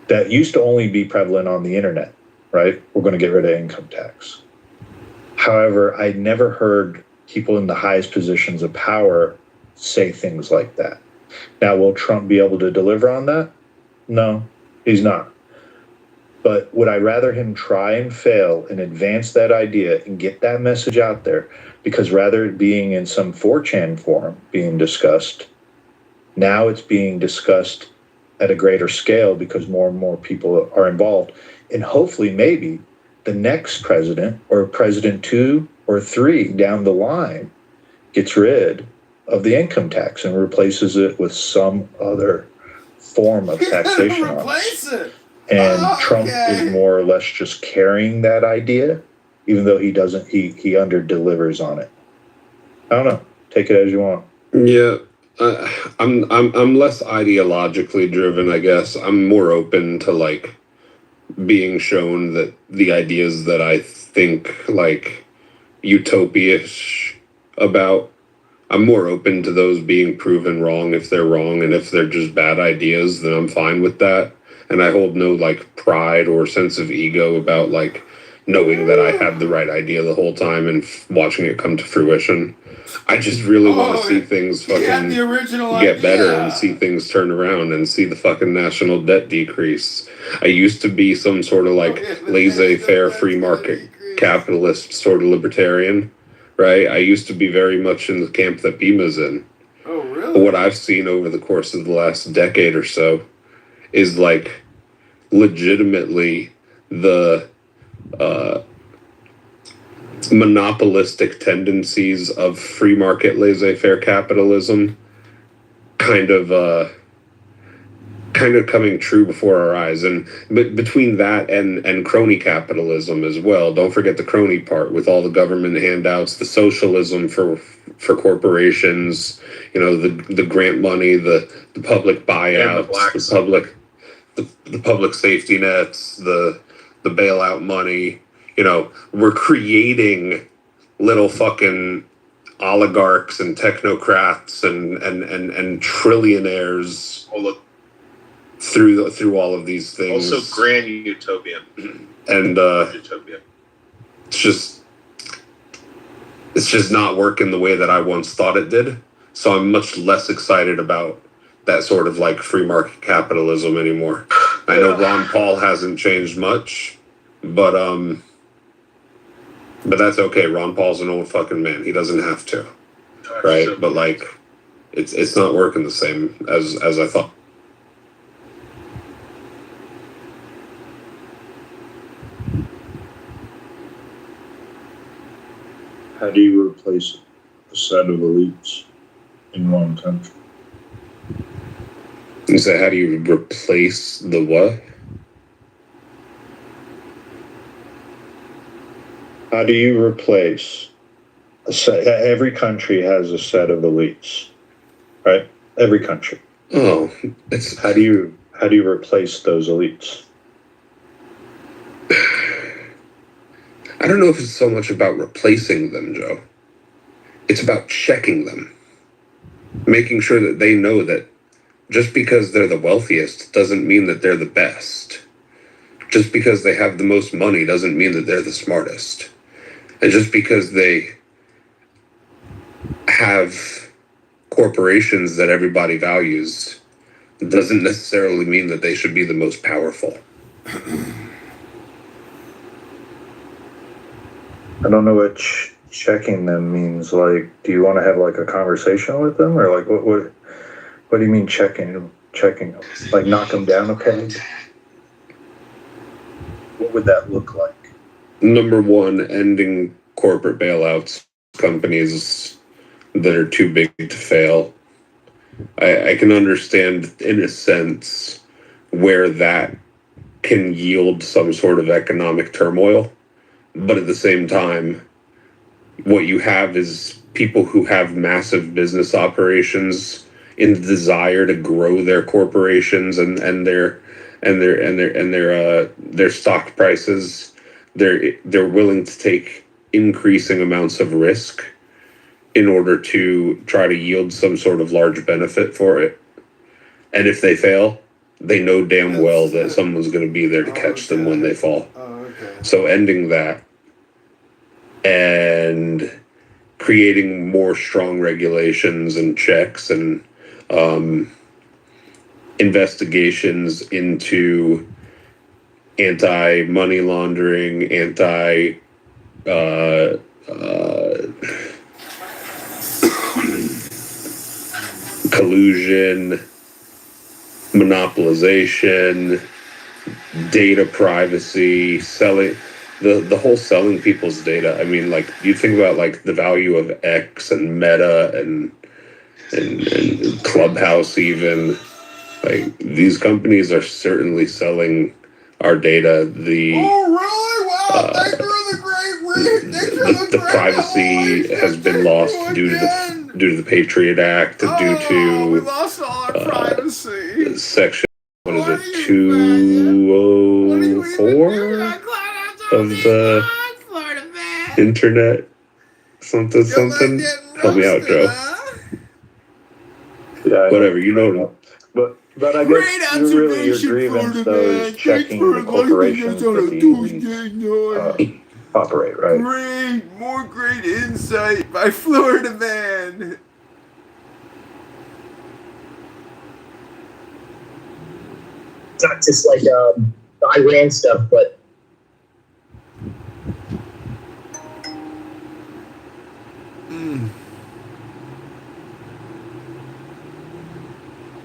that used to only be prevalent on the internet, right? We're going to get rid of income tax. However, I never heard people in the highest positions of power say things like that. Now, will Trump be able to deliver on that? No, he's not. But would I rather him try and fail and advance that idea and get that message out there? Because rather it being in some 4chan forum being discussed, now it's being discussed at a greater scale because more and more people are involved. And hopefully, maybe the next president or president 2 or 3 down the line gets rid of the income tax and replaces it with some other form of taxation on Replace us. it. And Trump is more or less just carrying that idea, even though he doesn't, he under delivers on it. I don't know. Take it as you want. Yeah. I'm less ideologically driven, I guess. I'm more open to like being shown that the ideas that I think like utopia-ish about, I'm more open to those being proven wrong if they're wrong, and if they're just bad ideas, then I'm fine with that. And I hold no like pride or sense of ego about like knowing that I had the right idea the whole time and watching it come to fruition. I just really want to see things fucking the original get idea. better and see things turn around and see the fucking national debt decrease. I used to be some sort of like laissez-faire free market capitalist sort of libertarian, right? I used to be very much in the camp that Bima's in. Oh, really? But what I've seen over the course of the last decade or so is like legitimately the monopolistic tendencies of free market laissez-faire capitalism kind of coming true before our eyes. And between that and crony capitalism as well, don't forget the crony part with all the government handouts, the socialism for corporations, you know, the grant money, the public buyouts, the public safety nets, the bailout money. You know, we're creating little fucking oligarchs and technocrats and trillionaires through all of these things. Also, grand utopian. And utopia. It's just not working the way that I once thought it did. So I'm much less excited about that sort of like free market capitalism anymore. I know Ron Paul hasn't changed much, but that's okay. Ron Paul's an old fucking man. He doesn't have to, right? But like, it's not working the same as I thought. How do you replace a set of elites in one country? You say, how do you replace the what? How do you replace a set? Every country has a set of elites, right? Every country. Oh, how do you replace those elites? I don't know if it's so much about replacing them, Joe. It's about checking them. Making sure that they know that just because they're the wealthiest doesn't mean that they're the best. Just because they have the most money doesn't mean that they're the smartest. And just because they have corporations that everybody values doesn't necessarily mean that they should be the most powerful. I don't know what checking them means. Like, do you want to have like a conversation with them, or like what do you mean checking them? Like knock them down, okay? What would that look like? Number one, ending corporate bailouts, companies that are too big to fail. I can understand, in a sense, where that can yield some sort of economic turmoil. But at the same time, what you have is people who have massive business operations in the desire to grow their corporations and their stock prices. They're willing to take increasing amounts of risk in order to try to yield some sort of large benefit for it. And if they fail, they know damn well that someone's going to be there to catch them when they fall. So ending that and creating more strong regulations and checks and investigations into anti-money laundering, collusion, monopolization, data privacy, selling the whole selling people's data. I mean, like you think about like the value of X and Meta and Clubhouse even. Like these companies are certainly selling our data. The privacy has been lost due to the Patriot Act, due to we lost all our privacy. Section 204 of the internet. Something. Help me out, Joe. Yeah, whatever, you know. But I guess really your grievance though is checking the corporations that these operate, right? Great insight by Florida Man. It's not just like the Iran stuff, but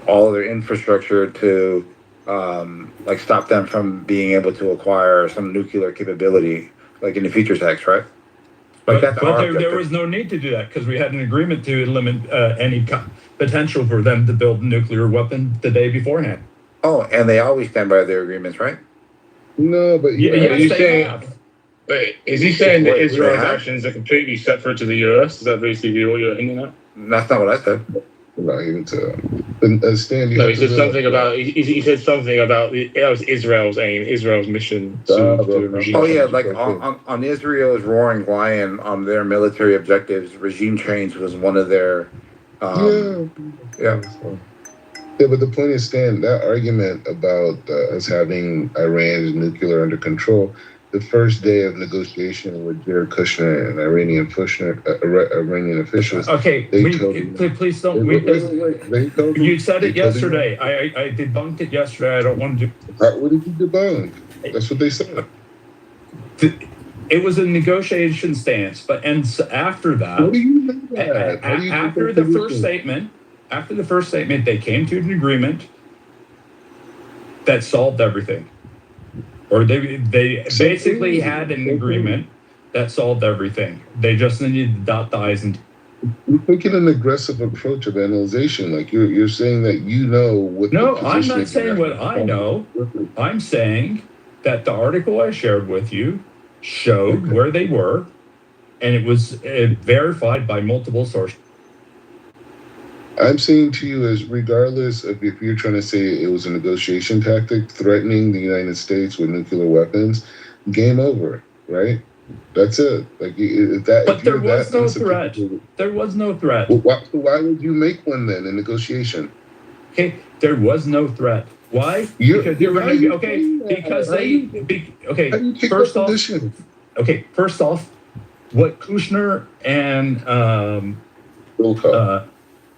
all of their infrastructure to like stop them from being able to acquire some nuclear capability, like in the Future Tax, right? Like But there was no need to do that because we had an agreement to limit any potential for them to build a nuclear weapon the day beforehand. Oh, and they always stand by their agreements, right? No, but is he saying that Israel's have? actions are completely separate to the US? Is that basically what you're hinting at? That's not what I said. Not even to Stan. No, he said something about. He said something about that was Israel's aim, Israel's mission to regime. Oh yeah, like on Israel's roaring lion, on their military objectives, regime change was one of their. Yeah, but the point is, Stan, that argument about us having Iran's nuclear under control, the first day of negotiation with Jared Kushner and Iranian officials. Okay, please don't. You said it yesterday. I debunked it yesterday. I don't want to do. What did you debunk? That's what they said. It was a negotiation stance, but after that, what do you mean by that? After the first statement, they came to an agreement that solved everything. Or they basically had an agreement that solved everything. They just needed to dot the I's and. You're taking an aggressive approach of analyzation. Like you're saying that you know what. No, I'm not saying what I know. I'm saying that the article I shared with you showed where they were, and it was verified by multiple sources. I'm saying to you as regardless of if you're trying to say it was a negotiation tactic threatening the United States with nuclear weapons, game over, right? That's it. Like that. But there was no threat. There was no threat. Well, why would you make one then in negotiation? Okay, there was no threat. Why? Because they were because they. First off, what Kushner and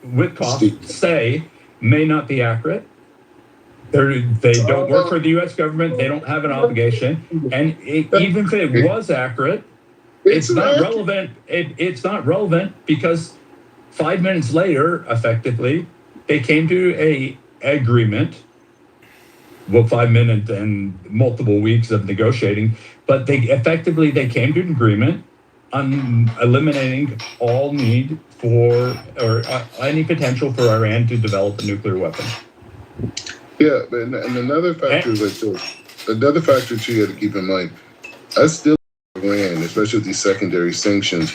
Witkoff say may not be accurate. They don't work for the U.S. government. They don't have an obligation. And even if it was accurate, it's not relevant. It's not relevant because 5 minutes later, effectively, they came to a agreement. Well, 5 minutes and multiple weeks of negotiating, but they came to an agreement on eliminating all need for or any potential for Iran to develop a nuclear weapon. Yeah, and another factor is like this. Another factor too you have to keep in mind. I still Iran, especially with these secondary sanctions,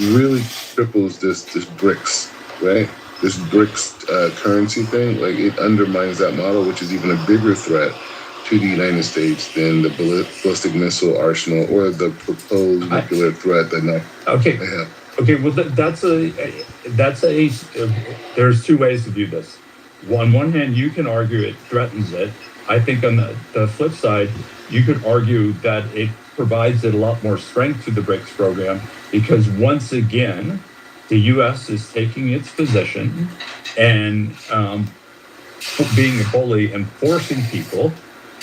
really triples this BRICS, right? This BRICS currency thing, like it undermines that model, which is even a bigger threat to the United States than the ballistic missile arsenal or the proposed nuclear threat that they have. Okay, well there's two ways to view this. On one hand, you can argue it threatens it. I think on the flip side, you could argue that it provides it a lot more strength to the BRICS program because once again, the U.S. is taking its position and being a bully and forcing people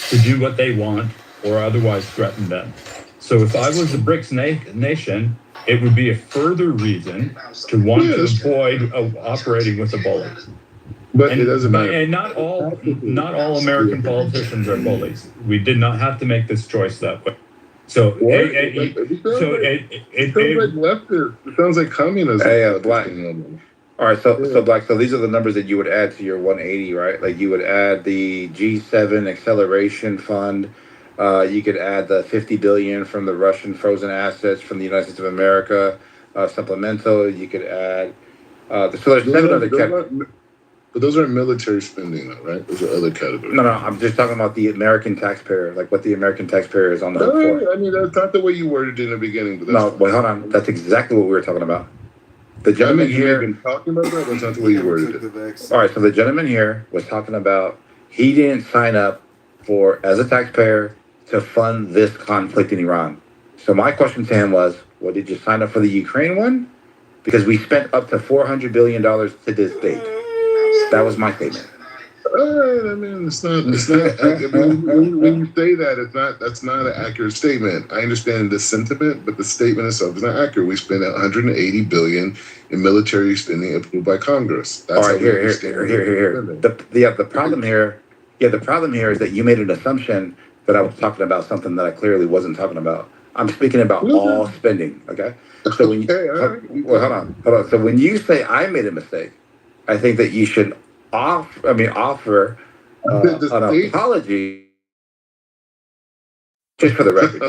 to do what they want or otherwise threaten them. So if I was a BRICS nation, it would be a further reason to want to avoid operating with a bully. But it doesn't matter. And not all American politicians are bullies. We did not have to make this choice that way. So It sounds like leftist. It sounds like communism. Hey, Black. All right, so Black. So these are the numbers that you would add to your 180, right? Like you would add the G7 acceleration fund. You could add the 50 billion from the Russian frozen assets from the United States of America supplemental. You could add. So there's seven other categories. But those aren't military spending, though, right? Those are other categories. No, I'm just talking about the American taxpayer, like what the American taxpayer is on the hook for. I mean, that's not the way you worded it in the beginning. But No, wait, hold on. That's exactly what we were talking about. The gentleman here. Been talking about that. That's not the way you worded it. All right, so the gentleman here was talking about he didn't sign up for as a taxpayer to fund this conflict in Iran. So my question to him was, well, did you sign up for the Ukraine one? Because we spent up to $400 billion to this date. That was my statement. I mean, it's not. When you say that, that's not an accurate statement. I understand the sentiment, but the statement itself is not accurate. We spent 180 billion in military spending approved by Congress. That's all right, here. The problem here is that you made an assumption that I was talking about something that I clearly wasn't talking about. I'm speaking about all spending. Okay. So when hold on. So when you say I made a mistake, I think that you should offer an apology. Just for the record.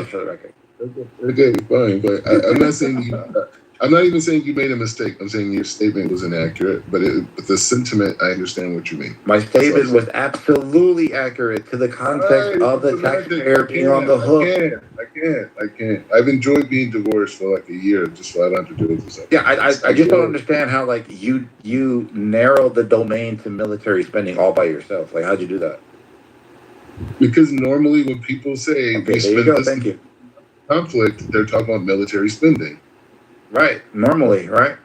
Okay, fine. But I'm not saying you. I'm not even saying you made a mistake. I'm saying your statement was inaccurate. But the sentiment, I understand what you mean. My statement was absolutely accurate to the context of the taxpayer being on the hook. I can't. I've enjoyed being divorced for like a year, just so I don't have to deal with this. Yeah, I just don't understand how like you narrowed the domain to military spending all by yourself. Like, how'd you do that? Because normally when people say we spend this conflict, they're talking about military spending. Right. Normally, right?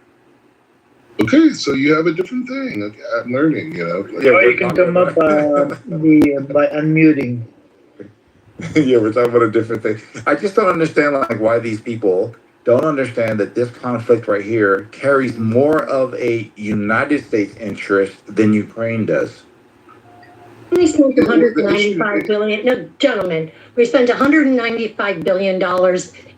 Okay, so you have a different thing. Okay, I'm learning, Like, you can come up by unmuting. Yeah, we're talking about a different thing. I just don't understand like why these people don't understand that this conflict right here carries more of a United States interest than Ukraine does. We spent $195 billion. No, gentlemen, we spent $195 billion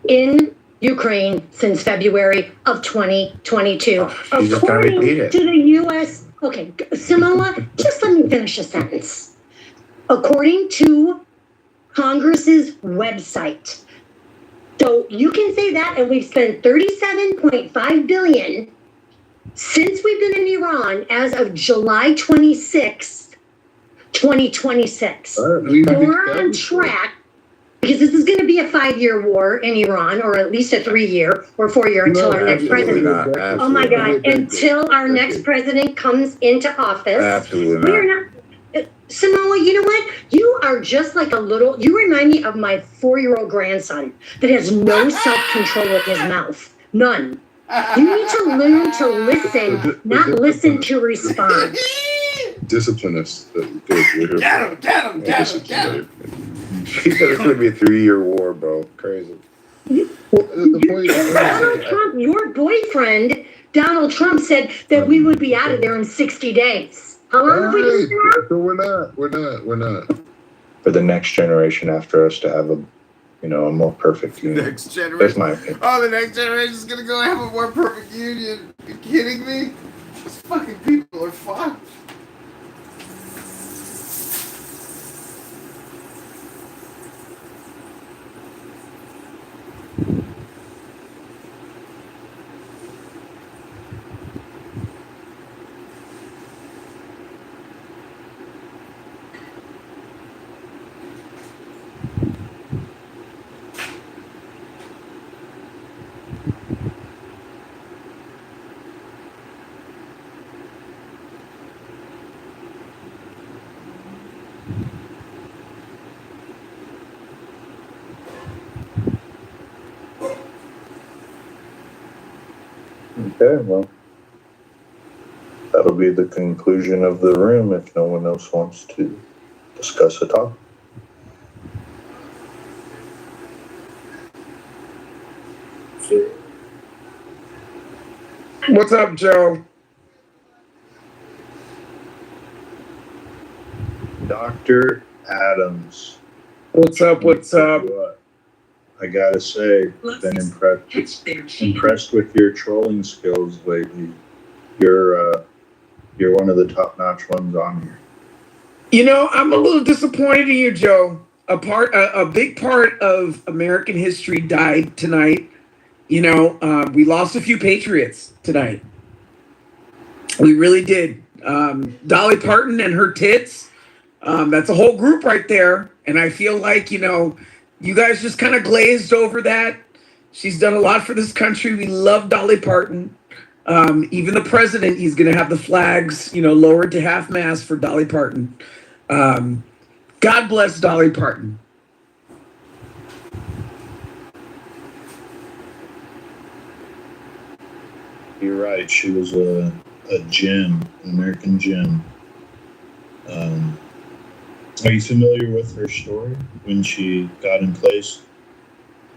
in Ukraine since February of 2022. According to the U.S. Okay, Samoa, just let me finish a sentence. According to Congress's website. So you can say that, and we've spent $37.5 billion since we've been in Iran as of July 26th, 2026. We're on track, because this is going to be a 5-year war in Iran, or at least a 3-year or 4-year until our next president. Oh my God! Until our next president comes into office. Absolutely not. Samoa, you know what? You are just like you remind me of my 4-year-old grandson that has no self-control with his mouth. None. You need to learn to listen, not listen to respond. Discipline us. Get him. She said it's going to be a 3-year war, bro. Crazy. Donald Trump, your boyfriend, Donald Trump, said that we would be out of there in 60 days. How long have we been there? So we're not. For the next generation after us to have a more perfect union. Next generation. That's my opinion. Oh, the next generation is gonna go have a more perfect union. Are you kidding me? These fucking people are fucked. Okay, well, that'll be the conclusion of the room if no one else wants to discuss at all. What's up, Joe? Dr. Adams. What's up? What's up? I gotta say, I've been impressed with your trolling skills lately. You're one of the top-notch ones on here. You know, I'm a little disappointed in you, Joe. A big part of American history died tonight. You know, we lost a few patriots tonight. We really did. Dolly Parton and her tits. That's a whole group right there. And I feel like, you know, you guys just kind of glazed over that. She's done a lot for this country. We love Dolly Parton. Even the president, he's going to have the flags, you know, lowered to half mast for Dolly Parton. God bless Dolly Parton. You're right. She was a gem, an American gem. Are you familiar with her story when she got in place,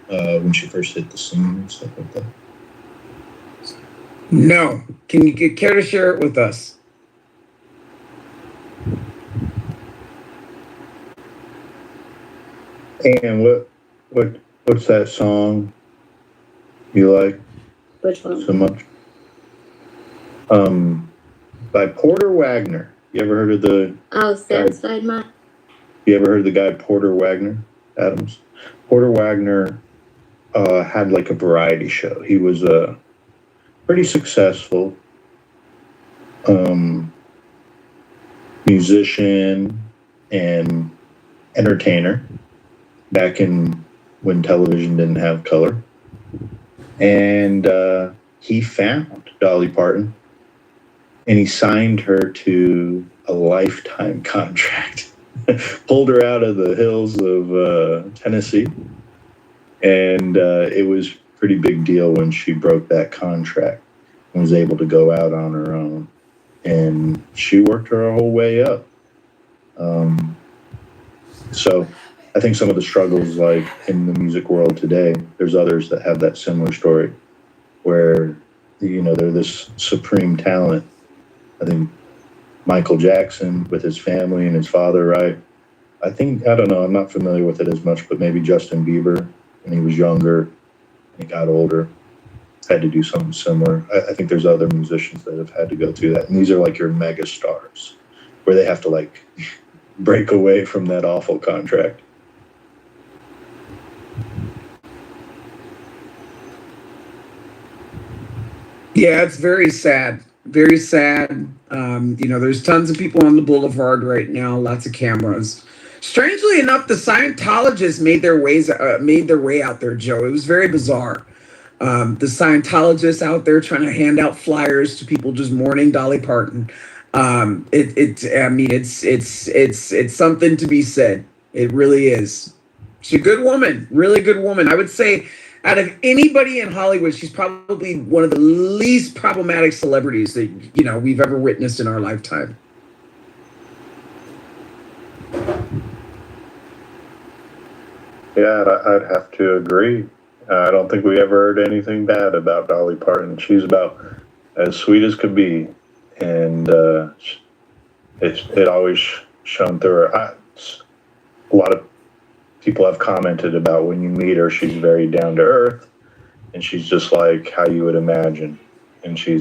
when she first hit the scene and stuff like that? No. Can you care to share it with us? And what's that song you like? Which one? So much? By Porter Wagner. You ever heard of the? Oh, Satisfied Mind. You ever heard of the guy Porter Wagner, Adams? Porter Wagner had like a variety show. He was pretty successful musician and entertainer back in when television didn't have color. And he found Dolly Parton and he signed her to a lifetime contract. Pulled her out of the hills of Tennessee. And it was a pretty big deal when she broke that contract and was able to go out on her own. And she worked her whole way up. So I think some of the struggles, like in the music world today, there's others that have that similar story where, you know, they're this supreme talent. I think Michael Jackson with his family and his father, right? I don't know, I'm not familiar with it as much, but maybe Justin Bieber, when he was younger, and he got older, had to do something similar. I think there's other musicians that have had to go through that. And these are like your mega stars, where they have to like break away from that awful contract. Yeah, it's very sad. Very sad. You know, there's tons of people on the boulevard right now, lots of cameras. Strangely enough, the Scientologists made their way out there, Joe. It was very bizarre. The Scientologists out there trying to hand out flyers to people just mourning Dolly Parton. It's something to be said. It really is. She's a good woman, really good woman. I would say out of anybody in Hollywood, she's probably one of the least problematic celebrities that, you know, we've ever witnessed in our lifetime. Yeah, I'd have to agree. I don't think we ever heard anything bad about Dolly Parton. She's about as sweet as could be, and it always shone through her. A lot of people have commented about when you meet her, she's very down to earth, and she's just like how you would imagine. And she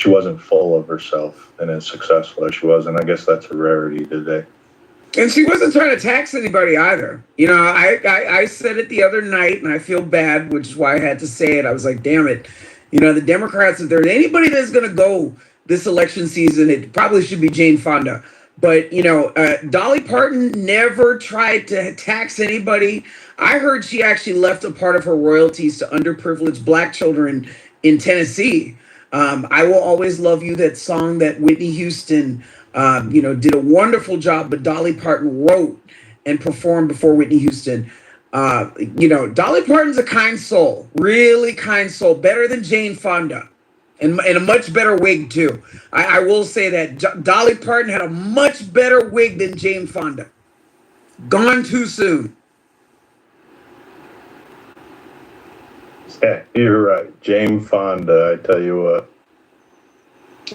wasn't full of herself and as successful as she was, and I guess that's a rarity today. And she wasn't trying to tax anybody either. You know, I said it the other night, and I feel bad, which is why I had to say it. I was like, damn it. You know, the Democrats, if there's anybody that's going to go this election season, it probably should be Jane Fonda. But, you know, Dolly Parton never tried to tax anybody. I heard she actually left a part of her royalties to underprivileged black children in Tennessee. I Will Always Love You, that song that Whitney Houston you know, did a wonderful job, but Dolly Parton wrote and performed before Whitney Houston. You know, Dolly Parton's a kind soul, really kind soul, better than Jane Fonda, and a much better wig too. I will say that Dolly Parton had a much better wig than Jane Fonda. Gone too soon. Yeah, you're right. Jane Fonda, I tell you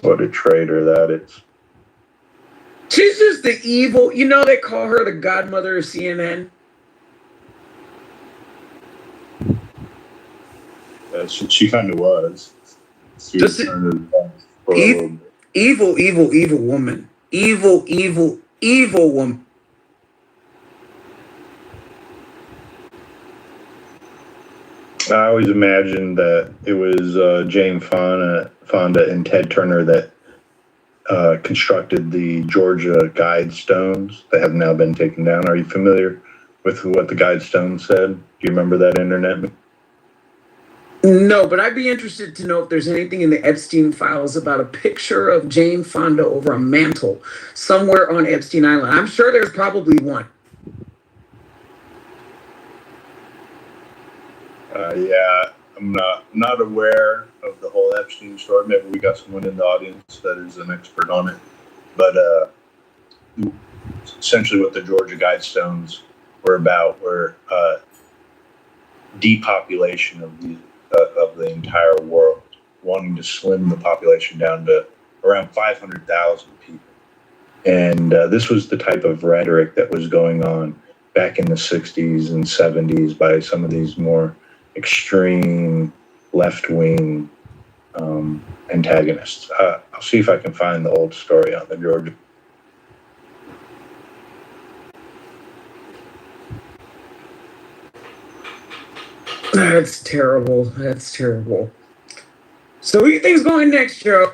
what a traitor that is. She's just the evil. You know, they call her the godmother of CNN. Yeah, she kind of was. She was Just kind of for a little bit. evil woman. Evil woman. I always imagined that it was Jane Fonda and Ted Turner that constructed the Georgia Guidestones that have now been taken down. Are you familiar with what the Guidestones said? Do you remember that, internet? No, but I'd be interested to know if there's anything in the Epstein files about a picture of Jane Fonda over a mantle somewhere on Epstein Island. I'm sure there's probably one. Yeah, I'm not aware of the whole Epstein story. Maybe we got someone in the audience that is an expert on it. But essentially, what the Georgia Guidestones were about were depopulation of the entire world, wanting to slim the population down to around 500,000 people. And this was the type of rhetoric that was going on back in the 60s and 70s by some of these more extreme left-wing antagonists. I'll see if I can find the old story on the Georgia. That's terrible. That's terrible. So who do you think's going next, Joe?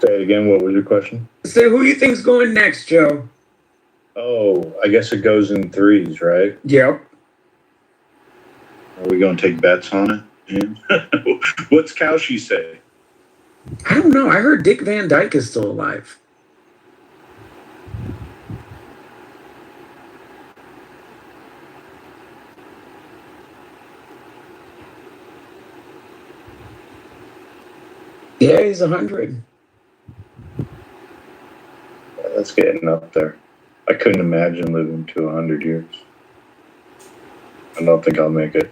Say it again. What was your question? So who do you think's going next, Joe? Oh, I guess it goes in threes, right? Yep. Are we going to take bets on it? Yeah. What's Cauchy say? I don't know. I heard Dick Van Dyke is still alive. Yeah, he's 100. Yeah, that's getting up there. I couldn't imagine living to 100 years. I don't think I'll make it.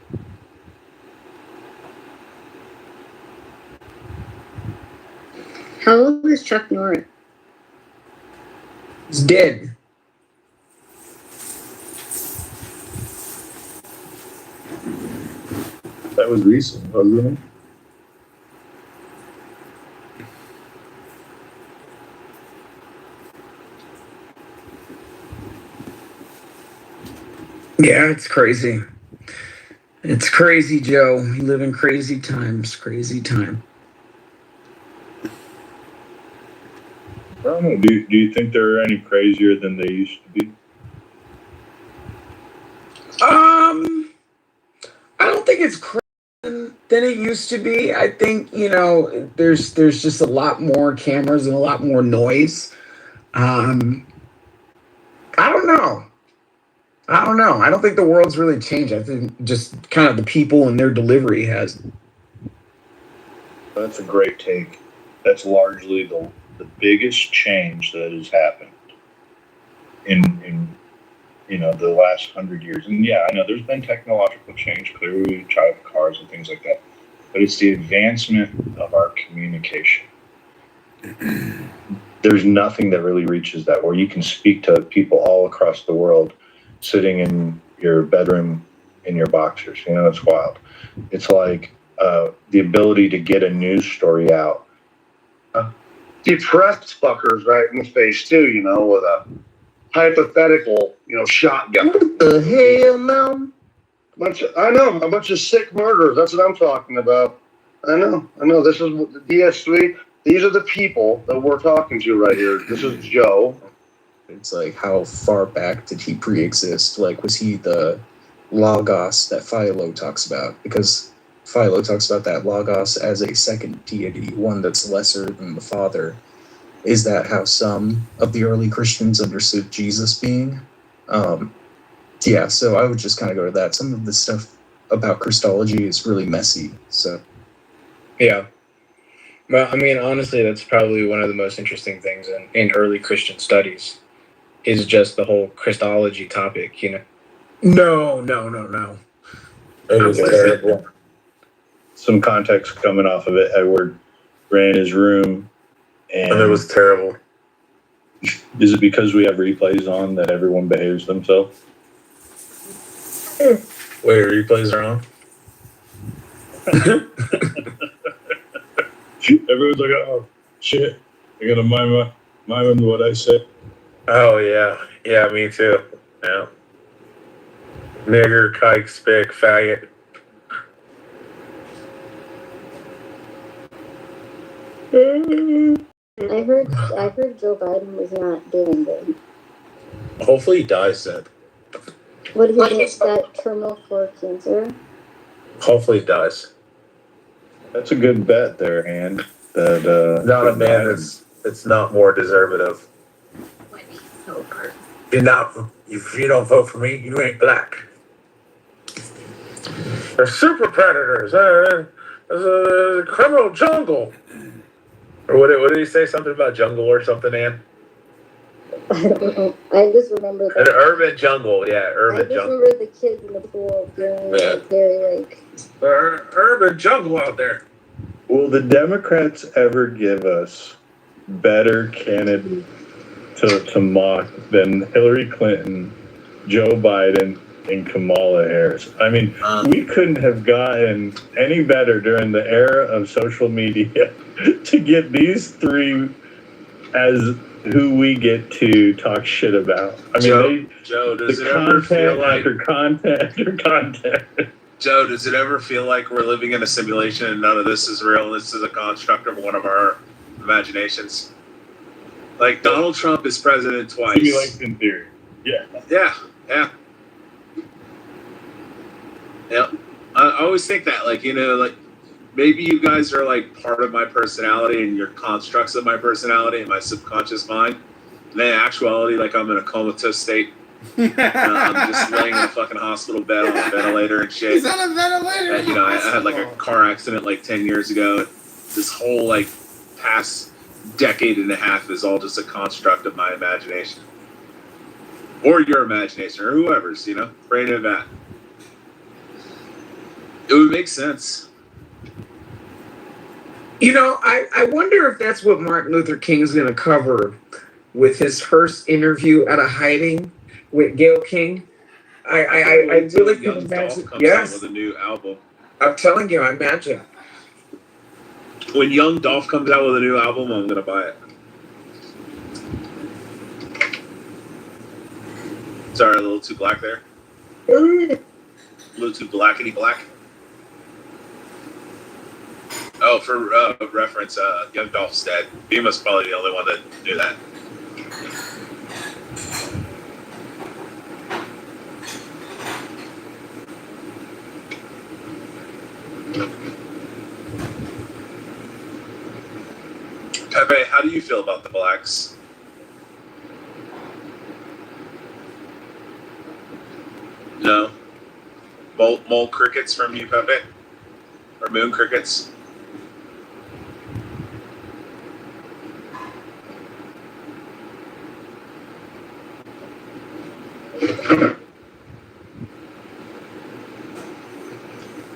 How old is Chuck Norris? He's dead. That was recent, wasn't it? Yeah, it's crazy. It's crazy, Joe. We live in crazy times. Crazy time. I don't know. Do you think they're any crazier than they used to be? I don't think it's crazier than it used to be. I think, there's just a lot more cameras and a lot more noise. I don't know. I don't think the world's really changed. I think just kind of the people and their delivery has. That's a great take. That's largely the biggest change that has happened in the last 100 years. And yeah, I know there's been technological change. Clearly, we drive cars and things like that. But it's the advancement of our communication. There's nothing that really reaches that, where you can speak to people all across the world sitting in your bedroom in your boxers. It's wild. It's like the ability to get a news story out. Depressed fuckers right in the face too, with a hypothetical, shotgun. What the hell, man? A bunch of sick murderers. That's what I'm talking about. I know. This is the DS3. These are the people that we're talking to right here. This is Joe. It's like, how far back did he pre-exist? Like, was he the Logos that Philo talks about? Because Philo talks about that Logos as a second deity, one that's lesser than the Father. Is that how some of the early Christians understood Jesus being? Yeah, so I would just kind of go to that. Some of the stuff about Christology is really messy, so. Yeah. Well, I mean, honestly, that's probably one of the most interesting things in early Christian studies is just the whole Christology topic, No. It was terrible. Some context coming off of it. Edward ran his room And it was terrible. Is it because we have replays on that everyone behaves themselves? Wait, replays are on? Everyone's like, oh shit, I gotta mind what I said. Oh yeah, me too. Yeah. Nigger, kike, spick, faggot. I heard Joe Biden was not doing good. Hopefully he dies then. What did he get? That terminal for cancer? Hopefully he dies. That's a good bet there, Hand. That Not a man that's not more deservative. You're not. If you don't vote for me, you ain't black. They're super predators. There's a criminal jungle. Or what did he say? Something about jungle or something, Ann? I don't know. I just remember that. An urban jungle, yeah, urban I just jungle. remember the kids in the pool feeling like very like. Urban jungle out there. Will the Democrats ever give us better candidates to mock than Hillary Clinton, Joe Biden, and Kamala Harris? I mean, we couldn't have gotten any better during the era of social media to get these three as who we get to talk shit about. I mean, Joe, does the it ever feel content like after content after content. Joe, does it ever feel like we're living in a simulation and none of this is real? This is a construct of one of our imaginations. Like Donald Trump is president twice. Simulation theory. Yeah. Yeah. I always think that, like, like maybe you guys are like part of my personality and you're constructs of my personality and my subconscious mind. And in actuality, like I'm in a comatose state. I'm just laying in a fucking hospital bed on a ventilator and shit. He's on a ventilator. I had like a car accident like 10 years ago. This whole like past decade and a half is all just a construct of my imagination. Or your imagination, or whoever's, brain in that. It would make sense. I wonder if that's what Martin Luther King's going to cover with his first interview out of hiding with Gayle King. I really can imagine. Yes, with a new album. I'm telling you, I imagine. When Young Dolph comes out with a new album, I'm gonna buy it. Sorry, a little too black there. A little too blackety black. Oh, for reference, Young Dolph's dead. Bima's probably the only one that knew that. Pepe, how do you feel about the blacks? No? Mole crickets from you, Pepe? Or moon crickets?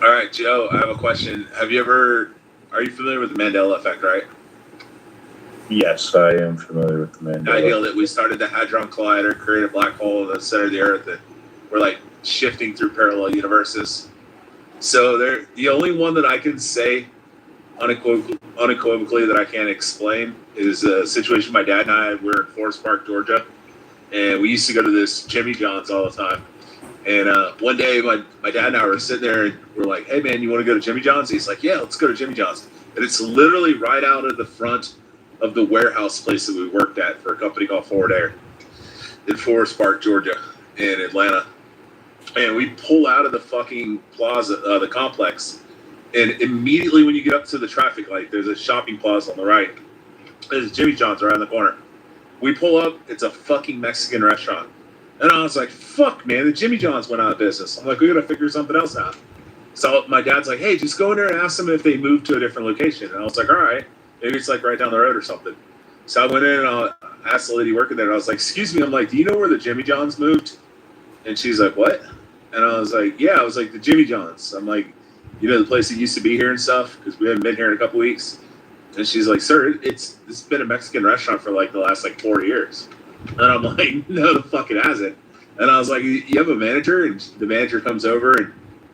All right, Joe, I have a question. Are you familiar with the Mandela effect, right? Yes, I am familiar with the Mandela. The idea that we started the Hadron Collider, created a black hole in the center of the Earth, that we're like shifting through parallel universes. So the only one that I can say unequivocally that I can't explain is a situation my dad and I were in Forest Park, Georgia, and we used to go to this Jimmy John's all the time. And one day, my dad and I were sitting there, and we're like, "Hey, man, you want to go to Jimmy John's?" He's like, "Yeah, let's go to Jimmy John's." And it's literally right out of the front of the warehouse place that we worked at for a company called Forward Air in Forest Park, Georgia, in Atlanta. And we pull out of the fucking plaza, the complex, and immediately when you get up to the traffic light, there's a shopping plaza on the right. There's Jimmy John's right in the corner. We pull up, it's a fucking Mexican restaurant. And I was like, fuck, man, the Jimmy John's went out of business. I'm like, we gotta figure something else out. So my dad's like, hey, just go in there and ask them if they moved to a different location. And I was like, all right, maybe it's like right down the road or something. So I went in and I asked the lady working there, and I was like, excuse me, I'm like, do you know where the Jimmy John's moved? And she's like, what? And I was like, yeah, I was like, the Jimmy John's. I'm like, the place that used to be here and stuff, because we haven't been here in a couple weeks. And she's like, sir, it's been a Mexican restaurant for like the last like 4 years. And I'm like, no, the fuck it hasn't. And I was like, you have a manager? And the manager comes over and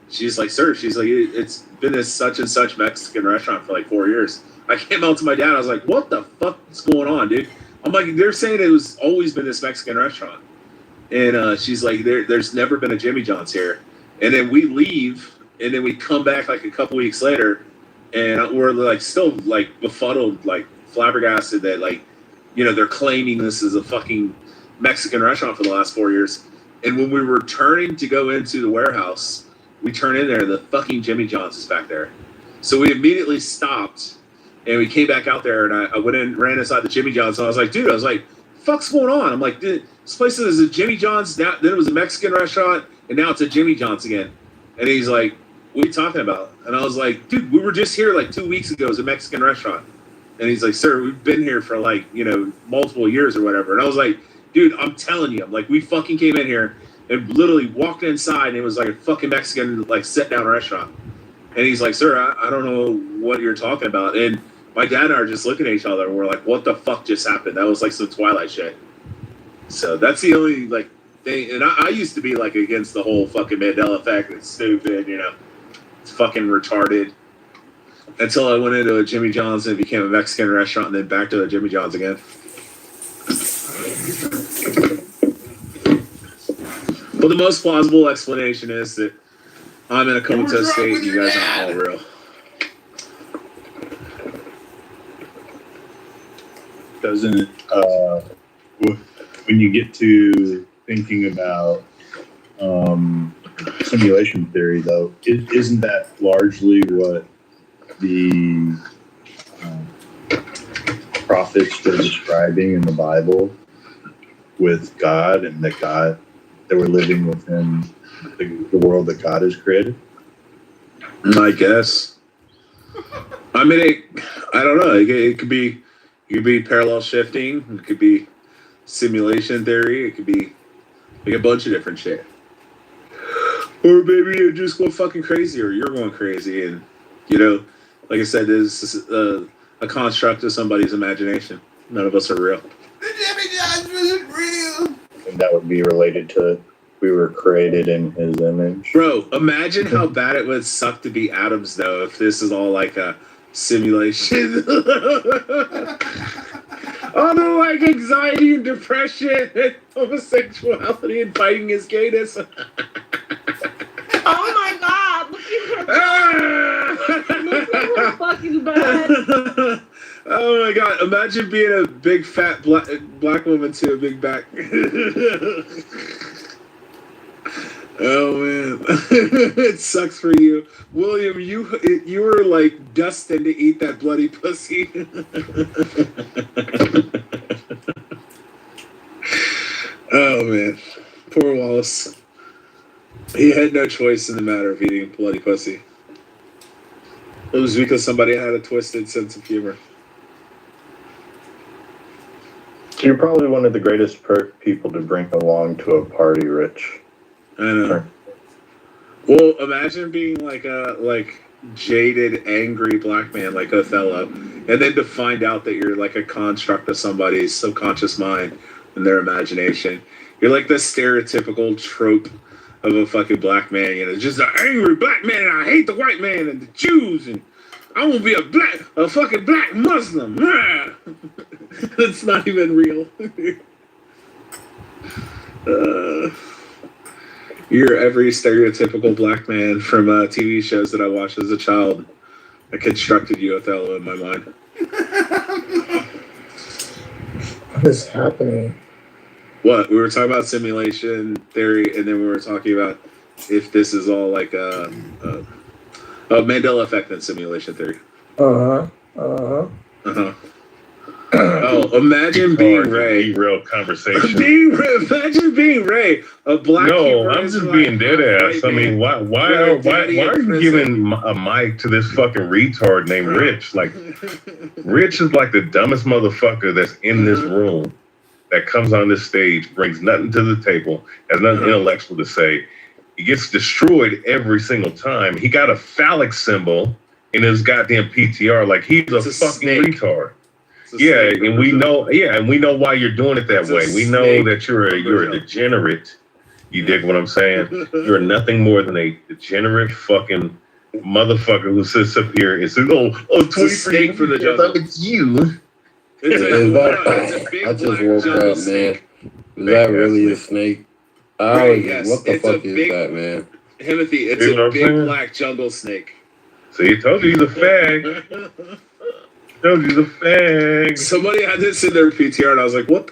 she's like, sir, she's like, it's been this such and such Mexican restaurant for like 4 years. I came out to my dad. I was like, what the fuck is going on, dude? I'm like, they're saying it was always been this Mexican restaurant. And she's like, there's never been a Jimmy John's here. And then we leave, and then we come back like a couple weeks later, and we're like still like befuddled, like flabbergasted that like, you know, they're claiming this is a fucking Mexican restaurant for the last 4 years. And when we were turning to go into the warehouse, we turn in there, the fucking Jimmy John's is back there. So we immediately stopped, and we came back out there, and I went in, ran inside the Jimmy John's, and I was like, dude, fuck's going on? I'm like, dude, this place is a Jimmy John's, now, then it was a Mexican restaurant, and now it's a Jimmy John's again. And he's like, what are you talking about? And I was like, dude, we were just here like 2 weeks ago as a Mexican restaurant. And he's like, sir, we've been here for like, you know, multiple years or whatever. And I was like, dude, I'm telling you, I'm like, we fucking came in here and literally walked inside, and it was like a fucking Mexican like sit-down restaurant. And he's like, sir, I don't know what you're talking about. And my dad and I are just looking at each other, and we're like, what the fuck just happened? That was like some Twilight shit. So that's the only like thing. And I used to be like against the whole fucking Mandela effect. It's stupid, you know, it's fucking retarded. Until I went into a Jimmy John's and it became a Mexican restaurant, and then back to a Jimmy John's again. But the most plausible explanation is that I'm in a comatose state and you guys aren't all real. Doesn't when you get to thinking about simulation theory, though, isn't that largely what the prophets were describing in the Bible with God, and that they were living within the world that God has created? I guess. I mean, I don't know. It could be parallel shifting. It could be simulation theory. It could be like a bunch of different shit. Or maybe you're just going fucking crazy, or you're going crazy, and you know, like I said, this is a construct of somebody's imagination. None of us are real. The Jimmy John's wasn't real. And that would be related to we were created in his image. Bro, imagine how bad it would suck to be Adams, though, if this is all like a simulation. All the like anxiety and depression and homosexuality and fighting his gayness. Oh my god, look at her. This is fucking bad. Oh my god, imagine being a big fat black woman to a big back. Oh man, it sucks for you, William. You were like destined to eat that bloody pussy. Oh man, poor Wallace. He had no choice in the matter of eating bloody pussy. It was because somebody had a twisted sense of humor. You're probably one of the greatest people to bring along to a party, Rich. I know. Well, imagine being like a jaded, angry black man like Othello, and then to find out that you're like a construct of somebody's subconscious mind and their imagination. You're like the stereotypical trope of a fucking black man, you know, just an angry black man, and I hate the white man and the Jews, and I won't be a fucking black Muslim. That's not even real. You're every stereotypical black man from TV shows that I watched as a child. I constructed you, Othello, in my mind. What is happening? What? We were talking about simulation theory, and then we were talking about if this is all like a Mandela effect and simulation theory. Oh, imagine being Ray. Real conversation. Imagine being Ray, a black. No, I'm just being dead ass. I mean, why are you giving a mic to this fucking retard named Rich? Like, Rich is like the dumbest motherfucker that's in this room that comes on this stage, brings nothing to the table, has nothing intellectual to say. He gets destroyed every single time. He got a phallic symbol in his goddamn PTR. Like he's a fucking retard. Yeah, and we know. Yeah, and we know why you're doing it that way. We know that you're a degenerate. You dig what I'm saying? You're nothing more than a degenerate fucking motherfucker who sits up here and says, "Oh, 23 for the jungle. It's you." It's a big I just black woke jungle up, man. snake. Is that really a snake? Right, yes. What the It's a fuck is big- that, man? Timothy, it's You know a what I'm big saying? black jungle snake. So he told you he's a fag. Told you he's a fag. Somebody had this in their PTR, and I was like, "What?"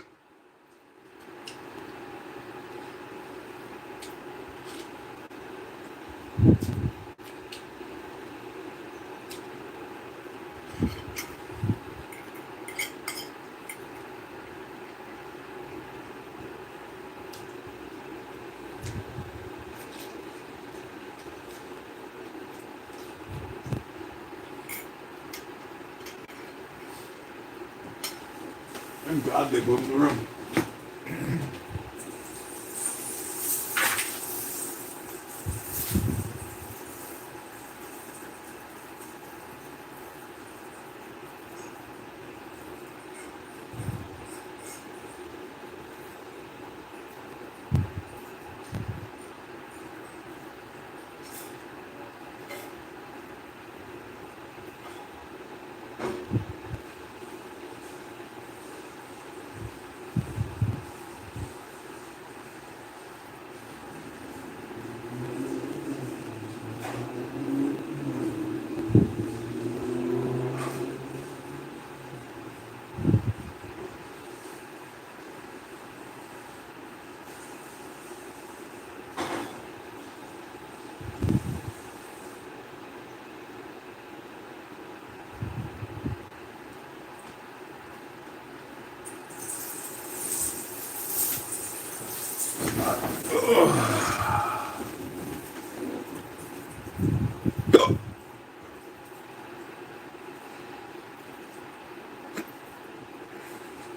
I'm glad they moved the room.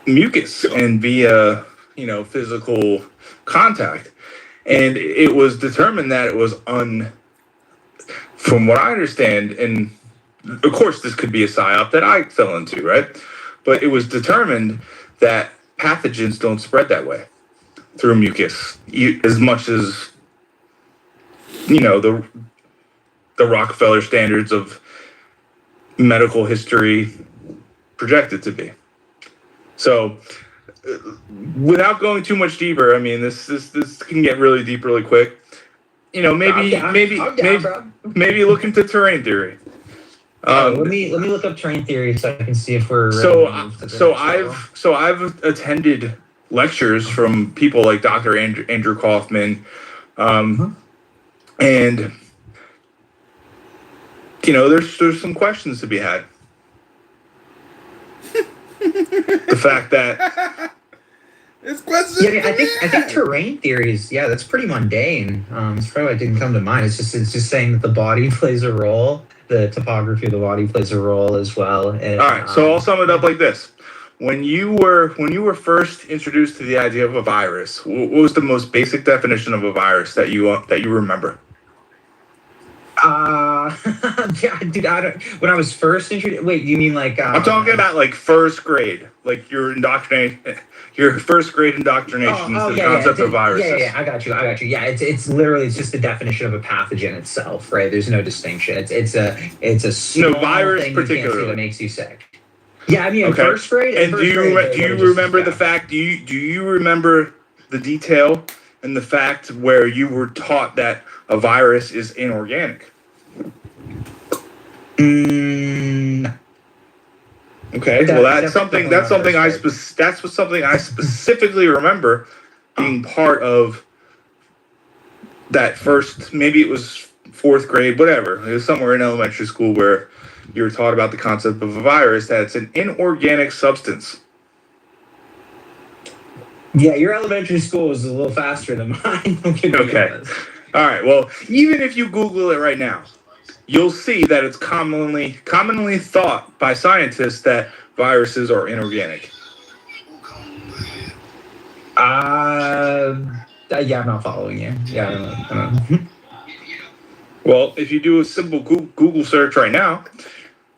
Mucus and via physical contact, and it was determined that it was from what I understand, and of course this could be a psyop that I fell into, right? But it was determined that pathogens don't spread that way through mucus as much as the Rockefeller standards of medical history projected to be. So, without going too much deeper, I mean, this can get really deep really quick. Maybe look into terrain theory. Let me look up terrain theory so I can see if we're I've attended lectures from people like Dr. Andrew Kaufman, and there's some questions to be had. The fact that it's question. Yeah, I think terrain theories. Yeah, that's pretty mundane. It's probably why it didn't come to mind. It's just saying that the body plays a role. The topography of the body plays a role as well. And, all right, so I'll sum it up like this: when you were first introduced to the idea of a virus, what was the most basic definition of a virus that you remember? Yeah, dude, when I was first introduced. Wait, you mean like? I'm talking about like first grade, like your first grade indoctrination into the concept of viruses. Yeah, I got you. Yeah, it's literally just the definition of a pathogen itself, right? There's no distinction. It's a small virus thing particularly you can't see that makes you sick. Yeah, I mean, in first grade. And do you remember the fact? Do you remember the detail and the fact where you were taught that a virus is inorganic? Okay, well that's something I specifically remember being part of that first. Maybe it was fourth grade, whatever. It was somewhere in elementary school where you were taught about the concept of a virus, that it's an inorganic substance. Yeah, your elementary school was a little faster than mine. Okay. All right. Well, even if you Google it right now, you'll see that it's commonly thought by scientists that viruses are inorganic. Yeah, I'm not following you. Yeah, I don't know. Well, if you do a simple Google search right now,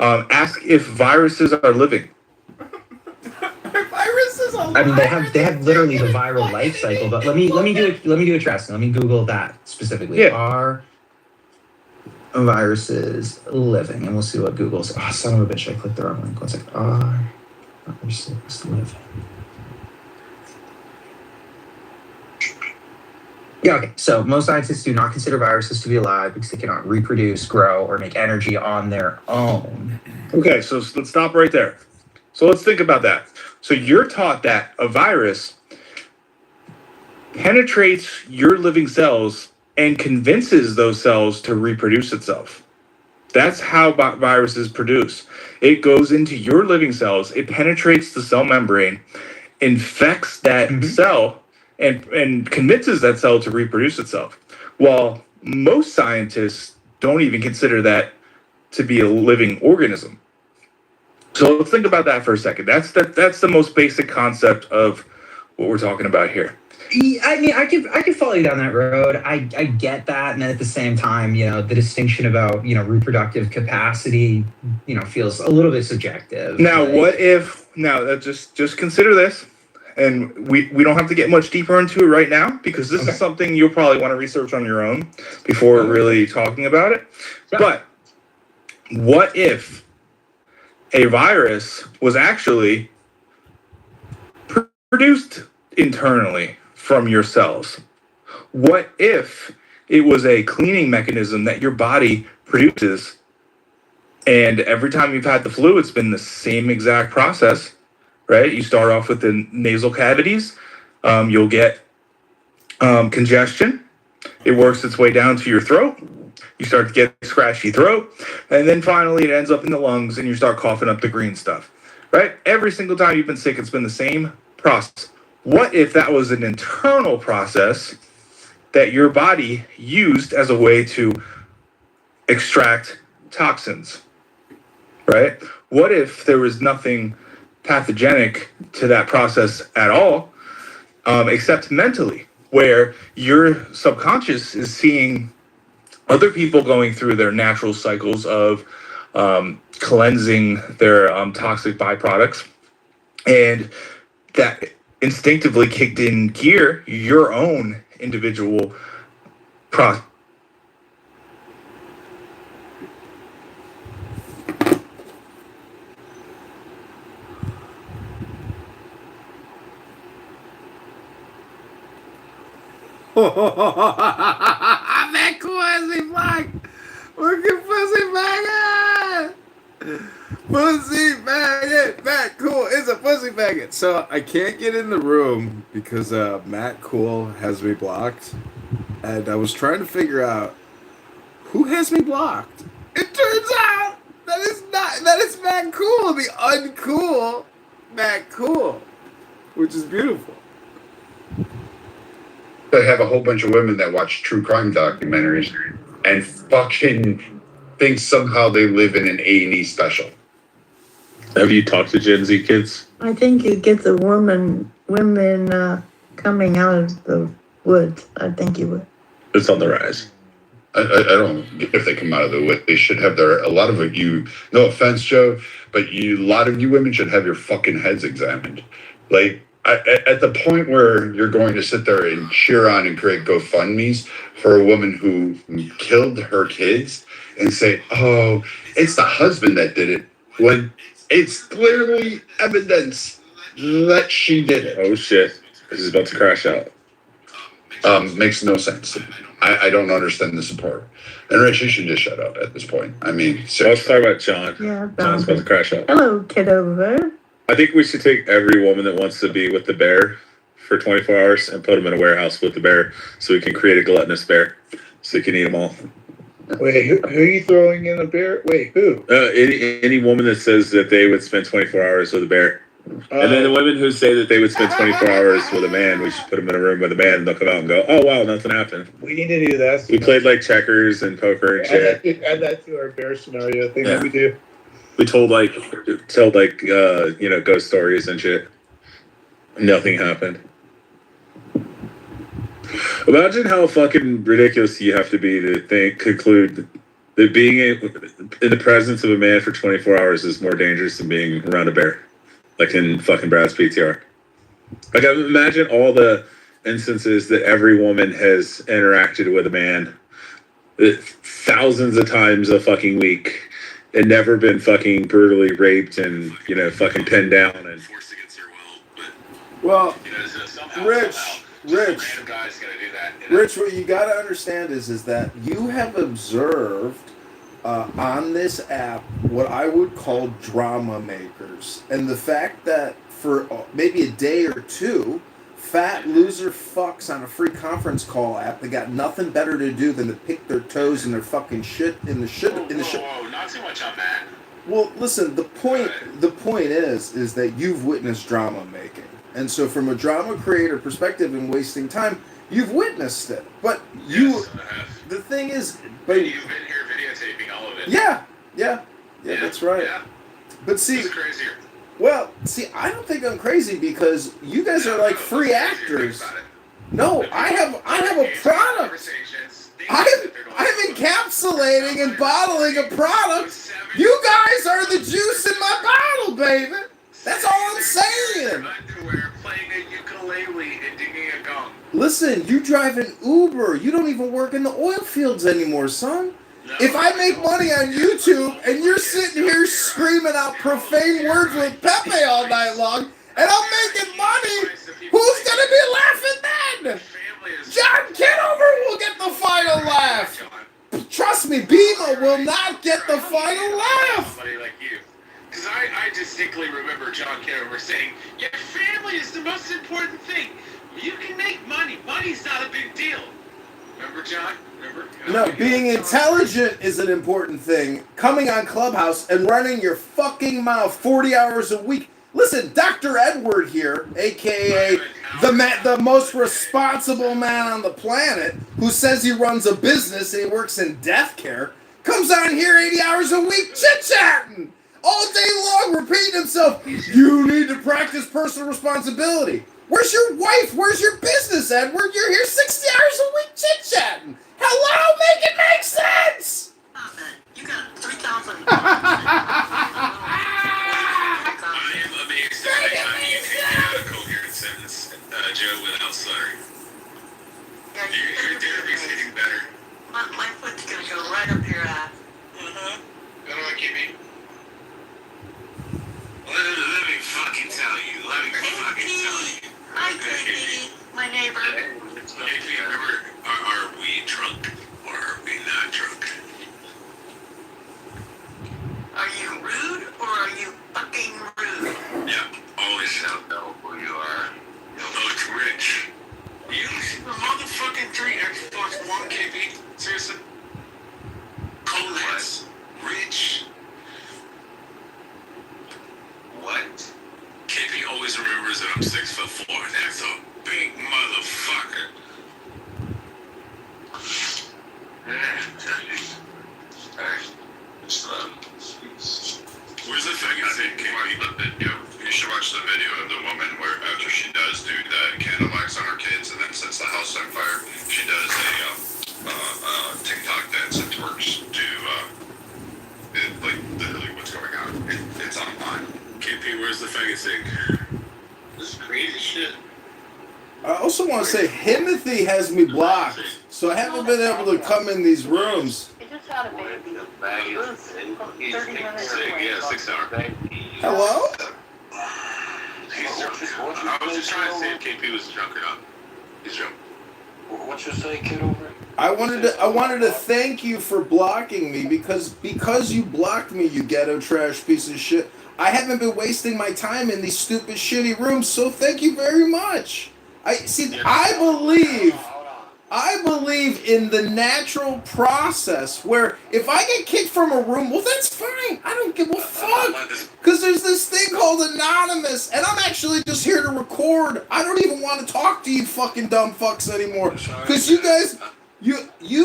ask if viruses are living. Viruses are I mean, they have literally the viral life cycle. But let me do a test. Let me Google that specifically. Yeah. Are viruses living? And we'll see what Google's. Oh, son of a bitch! I clicked the wrong link. One second. Are viruses living? Yeah, okay. So most scientists do not consider viruses to be alive because they cannot reproduce, grow, or make energy on their own. Okay, so let's stop right there. So let's think about that. So you're taught that a virus penetrates your living cells and convinces those cells to reproduce itself. That's how viruses produce. It goes into your living cells, it penetrates the cell membrane, infects that cell, and convinces that cell to reproduce itself. While most scientists don't even consider that to be a living organism. So let's think about that for a second. That's the most basic concept of what we're talking about here. I mean, I could follow you down that road. I get that, and then at the same time, you know, the distinction about, you know, reproductive capacity, you know, feels a little bit subjective. Now, like, what if? Now, just consider this, and we don't have to get much deeper into it right now because this is something you'll probably want to research on your own before really talking about it. Yeah. But what if a virus was actually produced internally from your cells? What if it was a cleaning mechanism that your body produces, and every time you've had the flu, it's been the same exact process, right? You start off with the nasal cavities, you'll get congestion, it works its way down to your throat, you start to get a scratchy throat, and then finally it ends up in the lungs and you start coughing up the green stuff, right? Every single time you've been sick, it's been the same process. What if that was an internal process that your body used as a way to extract toxins, right? What if there was nothing pathogenic to that process at all, except mentally, where your subconscious is seeing other people going through their natural cycles of cleansing their toxic byproducts, and that instinctively kicked in gear your own individual process. That pussy black. Fucking pussy faggot. Pussy faggot. Matt Cool is a pussy faggot. So I can't get in the room because Matt Cool has me blocked. And I was trying to figure out who has me blocked. It turns out that is Matt Cool, the uncool Matt Cool, which is beautiful. I have a whole bunch of women that watch true crime documentaries and fucking think somehow they live in an A&E special. Have you talked to Gen Z kids? I think you get the women coming out of the woods. I think you would. It's on the rise. I don't get if they come out of the wood. They should have a lot of you, no offense, Joe, but a lot of you women should have your fucking heads examined. Like, at the point where you're going to sit there and cheer on and create GoFundMes for a woman who killed her kids and say, oh, it's the husband that did it, when it's clearly evidence that she did it. Oh shit, this is about to crash out. Makes no sense. I don't understand the support. And Rich, you should just shut up at this point. I mean, let's talk about John. Yeah, John's about to crash out. Hello, Kitover. I think we should take every woman that wants to be with the bear for 24 hours and put them in a warehouse with the bear so we can create a gluttonous bear so you can eat them all. Wait, who are you throwing in a bear? Wait, who? Any woman that says that they would spend 24 hours with a bear. And then the women who say that they would spend 24 hours with a man, we should put them in a room with a man and they'll come out and go, oh, wow, nothing happened. We need to do that. We played like checkers and poker and shit. Add that to our bear scenario thing that we do. We told ghost stories and shit. Nothing happened. Imagine how fucking ridiculous you have to be to conclude that being in the presence of a man for 24 hours is more dangerous than being around a bear, like in fucking Brad's PTR. Like, imagine all the instances that every woman has interacted with a man thousands of times a fucking week and never been fucking brutally raped and, you know, fucking pinned down and forced against their will. Well, You know, so somehow, Rich, just Rich, a random guy's gonna do that. You know? Rich, what you got to understand is that you have observed on this app what I would call drama makers, and the fact that for maybe a day or two, fat loser fucks on a free conference call app, they got nothing better to do than to pick their toes in their fucking shit in the shit in the shit. Whoa, not too much on that. Well, listen, the point is that you've witnessed drama making. And so from a drama creator perspective and wasting time, you've witnessed it. But the thing is, but you've been here videotaping all of it. Yeah, that's right. Yeah. But see, It's crazier. well, see, I don't think I'm crazy because you guys are like free actors. No, I have a product. I'm encapsulating and bottling a product. You guys are the juice in my bottle, baby. That's all I'm saying. Playing a ukulele and digging a gong. Listen, you drive an Uber. You don't even work in the oil fields anymore, son. If I make money on YouTube and you're sitting here screaming out profane words with Pepe all night long, and I'm making money, who's gonna be laughing then? John Kitover will get the final laugh. Trust me, Bima will not get the final laugh. Somebody like you. Because I distinctly remember John Kitover saying, your family is the most important thing. You can make money. Money's not a big deal. Remember, John? Remember? No, being intelligent is an important thing. Coming on Clubhouse and running your fucking mouth 40 hours a week. Listen, Dr. Edward here, a.k.a. the most responsible man on the planet, who says he runs a business and he works in death care, comes on here 80 hours a week chit-chatting all day long, repeating himself. You need to practice personal responsibility. Where's your wife? Where's your business, Edward? You're here 60 hours a week chit-chatting. Hello? Make it make sense! You got 3,000. I am amazed at how you can have a coherent sentence, Joe, without stuttering. Your therapy's getting better. My foot's gonna go right up your ass. How do I keep me? Let me fucking tell you. Hi, Katie, my neighbor. Hey, remember, are we drunk or are we not drunk? Are you rude or are you fucking rude? Yeah, always know who you are. Oh, it's Rich. You motherfucking 3 Xbox One KB? Seriously? Coleheads. Rich. What? KP always remembers that I'm 6'4". That's a big motherfucker. Where's the thing I think KP? You should watch the video of the woman where after she does do the candle wax on her kids and then sets the house on fire, she does a TikTok dance and twerks to like literally what's going on. It's online. KP, where's the faggot thing? This is crazy shit. I also want to say, Himothy has me blocked, so I haven't been able to come in these rooms. He just had a baby. Yeah, 6 hour. Hello? He's drunk. I was just trying to say if KP was drunk or not. He's drunk. What you say, Kitover? I wanted to thank you for blocking me because you blocked me, you ghetto trash piece of shit. I haven't been wasting my time in these stupid shitty rooms, so thank you very much. I believe in the natural process where if I get kicked from a room, well, that's fine. I don't give a fuck. Because there's this thing called anonymous, and I'm actually just here to record. I don't even want to talk to you fucking dumb fucks anymore. Because you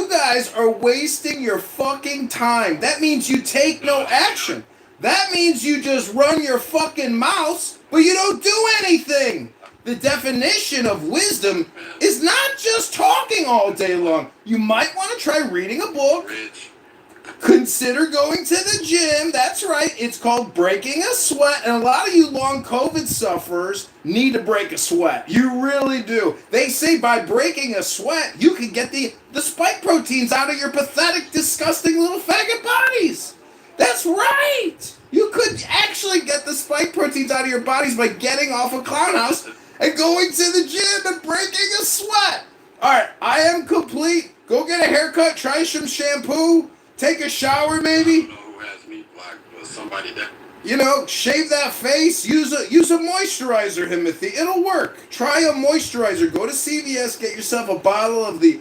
guys are wasting your fucking time. That means you take no action. That means you just run your fucking mouths, but you don't do anything. the definition of wisdom is not just talking all day long. You might want to try reading a book. Consider going to the gym. That's right. It's called breaking a sweat. And a lot of you long COVID sufferers need to break a sweat. You really do. They say by breaking a sweat, you can get the spike proteins out of your pathetic, disgusting little faggot bodies. That's right. You could actually get the spike proteins out of your bodies by getting off a clown house and going to the gym and breaking a sweat. All right, I am complete. Go get a haircut, try some shampoo, take a shower maybe. Who has me black, but somebody that. You know, shave that face, use a moisturizer, Himothy. It'll work. Try a moisturizer. Go to CVS, get yourself a bottle of the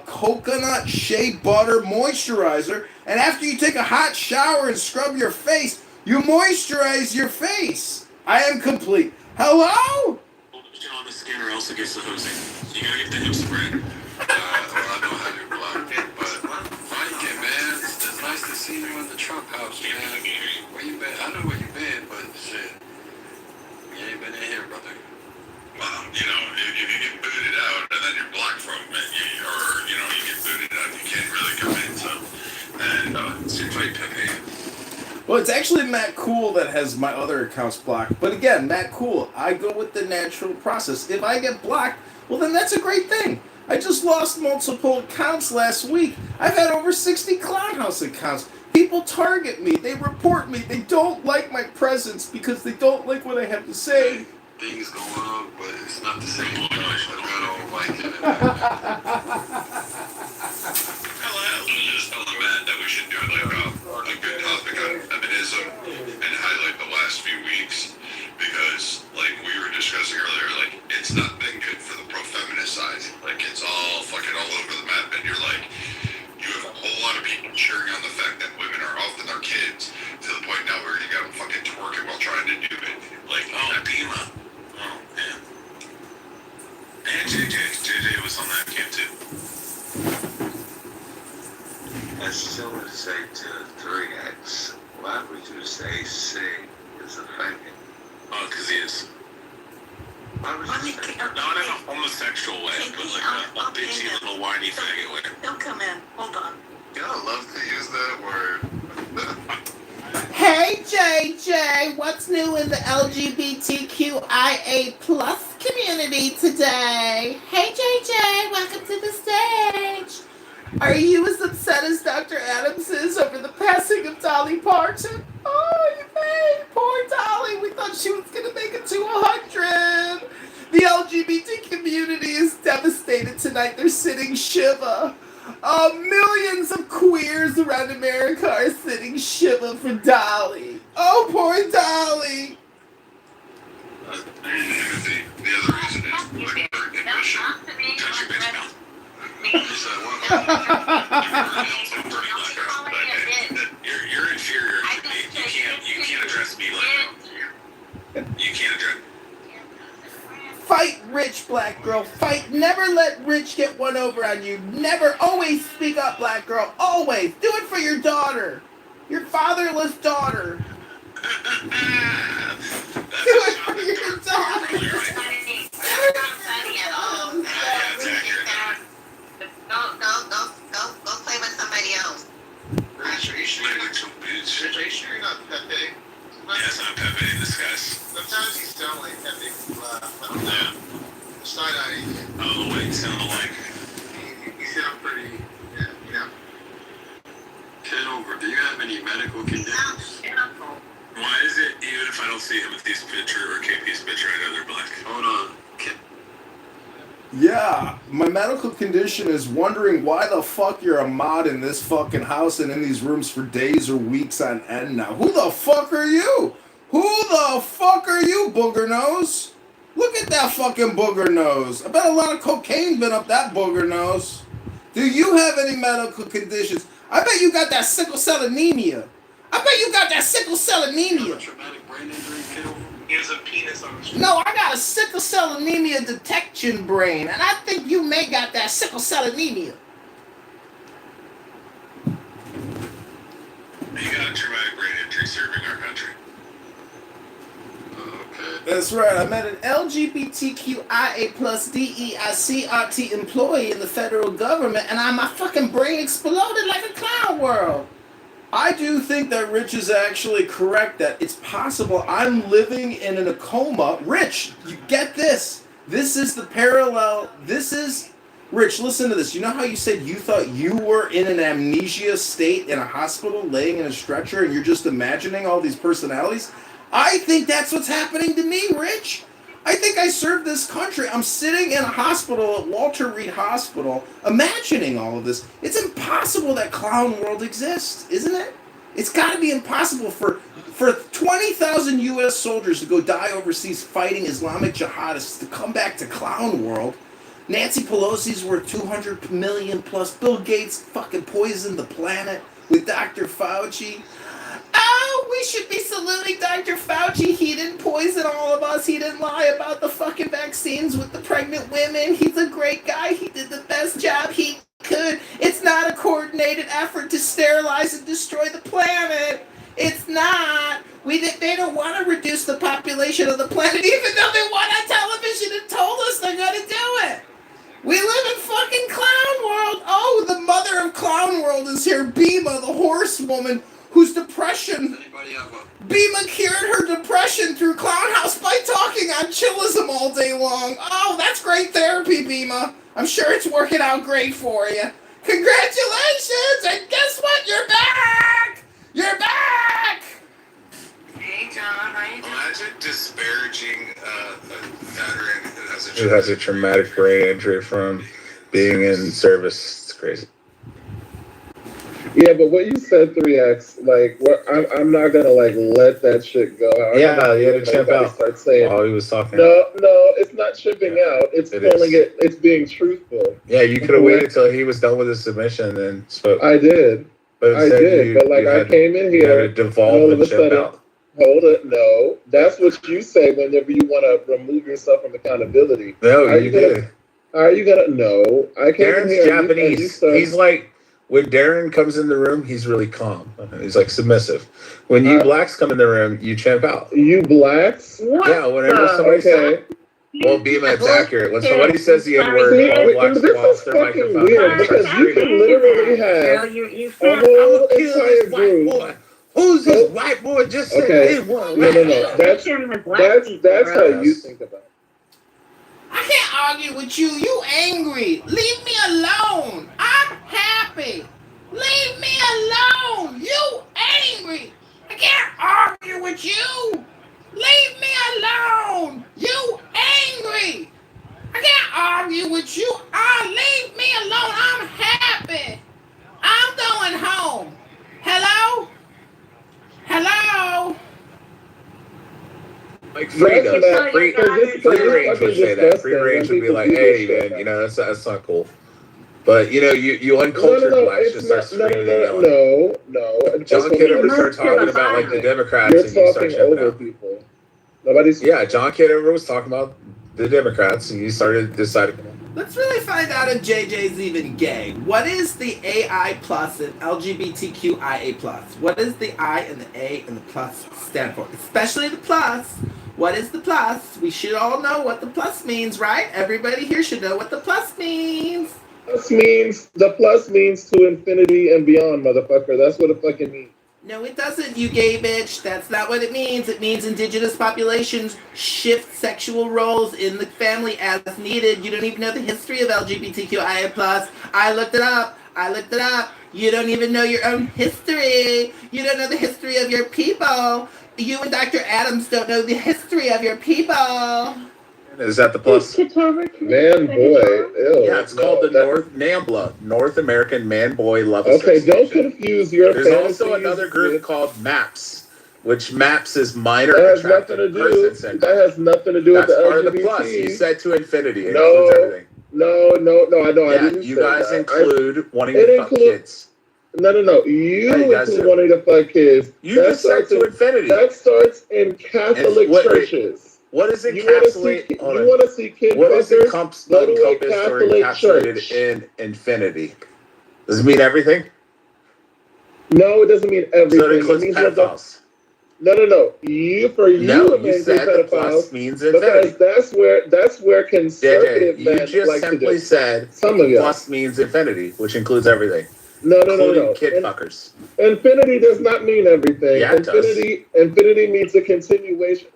coconut shea butter moisturizer, and after you take a hot shower and scrub your face, you moisturize your face. I am complete. Hello? Lotion on the skin or else it gets the hosing. You gotta get the hip spread. Well, I don't have your block, but Mike, man, it's nice to see you in the Trump house, man. Where you been? I know where you been, but shit, you ain't been in here, brother. Well, you know, if you get booted out and then you're blocked from it, or you get booted out, you can't really come in. So, and it seems like Pepe. Well, it's actually Matt Cool that has my other accounts blocked. But again, Matt Cool, I go with the natural process. If I get blocked, well, then that's a great thing. I just lost multiple accounts last week. I've had over 60 Clown House accounts. People target me. They report me. They don't like my presence because they don't like what I have to say. Things go on, but it's not the same. I don't like it. I was just telling Matt that we should do like a good topic on feminism and highlight the last few weeks because, like we were discussing earlier, like it's not been good for the pro-feminist side. Like it's all fucking all over the map, and you're like, you have a whole lot of people cheering on the fact that women are off with their kids to the point now where you got them fucking twerking while trying to do it. Like, Pima. Oh, man. And JJ was on that camp too. I still would say to 3X, why would you say C is a faggot? Oh, because he is. Why would you say that? Not in a homosexual way, but like a bitchy little whiny faggot way. Don't come in. Hold on. Y'all love to use that word. Hey JJ, what's new in the LGBTQIA plus community today? Hey JJ, welcome to the stage. Are you as upset as Dr. Adams is over the passing of Dolly Parton? Oh, you made poor Dolly. We thought she was gonna make it to 100. The LGBT community is devastated tonight. They're sitting Shiva. Millions of queers around America are sitting Shiva for Dolly. Oh, poor Dolly. the other reason is like her condition. Touching bitch mouth. You're inferior to me. You can't address me like that. You can't address. Fight Rich, black girl. Fight. Never let Rich get one over on you. Never. Always speak up, black girl. Always. Do it for your daughter. Your fatherless daughter. Do it for your daughter. Go play with somebody else. Rich, you're not Pepe. Yes, I'm Pepe in disguise. Sometimes you sound like Pepe. Yeah. Side-eye. Oh, the way you sound like. You sound pretty, Kitover, do you have any medical conditions? Why is it, even if I don't see him with this picture or KP's picture, I know they're black? Hold on. Yeah, my medical condition is wondering why the fuck you're a mod in this fucking house and in these rooms for days or weeks on end now. Who the fuck are you? Who the fuck are you, booger nose? Look at that fucking booger nose. I bet a lot of cocaine been up that booger nose. Do you have any medical conditions? I bet you got that sickle cell anemia. I bet you got that sickle cell anemia. Traumatic brain injury, Kitover? He has a penis on his No, I got a sickle cell anemia detection brain, and I think you may got that sickle cell anemia. You got a traumatic brain injury serving our country. Okay. That's right. I met an LGBTQIA plus DEICRT employee in the federal government, and my fucking brain exploded like a clown world. I do think that Rich is actually correct that it's possible I'm living in a coma. Rich, you get this. This is the parallel. This is Rich, listen to this. You know how you said you thought you were in an amnesia state in a hospital laying in a stretcher and you're just imagining all these personalities? I think that's what's happening to me, Rich. I think I served this country. I'm sitting in a hospital at Walter Reed Hospital imagining all of this. It's impossible that clown world exists, isn't it? It's got to be impossible for 20,000 U.S. soldiers to go die overseas fighting Islamic jihadists to come back to clown world. Nancy Pelosi's worth 200 million plus. Bill Gates fucking poisoned the planet with Dr. Fauci. Oh, we should be saluting Dr. Fauci. He didn't poison all of us. He didn't lie about the fucking vaccines with the pregnant women. He's a great guy. He did the best job he could. It's not a coordinated effort to sterilize and destroy the planet. It's not. They don't want to reduce the population of the planet, even though they went on television and told us they're going to do it. We live in fucking clown world. Oh, the mother of clown world is here. Bima, the horsewoman, whose depression... Bima cured her depression through Clown House by talking on chillism all day long. Oh, that's great therapy, Bima. I'm sure it's working out great for you. Congratulations! And guess what? You're back! You're back! Hey, John, how you doing? Imagine disparaging a veteran Who has a traumatic brain injury from being in service. It's crazy. Yeah, but what you said, 3X, like, I'm not gonna like let that shit go. Yeah, you had to chimp out. Start saying, while he was talking. No, it's not chipping out. It's pulling it. It's being truthful. Yeah, you could have waited till he was done with his submission and then spoke. I did. But I did. But like, I came in here, and all of a sudden, hold it. No, that's what you say whenever you want to remove yourself from accountability. No, you did. Are you gonna? No, I came in Darren's here. Japanese. He's like, when Darren comes in the room, he's really calm. He's like submissive. When you blacks come in the room, you champ out. You blacks? Yeah, whenever somebody says, well, Bima, it's accurate. When somebody says the N-word, all blacks go off their microphone. Weird, because you can literally have a whole entire group. Who's this white boy just said N-word? No. That's how you think about it. I can't argue with you. You angry. Leave me alone. I'm happy. Leave me alone. You angry. I can't argue with you. Leave me alone. You angry. I can't argue with you. Leave me alone. I'm happy. I'm going home. Hello? Hello? Like free does. Free range would say that. Free range would be like, hey, man, that's not cool. But you uncultured blacks just start screaming and yelling. No. John Kitover started talking about like the Democrats and you start jumping out. People. John Kitover was talking about the Democrats and you started deciding. Let's really find out if JJ's even gay. What is the AI plus and LGBTQIA plus? What does the I and the A and the plus stand for? Especially the plus. What is the plus? We should all know what the plus means, right? Everybody here should know what the plus means. The plus means to infinity and beyond, motherfucker. That's what it fucking means. No, it doesn't, you gay bitch. That's not what it means. It means indigenous populations shift sexual roles in the family as needed. You don't even know the history of LGBTQIA+. I looked it up. You don't even know your own history. You don't know the history of your people. You and Dr. Adams don't know the history of your people. Is that the plus? Man, boy. Ew. Yeah, it's called the NAMBLA, North American Man Boy Love Okay, Association. don't confuse your There's also another group called MAPS, which MAPS is minor attractive person syndrome. That has nothing to do with the LGBT. That's part of the plus. You said to infinity. It No, includes everything. No, I know. Yeah, I didn't you say guys that. include wanting to fuck kids. No. You include wanting to fuck kids. You just said to infinity. That starts in Catholic churches. What is You want to see kid what is fuckers? Go to a Catholic encapsulated church. in infinity? Does it mean everything? No, it doesn't mean everything. So it includes pedophiles. No. You for you No, you remain said the pedophiles plus means because infinity. that's where JJ, conservative you men just like to simply do. said Some of y'all. plus means infinity, which includes everything, No. including kid fuckers. Infinity does not mean everything. Yeah, it does. Infinity means a continuation.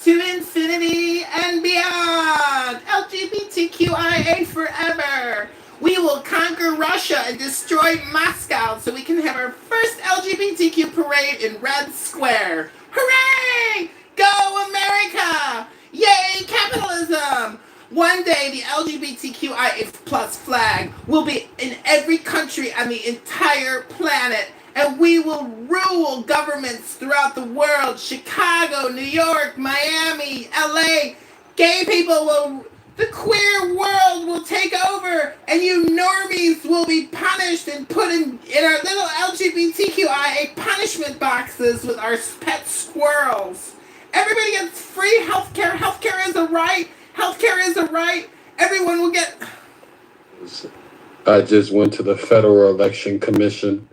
To infinity and beyond! LGBTQIA forever! We will conquer Russia and destroy Moscow so we can have our first LGBTQ parade in Red Square. Hooray! Go America! Yay, capitalism! One day, the LGBTQIA plus flag will be in every country on the entire planet, and we will rule governments throughout the world. Chicago, New York, Miami, LA. Gay people will, the queer world will take over, and you normies will be punished and put in our little LGBTQIA punishment boxes with our pet squirrels. Everybody gets free healthcare. Healthcare is a right. Healthcare is a right. Everyone will get. I just went to the Federal Election Commission.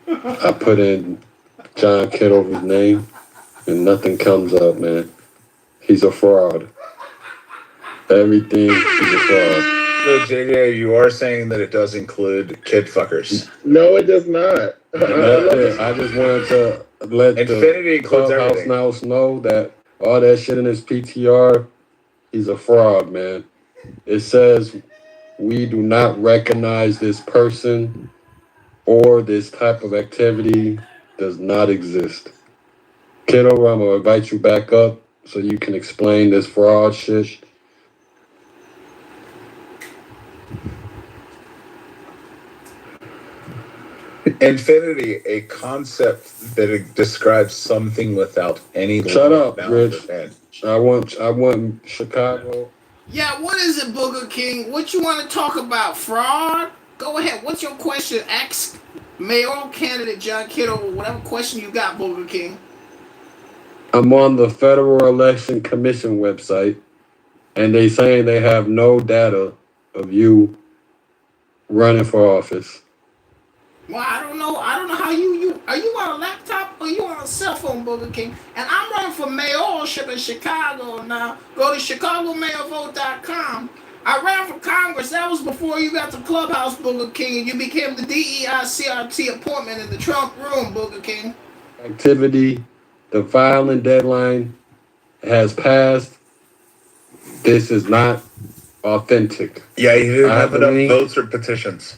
I put in John Kitover's name, and nothing comes up, man. He's a fraud. Everything, he's a fraud. So, JJ, you are saying that it does include kid fuckers. No, it does not. I just wanted to let Infinity the includes Clubhouse everything. Mouse know that all that shit in his PTR, he's a fraud, man. It says we do not recognize this person or this type of activity does not exist. Kiddo, I'm gonna invite you back up so you can explain this fraud shit. Infinity, a concept that describes something without any Shut up, bound Rich. or end. I want Chicago. Yeah, what is it, Booger King? What you want to talk about? Fraud? Go ahead. What's your question? Ask mayoral candidate John Kitover whatever question you got, Booger King. I'm on the Federal Election Commission website, and they saying they have no data of you running for office. Well, I don't know how you are you on a laptop or you on a cell phone, Booger King? And I'm running for mayorship in Chicago now. Go to ChicagoMayorVote.com. I ran for Congress. That was before you got to Clubhouse, Booger King, and you became the DEI-CRT appointment in the Trump room, Booger King. Activity, the filing deadline has passed. This is not authentic. Yeah, he didn't I have enough believe- votes or petitions.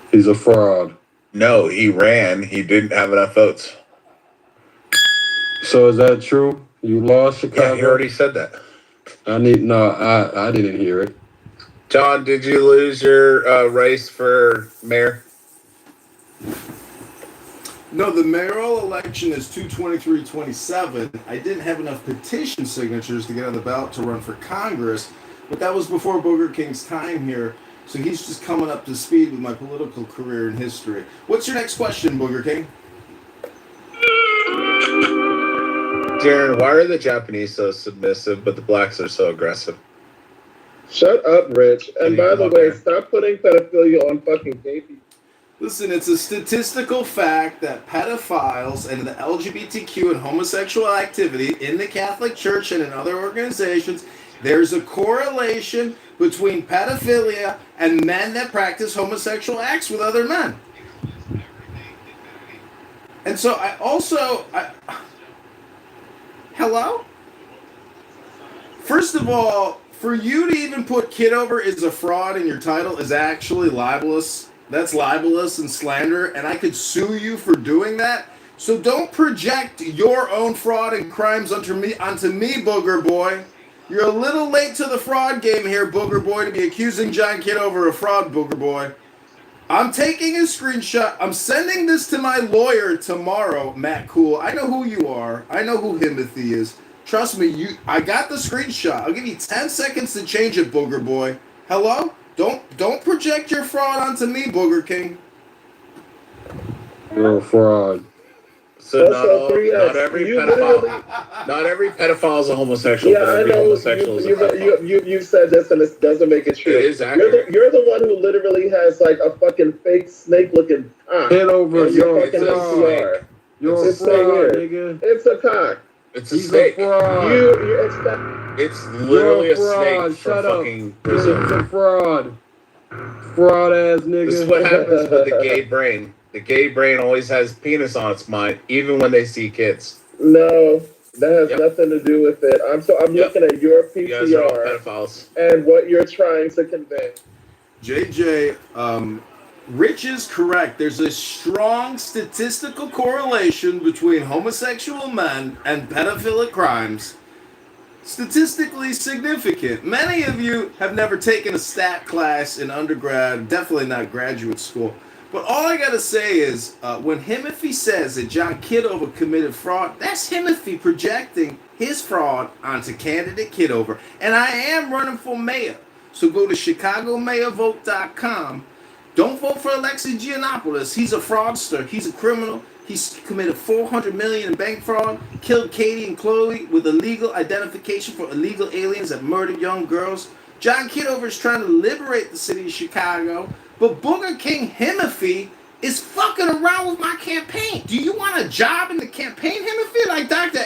He's a fraud. No, he ran. He didn't have enough votes. So is that true? You lost Chicago? Yeah, he already said that. I didn't hear it. John, did you lose your race for mayor? No, the mayoral election is 2/23/27. I didn't have enough petition signatures to get on the ballot to run for Congress, but that was before Booger King's time here. So he's just coming up to speed with my political career and history. What's your next question, Booger King? Jaron, why are the Japanese so submissive, but the blacks are so aggressive? Shut up, Rich. And by the way, stop putting pedophilia on fucking gay people. Listen, it's a statistical fact that pedophiles and the LGBTQ and homosexual activity in the Catholic Church and in other organizations, there's a correlation between pedophilia and men that practice homosexual acts with other men. And so hello? First of all, for you to even put Kitover is a fraud in your title is actually libelous. That's libelous and slander, and I could sue you for doing that. So don't project your own fraud and crimes onto me, Booger Boy. You're a little late to the fraud game here, Booger Boy, to be accusing John Kitover of fraud, Booger Boy. I'm taking a screenshot. I'm sending this to my lawyer tomorrow, Matt Cool. I know who you are. I know who Himothy is. Trust me, I got the screenshot. I'll give you 10 seconds to change it, Booger Boy. Hello? Don't project your fraud onto me, Booger King. You're a fraud. So not every pedophile is a homosexual. Yeah, I know. You said this, and it doesn't make it true. It is accurate. You're the one who literally has like a fucking fake snake-looking cock. Get over your your fucking NCR. You're a It's so fraud, weird. nigga. It's a cock. It's a He's a snake. fraud. It's that. It's You're literally a a snake fraud. from Shut up. fucking Brazil. He's a fraud. Fraud ass This is nigga. what happens with the gay brain. The gay brain always has penis on its mind, even when they see kids. No, that has nothing to do with it. I'm looking at your You guys are all PCR pedophiles. and what you're trying to convey. JJ, Rich is correct. There's a strong statistical correlation between homosexual men and pedophilic crimes. Statistically significant. Many of you have never taken a stat class in undergrad, definitely not graduate school. But all I gotta say is, when Himothy says that John Kitover committed fraud, that's Himothy projecting his fraud onto candidate Kitover. And I am running for mayor. So go to ChicagoMayorVote.com. Don't vote for Alexis Giannopoulos. He's a fraudster. He's a criminal. He's committed $400 million in bank fraud, killed Katie and Chloe with illegal identification for illegal aliens that murdered young girls. John Kitover is trying to liberate the city of Chicago, but Booger King Himothy is fucking around with my campaign. Do you want a job in the campaign, Himothy, like Dr.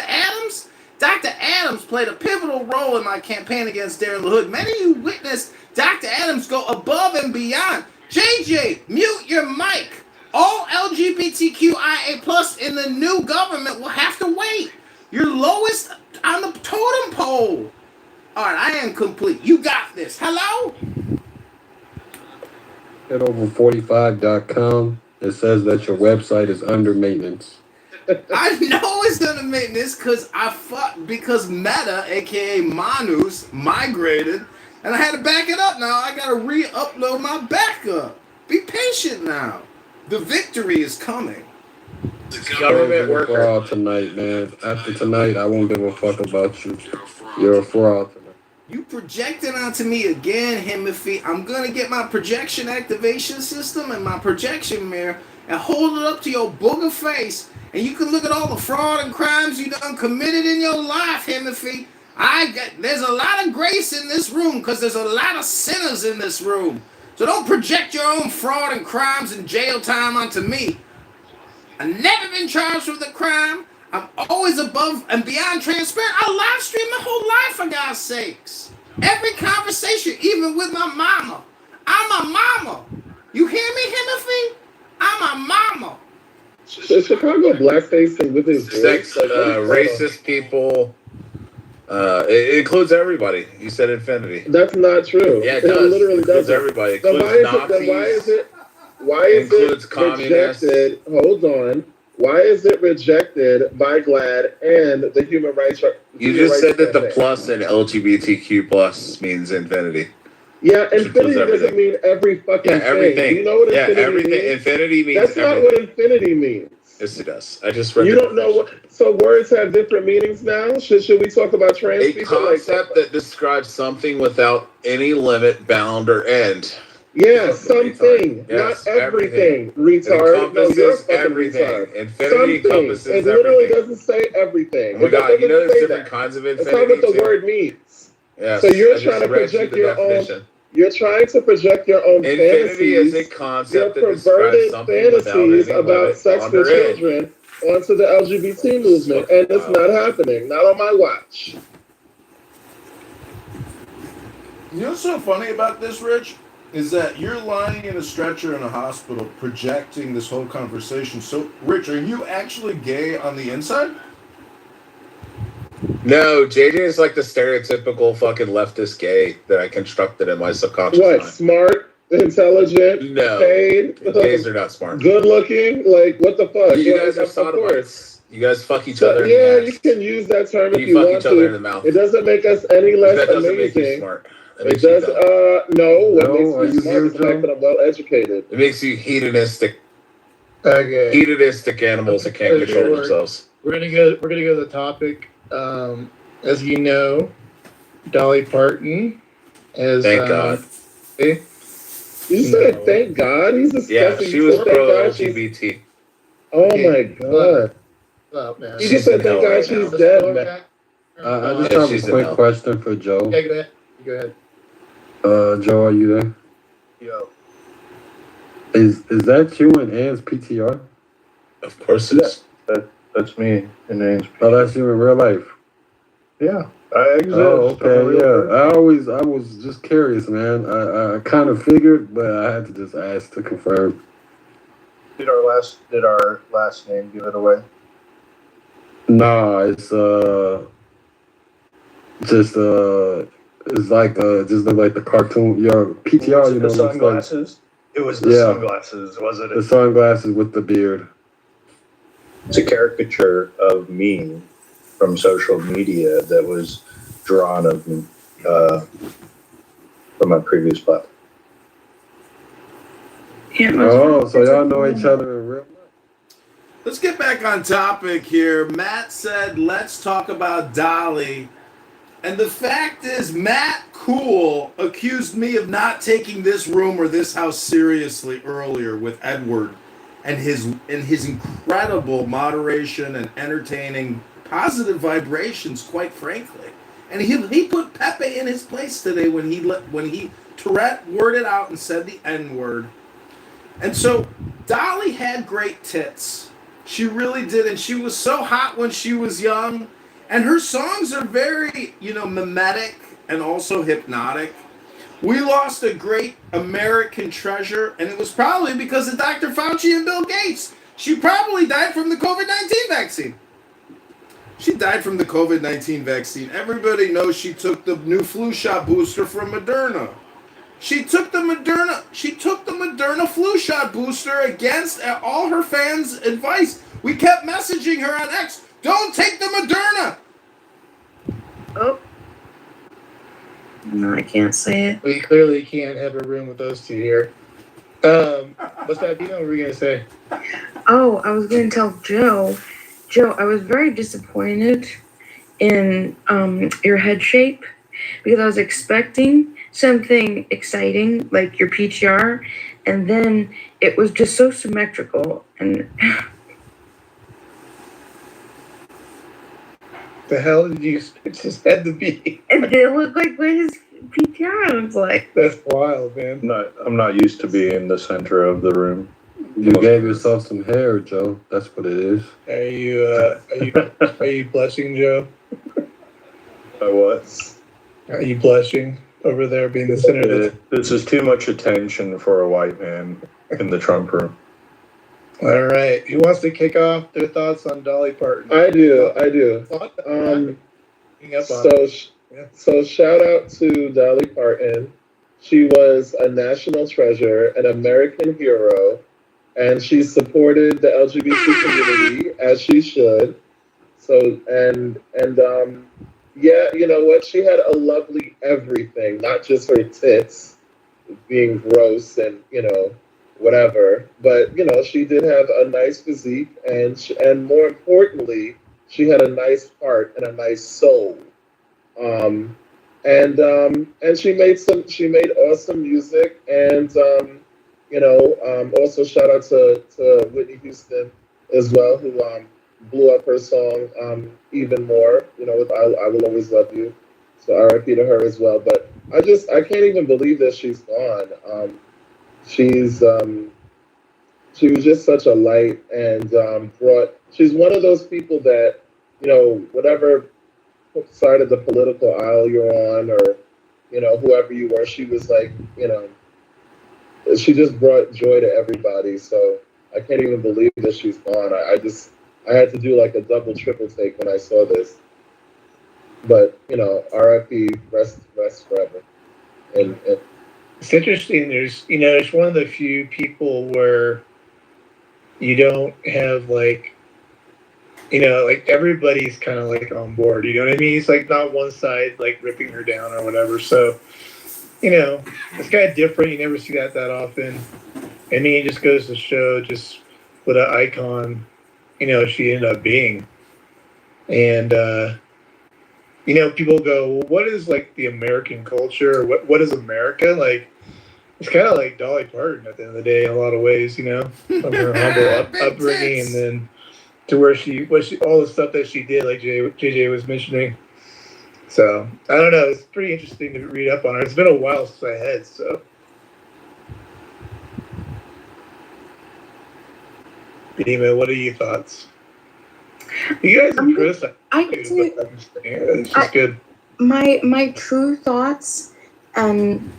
Adams? Dr. Adams played a pivotal role in my campaign against Darren LaHood. Many of you witnessed Dr. Adams go above and beyond. JJ, mute your mic. All LGBTQIA plus in the new government will have to wait. You're lowest on the totem pole. All right, I am complete. You got this. Hello? Head over 45.com. It says that your website is under maintenance. I know it's under maintenance because Meta, aka Manus, migrated, and I had to back it up now. I gotta re-upload my backup. Be patient now. The victory is coming. The government You're a worker. fraud tonight, man. After tonight, I won't give a fuck about you. You're a fraud tonight. You projected onto me again, Himothy. I'm gonna get my projection activation system and my projection mirror and hold it up to your booger face, and you can look at all the fraud and crimes you done committed in your life, Himothy. There's a lot of grace in this room because there's a lot of sinners in this room. So don't project your own fraud and crimes and jail time onto me. I've never been charged with a crime. I'm always above and beyond transparent. I live stream my whole life, for God's sakes. Every conversation, even with my mama. I'm a mama. You hear me, Himothy? I'm a mama. The Chicago blackfacing with his Sex, voice, racist people. It includes everybody. You said infinity. That's not true. Yeah, it does. literally includes doesn't. everybody. It Then includes why Nazis. why is includes it communists. rejected? Hold on. Why is it rejected by GLAAD and the Human Rights? You just said that the plus in LGBTQ plus means infinity. Yeah, Which infinity includes doesn't mean every fucking Yeah, everything. thing. Do you know what infinity everything. means? Infinity means That's not what infinity means. Yes, it does. I just read You don't know what. So words have different meanings now. Should we talk about trans a people? concept that describes something without any limit, bound, or end. Yeah, something, Yes, not everything. It Retard. No, you're a encompasses fucking everything. retard. Infinity encompasses It literally everything. doesn't say everything. Oh my It God, doesn't you know there's say different that. kinds of That's infinity. not what the too. word means. Yes, So you're I trying just to read you project the your definition. own. You're trying to project your own Infinity fantasies, is a concept your that describes perverted something without fantasies any about limit, sex bound, for or end. children onto the LGBT movement, and it's not happening. Not on my watch. You know what's so funny about this, Rich? Is that you're lying in a stretcher in a hospital projecting this whole conversation. So, Rich, are you actually gay on the inside? No, JJ is like the stereotypical fucking leftist gay that I constructed in my subconscious What? mind. Smart, intelligent, No. paid, Gays are not smart. good looking. Like what the fuck? You Like, guys are of course. sodomites. You guys fuck each So, other in yeah, the you ass. can use that term You if you fuck want each other in to. the mouth. It doesn't make us any less That doesn't make you amazing. smart. It It makes you does. dumb. No. What No, are makes you me smart here, is the fact Joe? that I'm well educated. It makes you hedonistic. Okay. Hedonistic animals that can't control Sure. themselves. We're gonna go to the topic. As you know, Dolly Parton is. Thank God. You said thank God. He's discussing. Yeah, she was thank pro God she's- LGBT. Oh my God. Up, man. You just said thank God she's dead, man. I just Yeah, have she's a in quick hell. question for Joe. Okay, go ahead. Go ahead. Joe, are you there? Yo. Is that you and Ann's PTR? Of course it is. That's me in names. Oh, that's you in real life. Yeah, I exist. Oh, I'm a okay, real yeah. person. I was just curious, man. I kind of figured, but I had to just ask to confirm. Did our last name give it away? Nah, it's just it's like just like the cartoon. Your PTR, Was it you know, the looks like sunglasses? It was the yeah, sunglasses, wasn't the it? sunglasses with the beard. It's a caricature of me from social media that was drawn of me from my previous platform. Yeah, Oh, so y'all know each other in real life. Let's get back on topic here. Matt said, let's talk about Dolly. And the fact is, Matt Cool accused me of not taking this room or this house seriously earlier with Edward and his incredible moderation and entertaining positive vibrations, quite frankly. And he put Pepe in his place today when he Tourette worded out and said the N-word. And so Dolly had great tits. She really did, and she was so hot when she was young. And her songs are very, mimetic and also hypnotic. We lost a great American treasure, and it was probably because of Dr. Fauci and Bill Gates. She probably died from the COVID-19 vaccine. She died from the COVID-19 vaccine. Everybody knows she took the new flu shot booster from Moderna. She took the Moderna flu shot booster against all her fans' advice. We kept messaging her on X, don't take the Moderna. Oh. No, I can't say it. We clearly can't have a room with those two here. What's that, Dino? What were you going to say? Oh, I was going to tell Joe. Joe, I was very disappointed in your head shape because I was expecting something exciting like your PTR, and then it was just so symmetrical. And The hell did you expect his head to be? it did look like what his PTR looks like. That's wild, man. I'm not used to being the center of the room. You gave yourself some hair, Joe. That's what it is. Are you blushing, Joe? I was. Are you blushing over there being the center of This is too much attention for a white man in the Trump room. All right. Who wants to kick off their thoughts on Dolly Parton? I do. So shout out to Dolly Parton. She was a national treasure, an American hero, and she supported the LGBT community as she should. So yeah, you know what? She had a lovely everything, not just her tits being gross and whatever, but she did have a nice physique, and more importantly, she had a nice heart and a nice soul. And she made awesome music, and also shout out to Whitney Houston as well, who blew up her song even more, with I Will Always Love You. So RIP to her as well. But I can't even believe that she's gone. She was just such a light, and she's one of those people that, whatever side of the political aisle you're on, or whoever you were, she was like, she just brought joy to everybody. So I can't even believe that she's gone. I had to do like a double triple take when I saw this. But RIP, rest forever. And It's interesting. There's one of the few people where you don't have like everybody's kind of like on board. You know what I mean? It's like not one side like ripping her down or whatever. So it's kind of different. You never see that often. And then it just goes to show just what an icon she ended up being. And people go, well, what is like the American culture? What is America? Like, it's kind of like Dolly Parton at the end of the day in a lot of ways, from her humble upbringing, and then to where all the stuff that she did, like JJ was mentioning. So I don't know. It's pretty interesting to read up on her. It's been a while since I had, so. Dima, what are your thoughts? You guys and Chris, it's just good. My true thoughts, and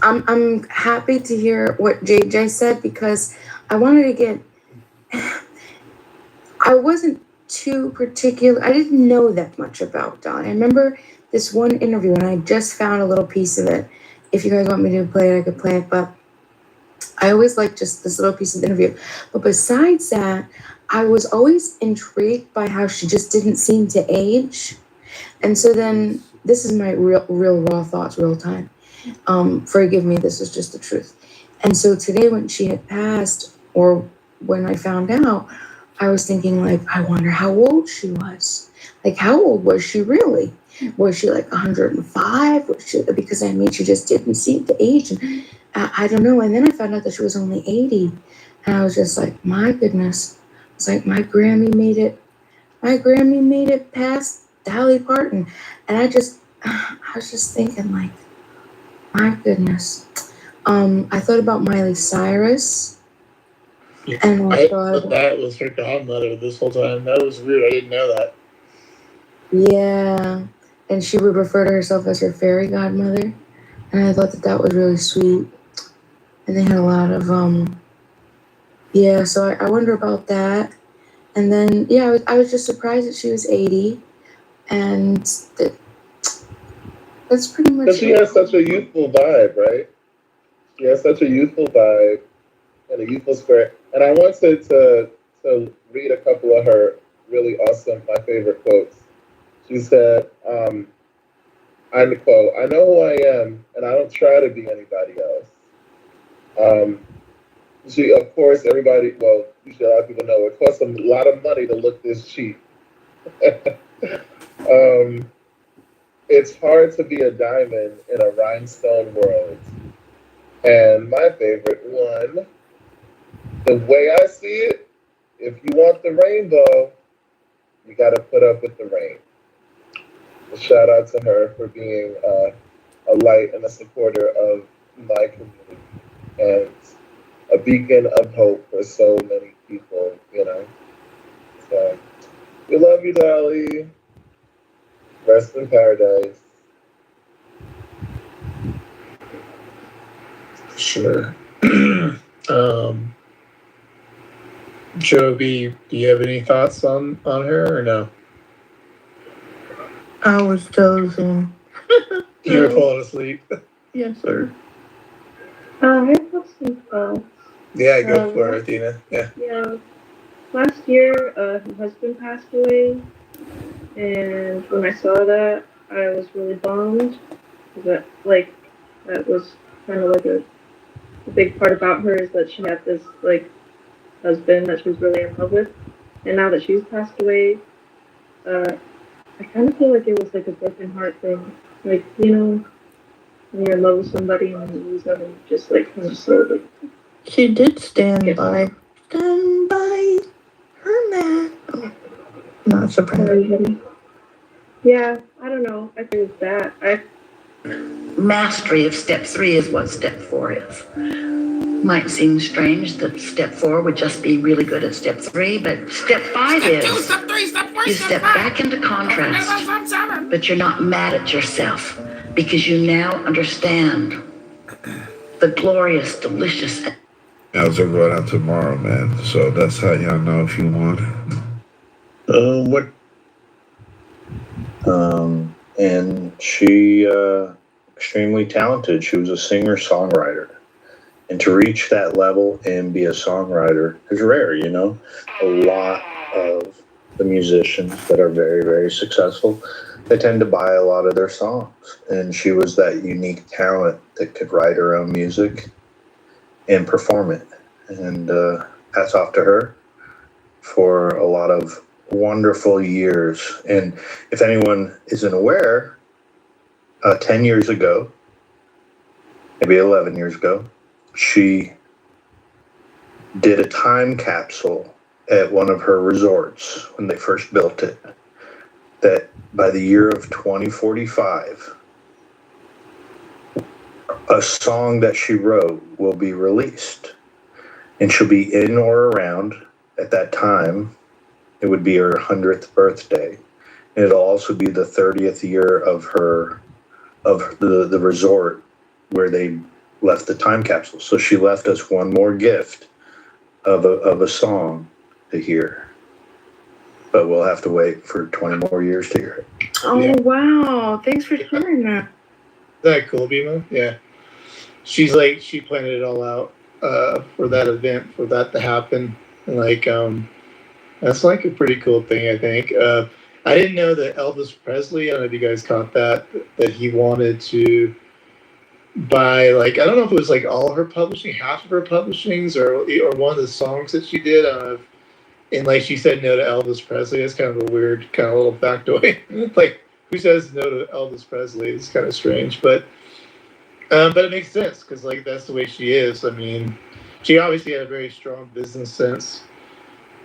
I'm happy to hear what JJ said, because I wanted to get. I wasn't too particular. I didn't know that much about Dolly. I remember this one interview, and I just found a little piece of it. If you guys want me to play it, I could play it. But I always liked just this little piece of the interview. But besides that, I was always intrigued by how she just didn't seem to age. And so then, this is my real raw thoughts, real time. Forgive me, this is just the truth. And so today, when she had passed, or when I found out, I was thinking, like, I wonder how old she was. Like, how old was she really? Was she like 105? Because I mean, she just didn't seem to age. And I don't know. And then I found out that she was only 80. And I was just like, my goodness. It's like my Grammy made it. My Grammy made it past Dolly Parton. And I was just thinking, like, my goodness. I thought about Miley Cyrus. And I thought that was her godmother this whole time. That was weird. I didn't know that. Yeah. And she would refer to herself as her fairy godmother. And I thought that was really sweet. And they had a lot of, yeah, so I wonder about that. And then, yeah, I was just surprised that she was 80. And that's pretty much Because she has such a youthful vibe, right? She has such a youthful vibe and a youthful spirit. And I wanted to read a couple of her really awesome, my favorite quotes. She said, I quote, "I know who I am, and I don't try to be anybody else." She, of course, everybody, well, you should, a lot of people know, it costs a lot of money to look this cheap. It's hard to be a diamond in a rhinestone world. And my favorite one, the way I see it, if you want the rainbow, you got to put up with the rain. A shout out to her for being a light and a supporter of my community and a beacon of hope for so many people, you know. So, we love you, Dolly. Rest in paradise. Sure. Joby, do you have any thoughts on her or no? I was dozing. You were falling asleep. Yes, sir. I have some thoughts. Yeah, go for it, Dina. Yeah. Yeah. Last year, her husband passed away, and when I saw that, I was really bummed. That was kind of like a big part about her is that she had this like husband that she was really in love with, and now that she's passed away, I kind of feel like it was like a broken heart thing. Like, you know, when you're in love with somebody and then you lose them, and you just like kind of slowly. She did stand by her man. Oh, not surprised. Yeah, I don't know. I think it's that. Mastery of step 3 is what step 4 is. Might seem strange that step 4 would just be really good at step 3, but step 5 is Step 3, step 4, you step step 5. back into contrast, but you're not mad at yourself because you now understand the glorious, delicious. How's everyone out tomorrow, man? So that's how y'all know if you want. What? And she, extremely talented. She was a singer-songwriter. And to reach that level and be a songwriter is rare, you know? A lot of the musicians that are very, very successful, they tend to buy a lot of their songs. And she was that unique talent that could write her own music and perform it. And hats off to her for a lot of wonderful years. And if anyone isn't aware, 10 years ago, maybe 11 years ago, she did a time capsule at one of her resorts when they first built it, that by the year of 2045, a song that she wrote will be released. And she'll be in or around at that time, it would be her 100th birthday. And it'll also be the 30th year of the resort where they left the time capsule. So she left us one more gift of a song to hear. But we'll have to wait for 20 more years to hear it. Oh, wow. Thanks for sharing that. Is that cool, Bima? Yeah. She planned it all out for that event, for that to happen. And that's like a pretty cool thing, I think. I didn't know that Elvis Presley, I don't know if you guys caught that he wanted to buy, I don't know if it was all of her publishing, half of her publishings, or one of the songs that she did. I don't know if, and she said no to Elvis Presley. That's kind of a weird kind of little factoid. Who says no to Elvis Presley? It's kind of strange, but it makes sense because that's the way she is. I mean, she obviously had a very strong business sense,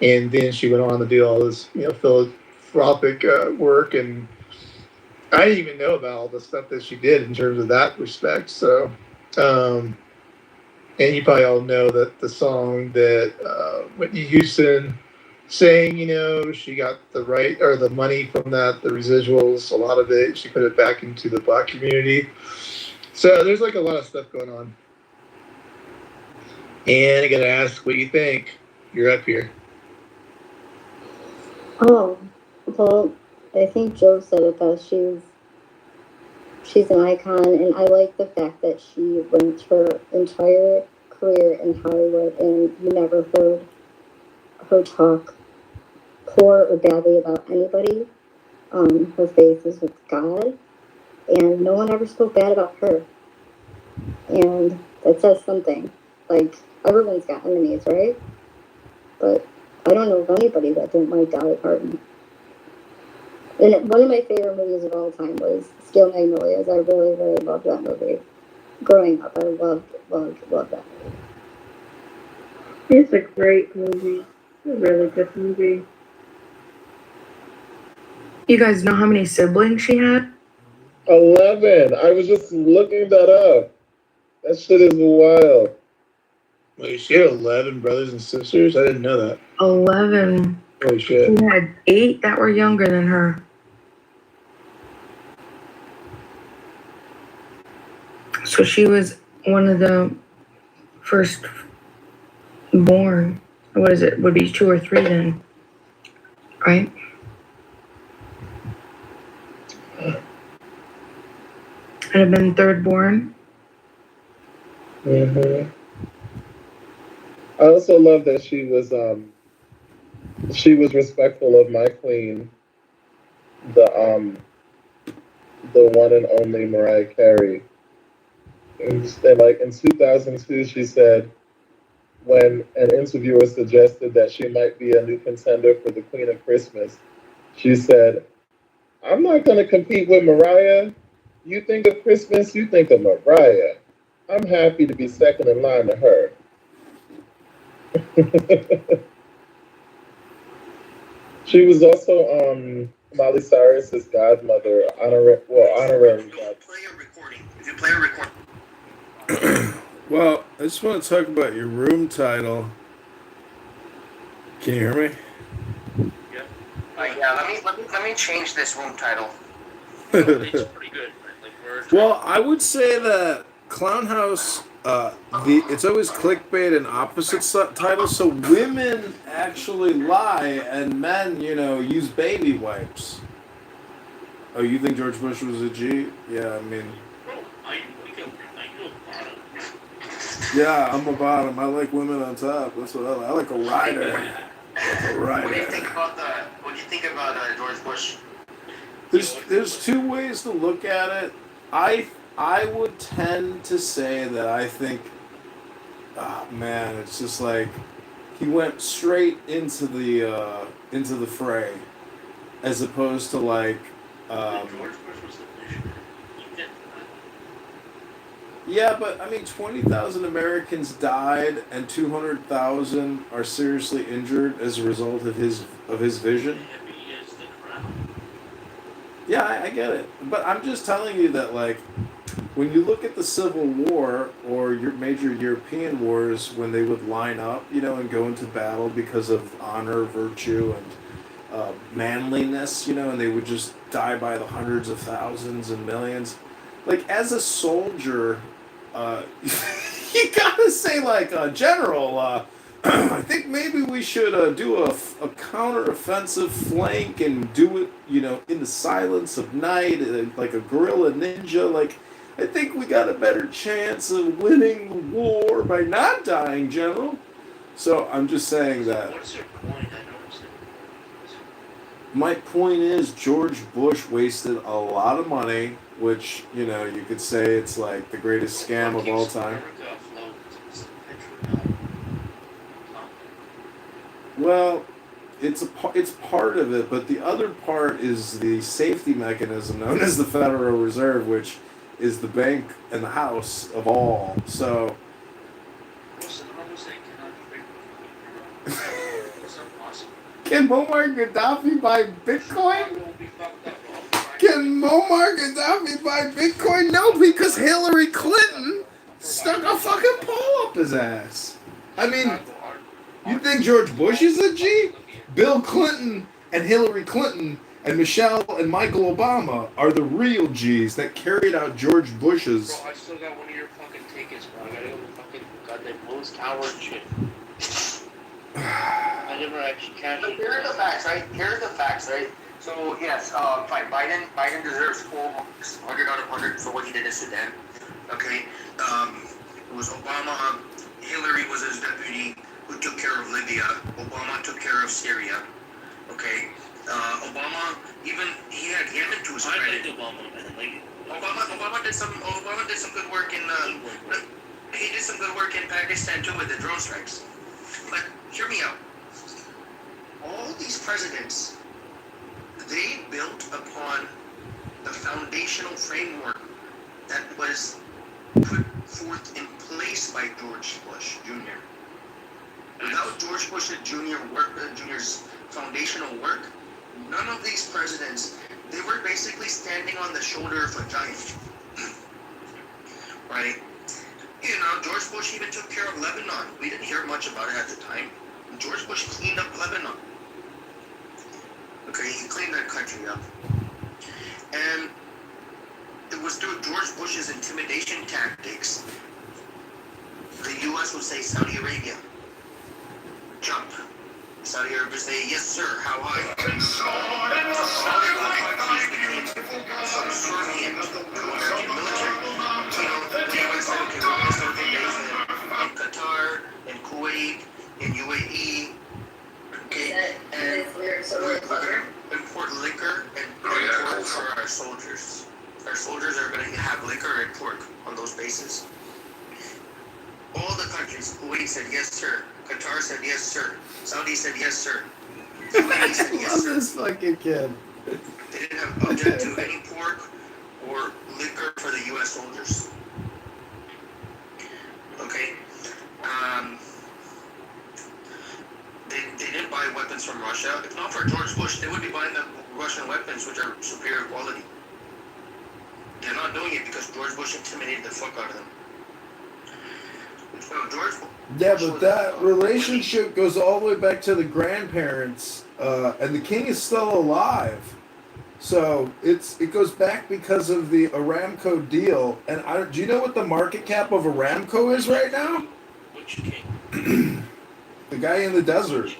and then she went on to do all this philanthropic work, and I didn't even know about all the stuff that she did in terms of that respect. So, and you probably all know that the song that Whitney Houston sang, she got the right or the money from that, the residuals, a lot of it, she put it back into the Black community. So there's a lot of stuff going on. And I gotta ask, what do you think? You're up here. Oh, well, I think Joe said it best. She's an icon, and I like the fact that she went her entire career in Hollywood, and you never heard her talk poor or badly about anybody. Her faith is with God, and no one ever spoke bad about her. And that says something. Everyone's got enemies, right? But I don't know of anybody that didn't like Dolly Parton. And one of my favorite movies of all time was Steel Magnolias. I really, really loved that movie. Growing up, I loved that movie. It's a great movie. It's a really good movie. You guys know how many siblings she had? 11. I was just looking that up. That shit is wild. Wait, she had 11 brothers and sisters? I didn't know that. 11. Holy shit. She had 8 that were younger than her. So she was one of the first born. What is it? Would be 2 or 3 then, right? I'd have been third born. Mm-hmm. I also love that she was respectful of my queen, the one and only Mariah Carey. And in 2002, she said, when an interviewer suggested that she might be a new contender for the Queen of Christmas, she said, "I'm not going to compete with Mariah. You think of Christmas, you think of Mariah. I'm happy to be second in line to her." She was also Miley Cyrus's godmother, honorary godmother. Well, I just want to talk about your room title. Can you hear me? Yeah, let me change this room title. It's pretty good. Well, I would say that Clown House, it's always clickbait and opposite titles. So women actually lie, and men, use baby wipes. Oh, you think George Bush was a G? Yeah, I mean. Yeah, I'm a bottom. I like women on top. That's what I like. I like a rider. What do you think about George Bush? There's 2 ways to look at it. I would tend to say that I think, oh man, it's just he went straight into the fray, as opposed to George Bush was the visionary. Yeah, but I mean, 20,000 Americans died, and 200,000 are seriously injured as a result of his vision. Yeah, I get it, but I'm just telling you that when you look at the Civil War or your major European wars, when they would line up, and go into battle because of honor, virtue, and manliness, and they would just die by the hundreds of thousands and millions. Like, as a soldier, you gotta say, like, General, I think maybe we should do a counter-offensive flank and do it, in the silence of night, like a guerrilla ninja. Like, I think we got a better chance of winning the war by not dying, General. So I'm just saying that. What's your point? I don't understand. My point is George Bush wasted a lot of money, which, you could say it's like the greatest scam of all time. Well, it's part of it, but the other part is the safety mechanism known as the Federal Reserve, which is the bank and the house of all. So can Muammar Gaddafi buy Bitcoin? Can Muammar Gaddafi buy Bitcoin? No, because Hillary Clinton stuck a fucking pole up his ass. I mean, you think George Bush is a G? Bill Clinton and Hillary Clinton and Michelle and Michael Obama are the real G's that carried out George Bush's. Bro, I still got one of your fucking tickets, bro. I gotta go to fucking goddamn Lewis Tower and shit. I never actually cashed it. Here are the facts, right? So, yes, fine. Biden deserves full marks, 100 out of 100 for what he did in Sudan. Okay? It was Obama. Hillary was his deputy who took care of Libya. Obama took care of Syria. Okay? Obama, he had Yemen to his credit. I like Obama, man. Like, Obama did some good work in, he did some good work in Pakistan too with the drone strikes. But hear me out. All these presidents, they built upon the foundational framework that was put forth in place by George Bush Jr. Without George Bush Jr.'s foundational work, none of these presidents, they were basically standing on the shoulder of a giant. Right? George Bush even took care of Lebanon. We didn't hear much about it at the time. George Bush cleaned up Lebanon. Okay, he cleaned that country up. And it was through George Bush's intimidation tactics. The U.S. would say, Saudi Arabia, jump. Saudi Arabia would say, yes, sir, how high? Subservient to American military. The U.S. said, okay, we're going to start in Qatar, in Kuwait, in UAE, okay, and import liquor and pork for our soldiers. Our soldiers are going to have liquor and pork on those bases. All the countries, Kuwait said yes, sir. Qatar said yes, sir. Saudi said yes, sir. UAE said yes, sir. This fucking kid. They didn't have object to any pork or liquor for the U.S. soldiers. Okay. They didn't buy weapons from Russia. If not for George Bush, they would be buying the Russian weapons, which are superior quality. They're not doing it because George Bush intimidated the fuck out of them. Yeah, but that relationship goes all the way back to the grandparents, and the king is still alive. So it goes back because of the Aramco deal. And do you know what the market cap of Aramco is right now? Which king? The guy in the desert.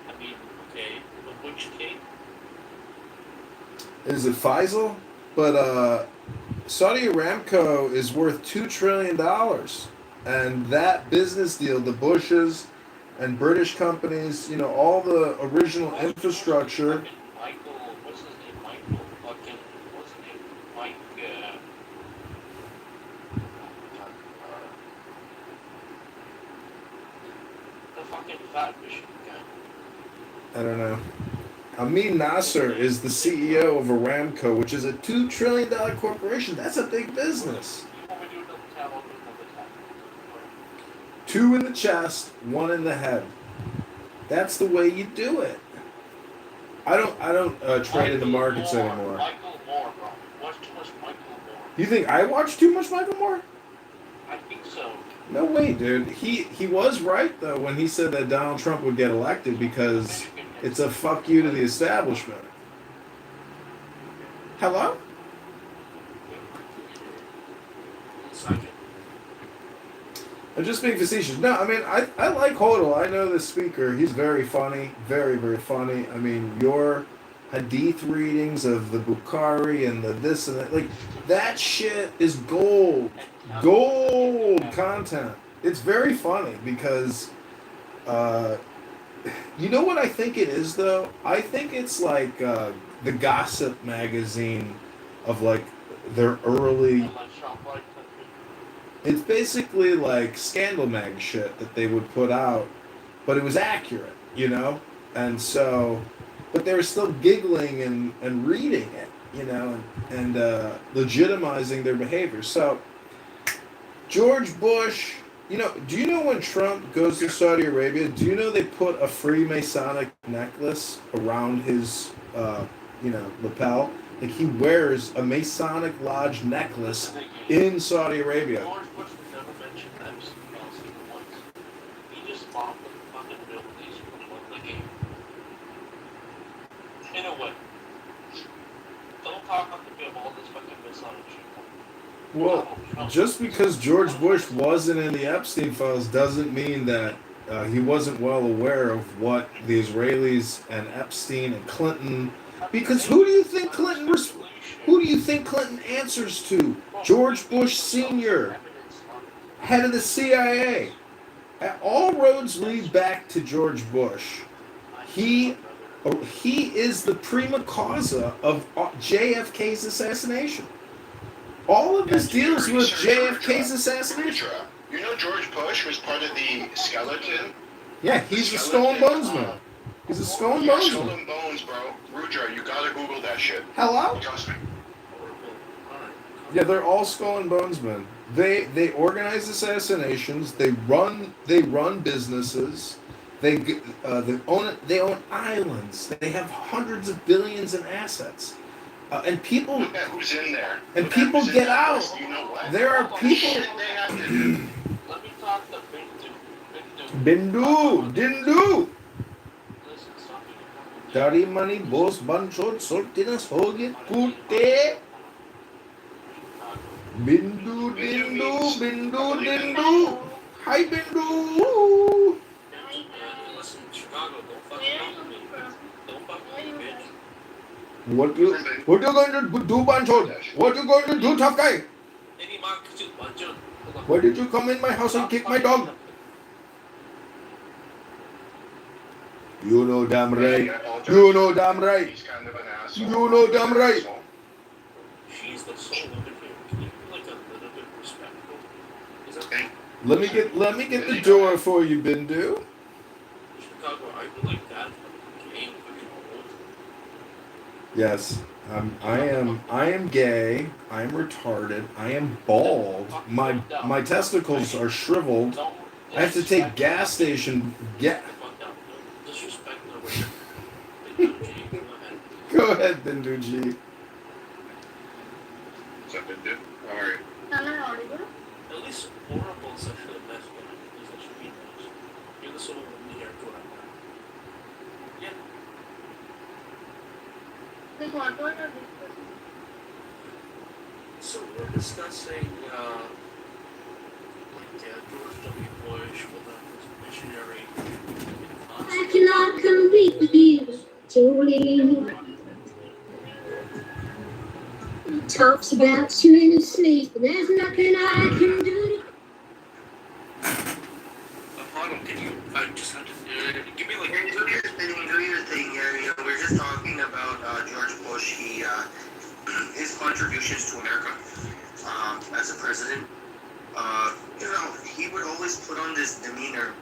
I mean, okay, but which king? Is it Faisal? But Saudi Aramco is worth $2 trillion. And that business deal, the Bushes and British companies, all the original infrastructure. Michael, what's his name? Michael fucking, what's his name? Mike, the fucking fat Michigan guy. I don't know. Amin Nasser is the CEO of Aramco, which is a $2 trillion corporation. That's a big business. You want me to do another tab? I'll do another tab. 2 in the chest, 1 in the head. That's the way you do it. I don't trade in the markets anymore. Michael Moore, bro. You think I watch too much Michael Moore? I think so. No way, dude. He was right though when he said that Donald Trump would get elected because it's a fuck you to the establishment. Hello? I'm just being facetious. No, I mean I like Hodel. I know the speaker. He's very funny, very very funny. I mean your hadith readings of the Bukhari and the this and that, like that shit is gold content. It's very funny because you know what I think it is though? I think it's like the gossip magazine of like their early. It's basically like Scandal Mag shit that they would put out, but it was accurate, you know? And so, but they were still giggling and reading it, you know, and legitimizing their behavior. So, George Bush, you know, do you know when Trump goes to Saudi Arabia, do you know they put a Freemasonic necklace around his, you know, lapel? Like he wears a Masonic Lodge necklace in Saudi Arabia. George Bush would never mention Epstein once. He just bought the fucking abilities from the game. In a way. Don't talk about the game all this fucking Masonic shit. Well, just because George Bush wasn't in the Epstein files doesn't mean that he wasn't well aware of what the Israelis and Epstein and Clinton. Because who do you think Clinton? Who do you think Clinton answers to? George Bush Sr., head of the CIA. All roads lead back to George Bush. He is the prima causa of JFK's assassination. All of this deals with JFK's assassination. You know George Bush was part of the skeleton? Yeah, he's a Skull and Bones man. He's a Skull and Bones Skull man. and Bones, bro. Rudra, you gotta Google that shit. Hello? Trust me. Yeah, they're all Skull and Bones men. They organize assassinations. They run businesses. They own islands. They have hundreds of billions in assets. And people who's in there. And people get out. You know what? There are people. Let me talk to Bindu. Dari mani bos banchot soltinas hoget kute. Bindu. Hi Bindu. Listen, Chicago, don't fucking me. Don't fucking me, bitch. What you going to do, Banchot? What you going to do, tough guy? Why did you come in my house and kick my dog? You know damn right. You know damn right. You know damn right. She's the soul of it here. Can you be like a little bit respectful? Is that okay? Let me get the door for you, Bindu. Chicago, are you like that? Game fucking old? Yes, I am gay. I am retarded. I am bald. My testicles are shriveled. I have to take gas station. Disrespect Go ahead, Bindu G. What's up, Bindu? How are you? At least horrible sexual masculine is that she knows. You're the sort of woman here to yeah. So we're discussing George W. Bush with his missionary. I cannot compete with you, Julie. He talks about you in his sleep, but there's nothing I can do. Apollo, can you just have to give me like Here's the thing here. You know, we're just talking about George Bush. His contributions to America as a president. You know, he would always put on this demeanor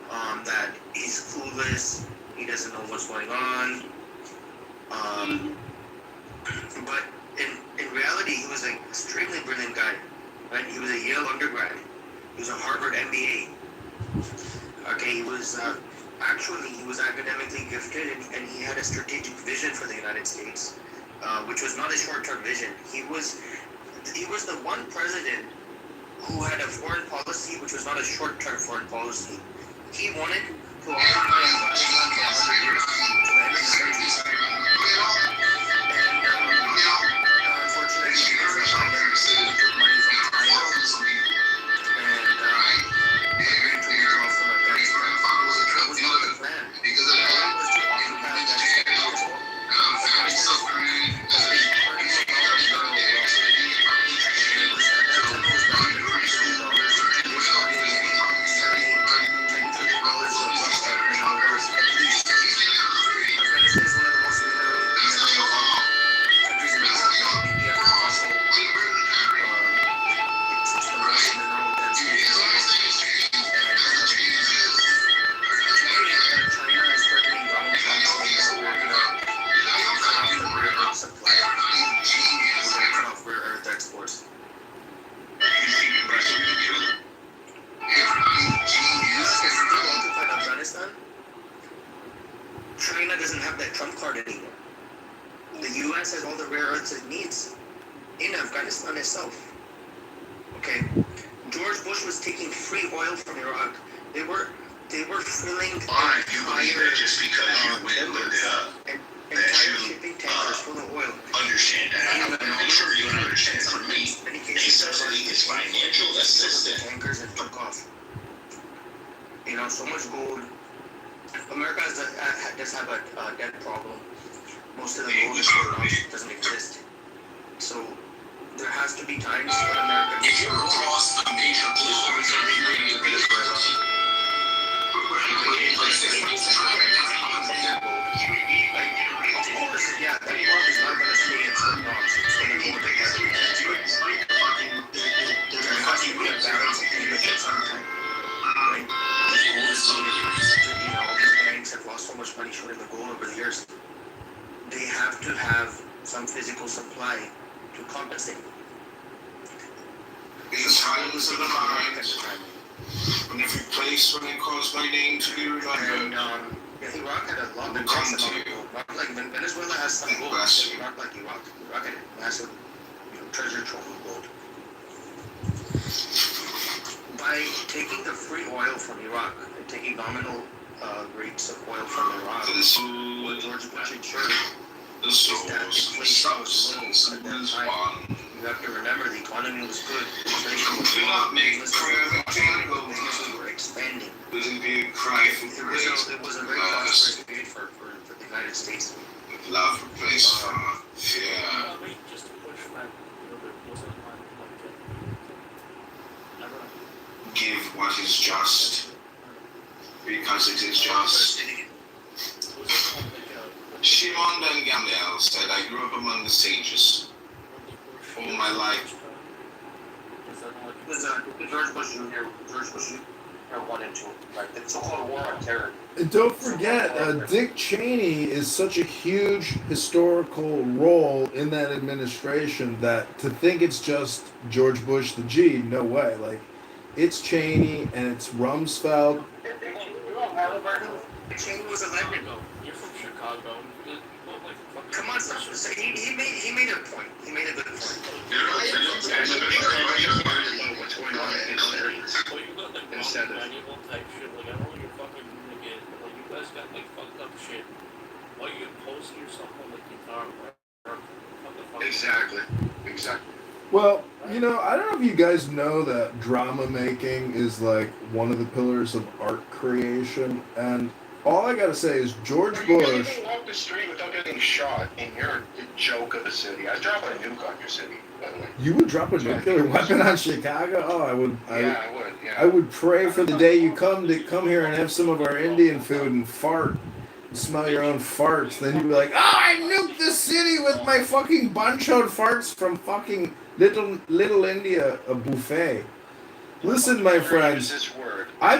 that he's clueless, he doesn't know what's going on. But in reality, he was an extremely brilliant guy. Right? He was a Yale undergrad. He was a Harvard MBA. Okay, he was academically gifted, and he had a strategic vision for the United States, which was not a short-term vision. he was the one president who had a foreign policy which was not a short-term foreign policy. He wanted to occupy Afghanistan for 100 years, to the end of the century. And unfortunately, because of Biden, he took money from China and agreed to withdraw from Afghanistan. That was not the plan. The plan was to occupy Afghanistan because Afghanistan has an incredible amount of mineral wealth. And at that time, it was valued at $3 billion. Today's money is certainly $10 trillion of mineral wealth at least. Afghanistan is one of the most mineral countries in the world. Maybe after Congo, it's the most mineral dense nation in the world. And China is threatening Donald Trump saying that we're going to cut off the rare earth supply. We're going to cut off rare earth exports. But if the US has still occupied Afghanistan, China doesn't have that trump card anymore. The US has all the rare earths it needs in Afghanistan itself. Okay, George Bush was taking free oil from Iraq. They were filling entire shipping tankers full of oil. Understand that. I'm sure you understand for me. Many A cases, subsidy is financial assistance. tankers and took off. You know, so much gold. America does have a debt problem. Most of the gold doesn't exist. So there has to be times when America If you're across a major political to Venezuela, of course, yeah, that bomb is not going to stay in some bombs. It's going to go into private hands. There has to be a balance of payments at some time, right? This gold is needed. You know, all these banks have lost so much money shorting the gold over the years. They have to have some physical supply to compensate. in the silence of the mind, in every place when it calls my name to be remembered. And Iraq had a lot of come to you. Like Venezuela has some gold, but not like Iraq. Iraq had a massive, treasure trove of gold. By taking the free oil from Iraq and taking nominal rates of oil from Iraq, what George Bush ensured is that inflation was low at that time. You have to remember the economy was good, inflation was low, businesses were expanding. It was a very prosperous period for the United States. Love replaced fear. Give what is just, because it is just. Shimon ben Gamliel said, I grew up among the sages all my life. George Bush Jr. 1 and 2, like the so-called war on terror. And don't forget, Dick Cheney is such a huge historical role in that administration that to think it's just George Bush the G, no way. Like, it's Cheney and it's Rumsfeld. Cheney was elected. You're from Chicago. Come on, so he made a point. He made a good point. What's going on in Hillary instead of type shit. Like, I know you're fucking nigga. Like, you guys got like fucked up shit. Why you posting yourself on the guitar? Exactly. Well, I don't know if you guys know that drama making is like one of the pillars of art creation, and all I gotta say is George Bush. You can't even walk the street without getting shot in your joke of a city. I was dropping a nuke on your city, by the way. You would drop a nuclear weapon on Chicago? Oh, I would. I would. Yeah. I would pray for the day you come here and have some of our Indian food and fart, and smell your own farts. Then you'd be like, oh, I nuked the city with my fucking bunchoed farts from fucking Little India, a buffet. Listen, my friends, I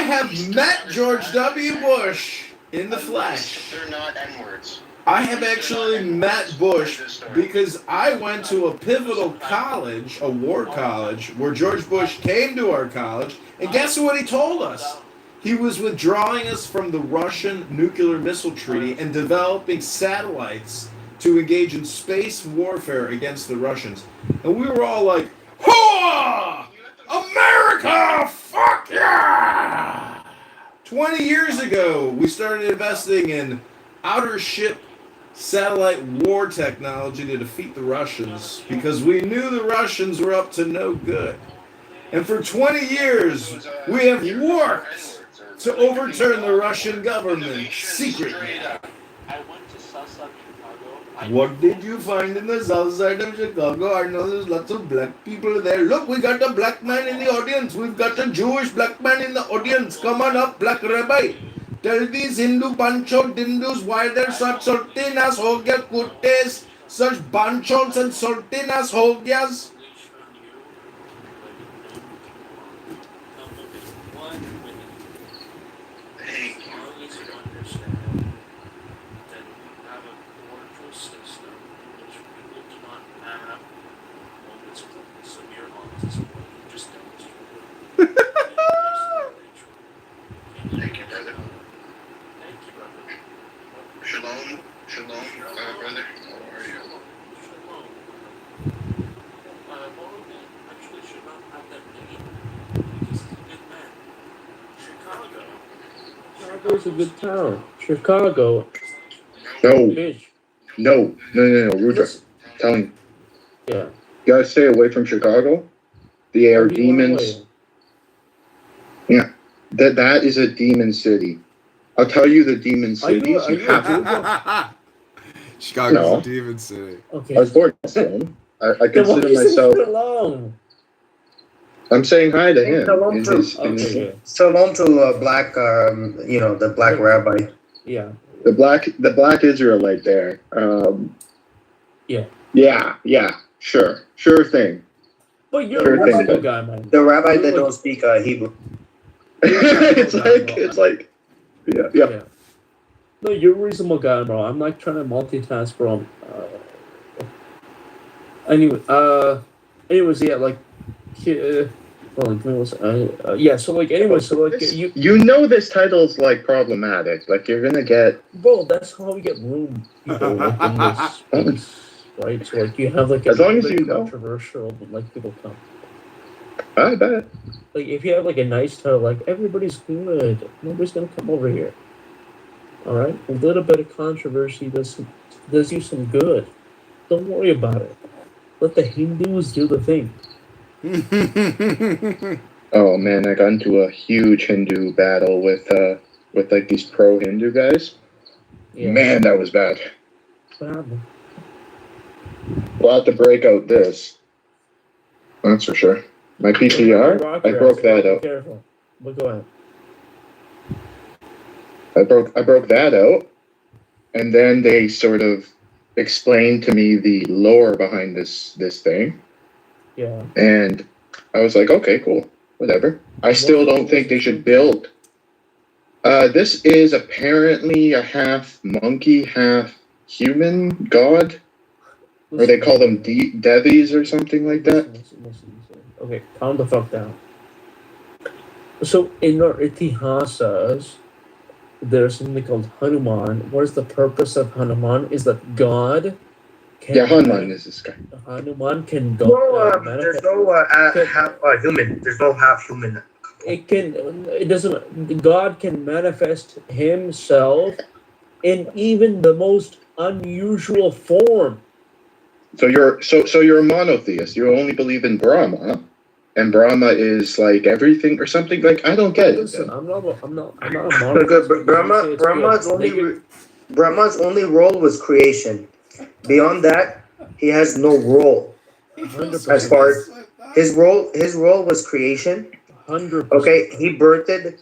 have met George W. Bush in the flesh. They're not N-words. I have actually met Bush because I went to a pivotal college, a war college, where George Bush came to our college, and guess what he told us? He was withdrawing us from the Russian nuclear missile treaty and developing satellites to engage in space warfare against the Russians. And we were all like, "Hoa! America! Fuck yeah!" 20 years ago, we started investing in outer ship satellite war technology to defeat the Russians because we knew the Russians were up to no good. And for 20 years, we have worked to overturn the Russian government secretly. I went to Southside Chicago. What did you find in the south side of Chicago? I know there's lots of black people there. Look, we got a black man in the audience. We've got a Jewish black man in the audience. Come on up, black rabbi. Tell these Hindu pancho dindus why they're such sultinas ho gya kuttes, such banchols and sultinas ho gyas. Thank you, brother. Shalom, shalom, brother. How are you? Actually should not have that name because he's a good man. Chicago. Chicago's a good town. Chicago. No, Rudra. Tell him. Yeah. You gotta stay away from Chicago. They are demons. Yeah. That is a demon city. I'll tell you the demon cities. You have to. Chicago's a demon city. Okay. I was born in Stone. I consider myself. I'm saying hi to him. Shalom to black, the black rabbi. Yeah. The black Israelite there. Yeah. Sure thing. But you're a reasonable guy, man. The rabbi that don't speak Hebrew. it's like, yeah. No, you're a reasonable guy, bro. I'm like trying to multitask, bro. Anyways, yeah, like, yeah. So like, anyways, so like, you know, this title's like problematic. Like, you're gonna get. Bro, that's how we get room people like, in this space, right? So like, you have like as long as you know controversial, but like people come. I bet. Like, if you have like a nice title, like everybody's good, nobody's gonna come over here. All right, a little bit of controversy does you some good. Don't worry about it. Let the Hindus do the thing. Oh man, I got into a huge Hindu battle with like these pro Hindu guys. Yeah. Man, that was bad. What happened? We'll have to break out this. That's for sure. My PTR, I broke that out. Careful. But go ahead. I broke that out, and then they sort of explained to me the lore behind this thing. Yeah. And I was like, okay, cool, whatever. I still don't think they should build. This is apparently a half monkey, half human god, or they call them Devis or something like that. Listen. Okay, calm the fuck down. So in our Itihasas, there's something called Hanuman. What is the purpose of Hanuman? Is that God can... Yeah, Hanuman is this guy. Hanuman can go... there's no half human. There's no half human. It doesn't... God can manifest himself in even the most unusual form. So you're a monotheist. You only believe in Brahma. And Brahma is like everything or something. Like, I don't get it. Listen, I'm not a monotheist. Brahma's only role was creation. Beyond that, he has no role. 100%. As far as his role was creation. 100%. Okay, he birthed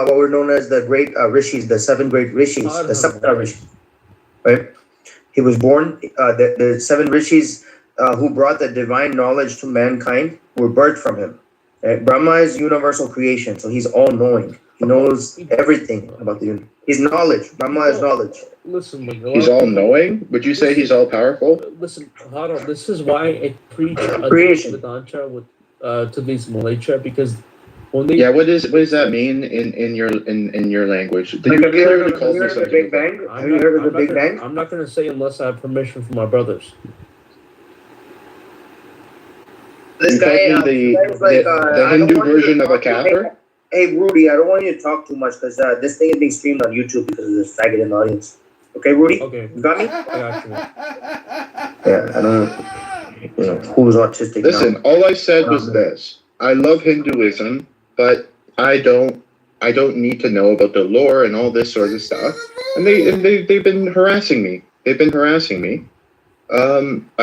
what were known as the great rishis, the 7 great rishis, the Sapta rishis. Right? He was born. The 7 rishis who brought the divine knowledge to mankind were birthed from him. Right? Brahma is universal creation, so he's all-knowing. He knows everything about the universe. He's knowledge. Brahma is knowledge. Listen, he's all-knowing? Would you say he's all-powerful? Listen, hold on. This is why I preach creation Vedanta to these Malaysia, because Only Yeah, what does that mean in your language? Like, have you heard Literally of, calls me the something Big different. Bang? Have you heard of the Big Bang? I'm not gonna say unless I have permission from my brothers. This You guy, called me this guy's like, the I don't Hindu want you to version of a talk to me. kafir? Hey, Rudy, I don't want you to talk too much because this thing is being streamed on YouTube because of this faggot in the audience. Okay, Rudy? Okay. You got me? I got you. Yeah, I don't, who's autistic Listen, now? all I said was this. I love Hinduism, but I don't need to know about the lore and all this sort of stuff. And they've been harassing me. I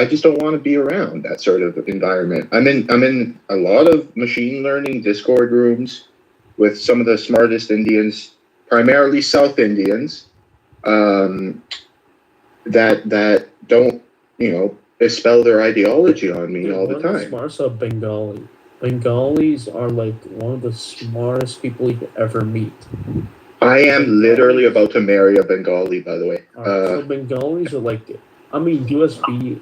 just don't want to be around that sort of environment. I'm in a lot of machine learning Discord rooms with some of the smartest Indians, primarily South Indians, that don't, expel their ideology on me all the One of the time. smartest are Bengali. Bengalis are like one of the smartest people you could ever meet. I am literally about to marry a Bengali, by the way. So Bengalis are like, I mean, USB.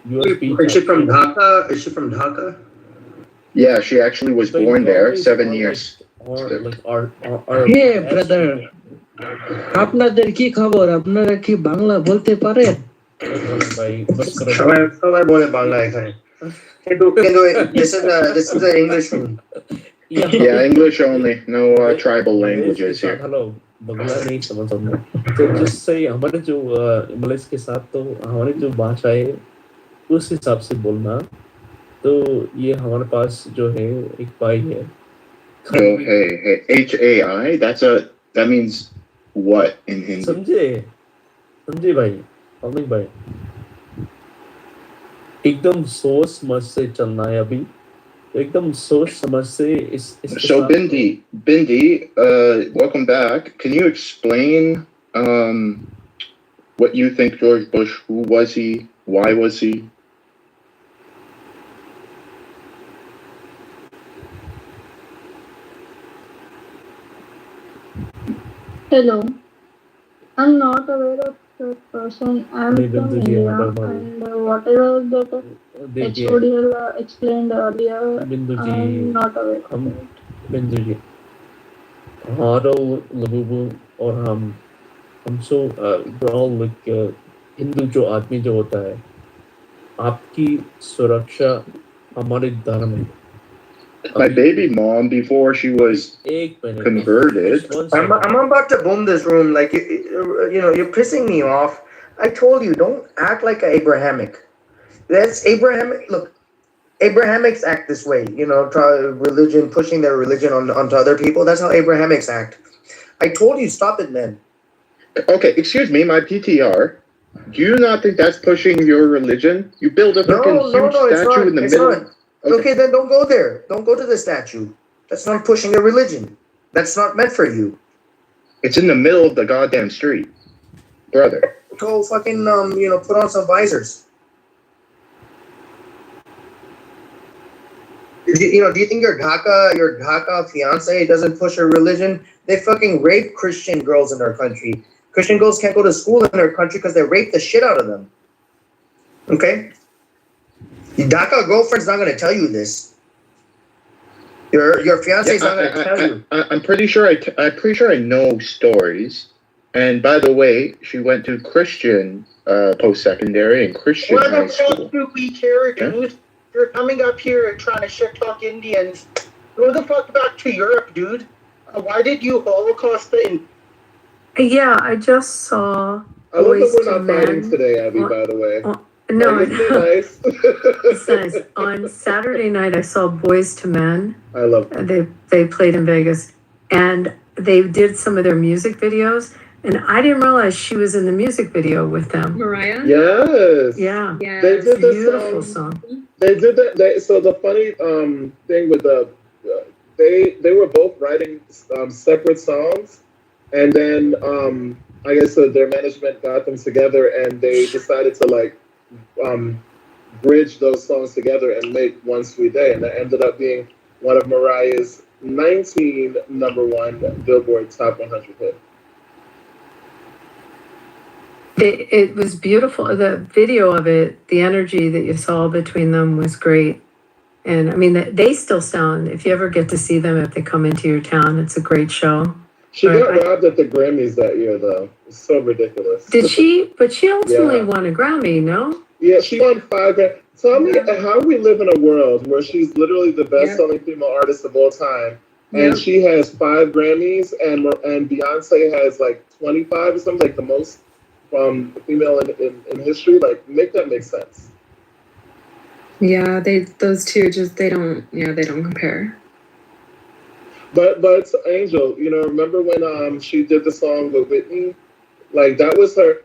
Is she from Dhaka? Is she from Dhaka? Yeah, she actually was born there, 7 years. Hey brother, আপনাদের কি খবর? আপনারা কি বাংলা বলতে পারেন? সবাই বলে বাংলা এখানে। কিন্তু this is an English room. Yeah, English only. No tribal languages here. Hello Bangla नहीं समझ सकते तो just say हमारे जो मलेशिया के साथ तो हमारी जो भाषा है उस हिसाब से बोलना तो ये हमारे पास जो है एक भाई है Oh, hey, HAI? That means what in Hindi? समझे भाई अमित भाई एकदम सोच समझ से चलना है अभी एकदम सोच समझ से So Bindi, welcome back. Can you explain what you think George Bush? Who was he? Why was he? Hello. I'm not aware of that person. I'm from India, and whatever that HODL explained earlier, I'm not aware of it. बिंदु जी हमारा लोगों और हम सो like Hindu जो आदमी जो होता है आपकी सुरक्षा हमारे धर्म है My baby mom, before she was converted. I'm about to boom this room. Like, you're pissing me off. I told you, don't act like an Abrahamic. That's Abrahamic. Look, Abrahamics act this way. Religion, pushing their religion onto other people. That's how Abrahamics act. I told you, stop it, man. Okay, excuse me, my PTR. Do you not think that's pushing your religion? You build a fucking huge statue in the middle. Okay, then don't go there. Don't go to the statue. That's not pushing your religion. That's not meant for you. It's in the middle of the goddamn street, brother. Go fucking put on some visors. Do you think your Dhaka fiance doesn't push her religion? They fucking rape Christian girls in our country. Christian girls can't go to school in our country because they rape the shit out of them. Okay? Your Dhaka girlfriend's not gonna tell you this. Your fiance's not gonna tell you. I'm pretty sure I know stories. And by the way, she went to Christian post-secondary and Christian What high the school. fuck do we care, dude? You're coming up here and trying to shit talk Indians. Go the fuck back to Europe, dude. Why did you Holocaust the Yeah, I just saw. I love that we're not fighting today, Abby, by the way. No, Isn't it nice? it's nice. On Saturday night, I saw Boys to Men. I love them. They played in Vegas, and they did some of their music videos. And I didn't realize she was in the music video with them. Mariah? Yes. Yeah. They did the beautiful song. They did that. So the funny thing with they were both writing separate songs, and then I guess their management got them together, and they decided to bridge those songs together and make One Sweet Day, and that ended up being one of Mariah's 19 #1 Billboard Top 100 hit. It was beautiful. The video of it, the energy that you saw between them was great. And I mean, they still sound, if you ever get to see them, if they come into your town, it's a great show. She But got robbed at the Grammys that year, though. It's so ridiculous. did she? But she ultimately Yeah. won a Grammy, no? Yeah, she won 5 Grammys. Tell me how we live in a world where she's literally the best-selling female artist of all time, and Yep. she has 5 Grammys, and Beyonce has like 25 or something, like the most from female in history. Like, make that make sense. Yeah, those two they don't compare. But Angel, remember when she did the song with Whitney? Like that was her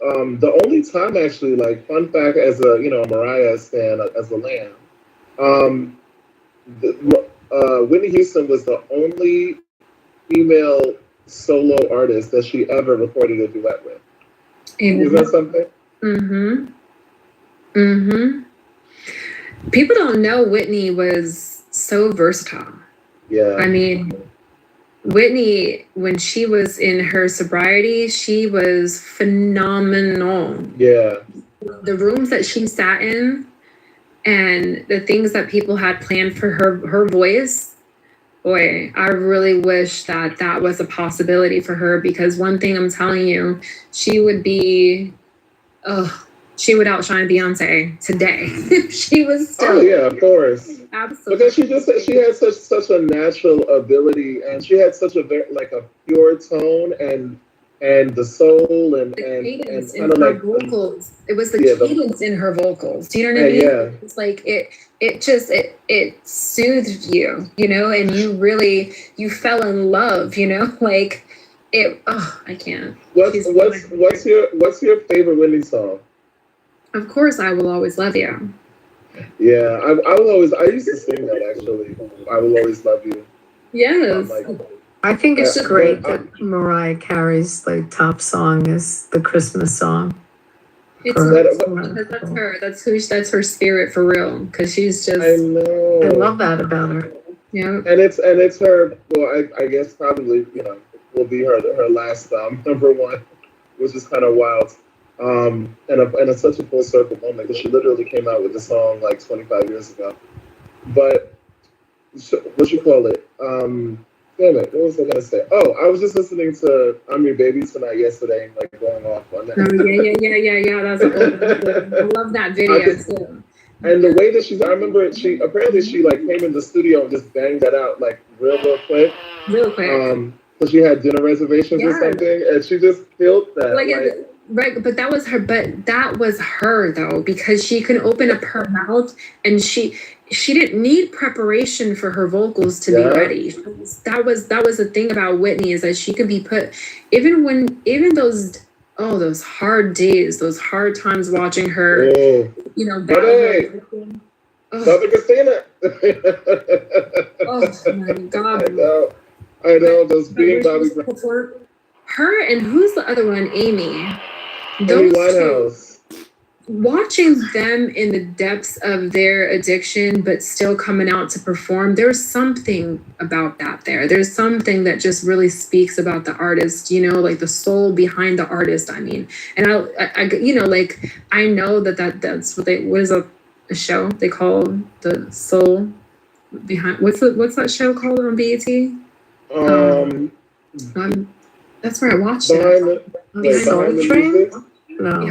the only time actually. Like fun fact, as a Mariah stan, as a lamb, Whitney Houston was the only female solo artist that she ever recorded a duet with. Is that something? Mm-hmm. Mm-hmm. People don't know Whitney was so versatile. Yeah. I mean, Whitney, when she was in her sobriety, she was phenomenal. Yeah. The rooms that she sat in and the things that people had planned for her voice, boy, I really wish that was a possibility for her, because one thing I'm telling you, she would outshine Beyonce today. She was still. Oh yeah, of course. Absolutely. Because she had such a natural ability, and she had such a a pure tone and the soul and cadence in kind of her like vocals. It was the yeah, cadence in her vocals. Do you know what I mean? Yeah. It's like it soothed you, and you fell in love, like it. Oh, I can't. What's your favorite Whitney song? Of course, I Will Always Love You. Yeah, I used to sing that actually. I Will Always Love You. Yes. I think it's Yeah, great but, that Mariah Carey's top song is the Christmas song. It's For- that's her. That's her spirit for real. Because she's just. I know. I love that about her. Yeah. And it's her. Well, I guess probably will be her last number one, which is kind of wild. And it's such a full circle moment because she literally came out with the song like 25 years ago. But what you call it? Damn it! What was I gonna say? Oh, I was just listening to "I'm Your Baby" tonight yesterday, and like going off on that. Yeah. I love that video too. And the way that I remember she like came in the studio and just banged that out like real quick. Real quick. Because she had dinner reservations or something, and she just killed that. Right, but that was her. But that was her though, because she can open up her mouth, and she didn't need preparation for her vocals to be ready. That was the thing about Whitney, is that she could be put even those hard days, those hard times watching her. Southern Christina. Oh my God! I know those being Bobby Brown. Her and who's the other one? Amy. Amy Winehouse. Watching them in the depths of their addiction, but still coming out to perform, there's something about that there. There's something that just really speaks about the artist, like the soul behind the artist. I mean, and I know that's what is a show they call the soul behind. What's that show called on BET? That's where I watched it. Behind the music? No.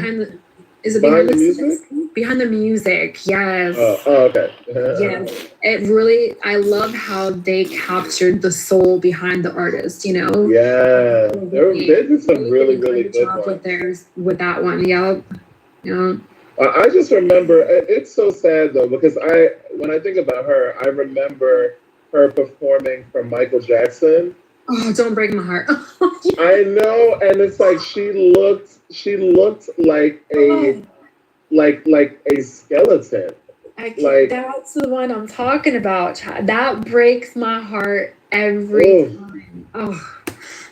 Is it behind the music? Behind the music, yes. Oh, okay. Yes. It really, I love how they captured the soul behind the artist, Yeah. They did some really good job ones. with that one. Yeah. I just remember, it's so sad though, because when I think about her, I remember her performing for Michael Jackson. Oh, don't break my heart. I know, and it's like she looked like a skeleton. That's the one I'm talking about. That breaks my heart every time. Oh,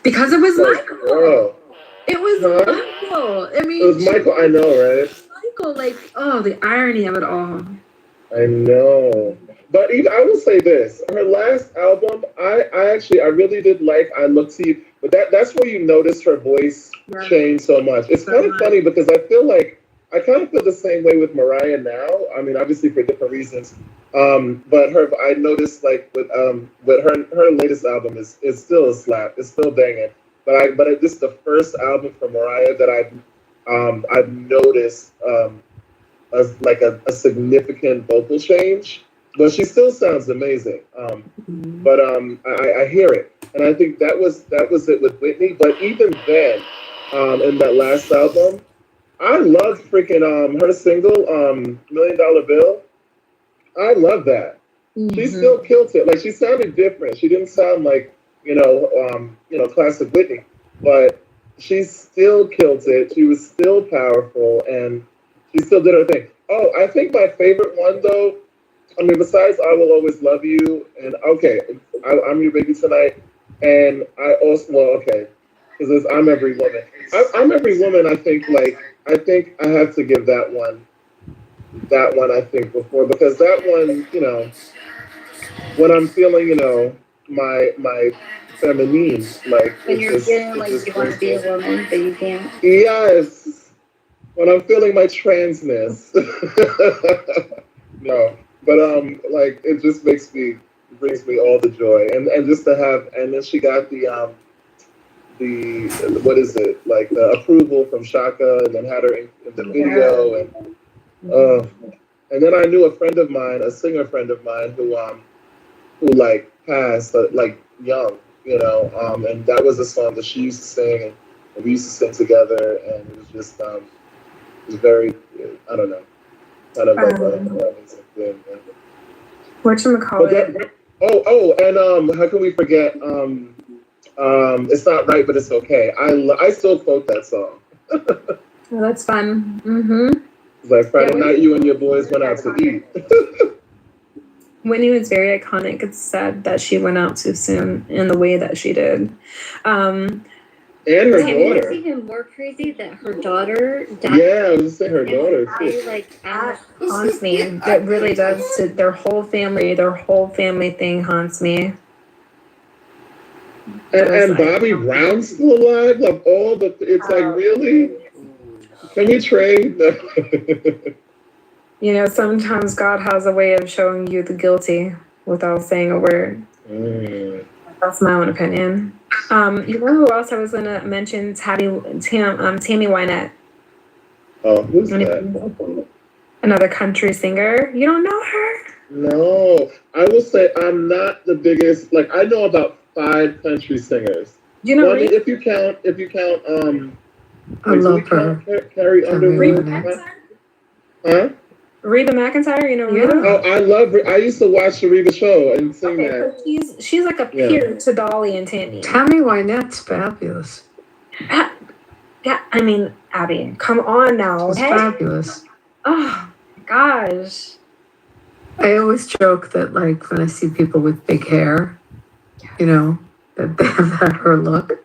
because it was Michael. It was Michael. I mean, it was Michael. I know, right? Michael, the irony of it all. I know. But I will say this: her last album, I really did like "I Look to You," but that's where you notice her voice change so much. It's kind of funny because I feel like I kind of feel the same way with Mariah now. I mean, obviously for different reasons. But I noticed like with her latest album is still a slap. It's still banging. This is the first album from Mariah that I've noticed a significant vocal change. But she still sounds amazing. I hear it, and I think that was it with Whitney. But even then, in that last album, I loved freaking her single Million Dollar Bill. I love that. She still killed it. Like she sounded different. She didn't sound like classic Whitney, but she still killed it. She was still powerful, and she still did her thing. Oh, I think my favorite one though. I mean, besides "I Will Always Love You" and okay, I'm Your Baby Tonight, and I also because I'm Every Woman. I'm Every Woman. I think I have to give that one. That one I think before because that one, when I'm feeling, my feminine, like When it you're just feeling it like just you want to brings be a me. woman, but you can't. Yes, when I'm feeling my transness. No, but like it just brings me all the joy, and just to have, and then she got the what is it like the approval from Shaka, and then had her in the video, and then I knew a friend of mine, a singer friend of mine, who like passed like young, and that was a song that she used to sing, and we used to sing together, and it was just it was very, I don't know, kind of like an amazing thing. Whatchamacallit? And how can we forget? It's not right, but it's okay. I still quote that song. Oh, that's fun. Mm-hmm. It's like Friday night, you and your boys went out to eat. Whitney was very iconic. It's sad that she went out too soon in the way that she did. And her What's daughter. even more crazy that her daughter died. Yeah, I was gonna say her daughter too. That haunts me. That really does. Their whole family thing haunts me. And Bobby Brown's still alive. Like it's like really. Can we trade? Sometimes God has a way of showing you the guilty without saying a word. That's my own opinion. You know who else I was gonna mention? Tammy Wynette. Oh, who's that? Another country singer. You don't know her? No, I will say I'm not the biggest. Like I know about 5 country singers. You know, if you count, I love her. Carrie Underwood. Huh? Reba McEntire, you know Reba? Oh, I love her. I used to watch the Reba show and sing that. So she's like a peer to Dolly and Tammy. Tammy Wynette's fabulous. Yeah, I mean, Abby, come on now. She's fabulous. Oh, gosh. I always joke that, like, when I see people with big hair, that they have that her look.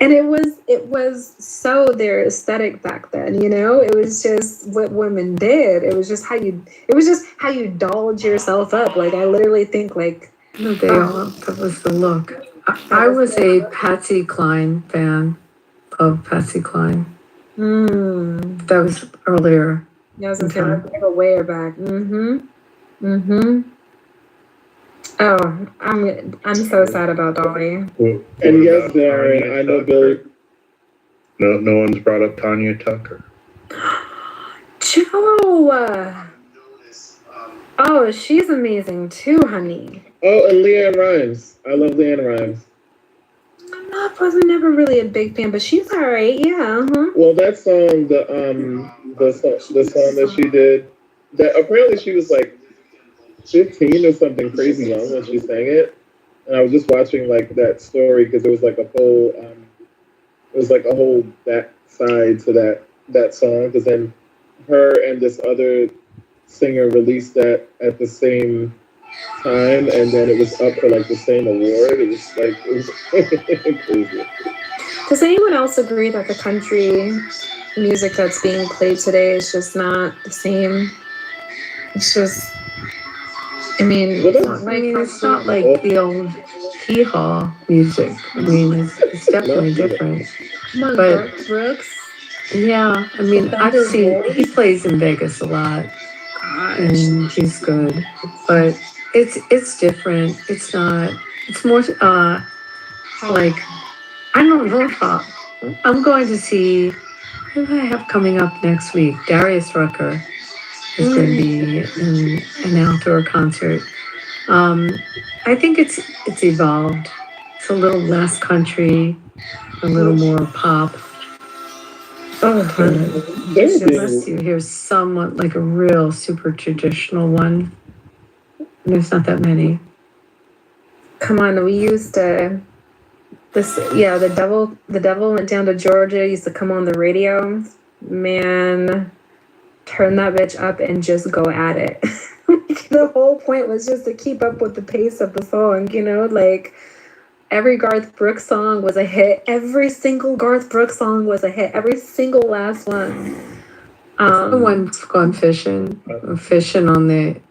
And it was so their aesthetic back then, It was just what women did. It was just how you dolled yourself up. Like I literally think like that was the look. I was a Patsy Cline fan of Patsy Cline. That was earlier. Yeah, I was gonna say way back. Oh, I'm so sad about Dolly. And yes, Darren, I know Billy. No one's brought up Tanya Tucker. Joe. Oh, she's amazing too, honey. Oh, and Leanne Rimes. I love Leanne Rimes. I wasn't never really a big fan, but she's all right. Yeah. Well, that song, the song that she did, that apparently she was like 15 or something crazy young when she sang it, and I was just watching like that story because it was like a whole back side to that song because then her and this other singer released that at the same time, and then it was up for like the same award. It was crazy. Does anyone else agree that the country music that's being played today is just not the same? It's just, I mean, it's not like the old hee-haw music. I mean, it's definitely different. Come on, But Brooks. Yeah, I mean, I've seen he plays in Vegas a lot, and he's good, but it's different. It's not. It's more like I don't know if I'm going to see. Who do I have coming up next week? Darius Rucker is going to be in an outdoor concert. I think it's evolved. It's a little less country, a little more pop. Oh, unless you hear somewhat like a real super traditional one. There's not that many. Come on, we used to the devil went down to Georgia, used to come on the radio. Man, turn that bitch up and just go at it. The whole point was just to keep up with the pace of the song, like every Garth Brooks song was a hit. Every single Garth Brooks song was a hit. Every single last one. Someone's gone fishing on the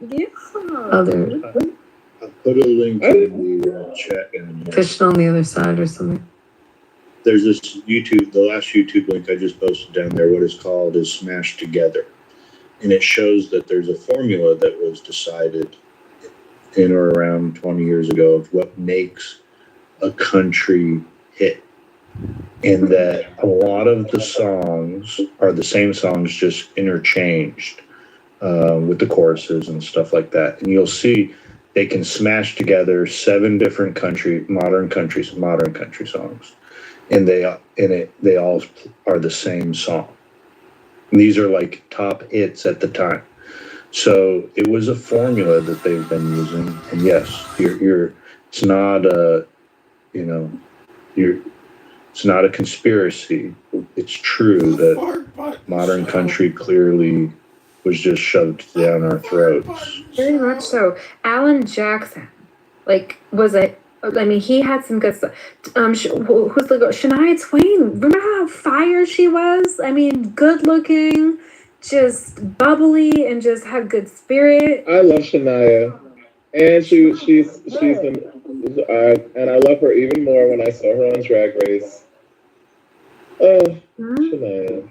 Yeah. other I'll put a link in the chat in fishing on the other side or something. There's this YouTube, the last YouTube link I just posted down there, what is called is Smashed Together. And it shows that there's a formula that was decided in or around 20 years ago of what makes a country hit. And that a lot of the songs are the same songs, just interchanged with the choruses and stuff like that. And you'll see they can smash together 7 different modern country songs. And they all are the same song. And these are like top hits at the time. So it was a formula that they've been using. And yes, it's not it's not a conspiracy. It's true that modern country clearly was just shoved down our throats. Very much so. Alan Jackson, he had some good stuff. Who's the girl? Shania Twain. Remember how fire she was? I mean, good looking, just bubbly, and just had good spirit. I love Shania, and she's and I love her even more when I saw her on Drag Race. Shania.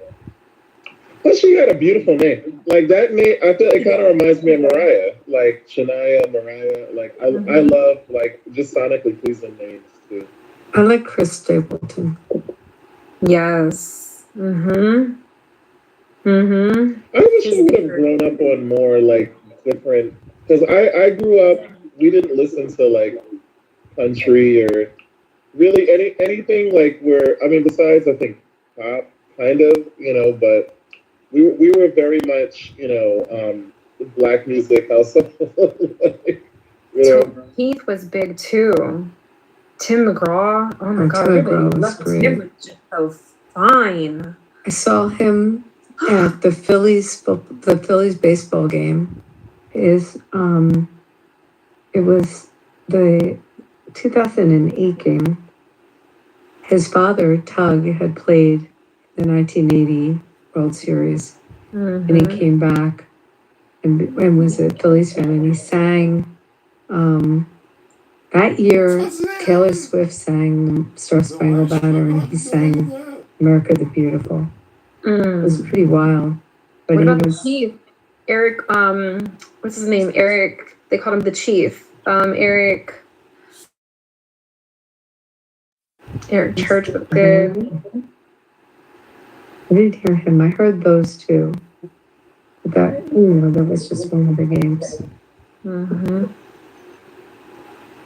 But she had a beautiful name. Like that name, I feel it kind of reminds me of Mariah. Like Shania, Mariah. Like I love like just sonically pleasing names too. I like Chris Stapleton. Yes. I wish I would have grown up on more like different. Because I grew up. We didn't listen to like country or really anything like besides I think pop kind of but. We were very much, black music household. Keith was big too. Tim McGraw. Oh my God, Tim McGraw was great. Tim was just so fine. I saw him at the Phillies baseball game. It was the 2008 game. His father, Tug, had played the 1980 World Series, and he came back and was a Phillies fan, and he sang. That year, Taylor Swift sang Star Spangled Banner, and he sang America the Beautiful. It was pretty wild. But what about the Chief? Eric, what's his name? Eric, they called him the Chief. Eric Church was good. I didn't hear him. I heard those two. That was just one of the games.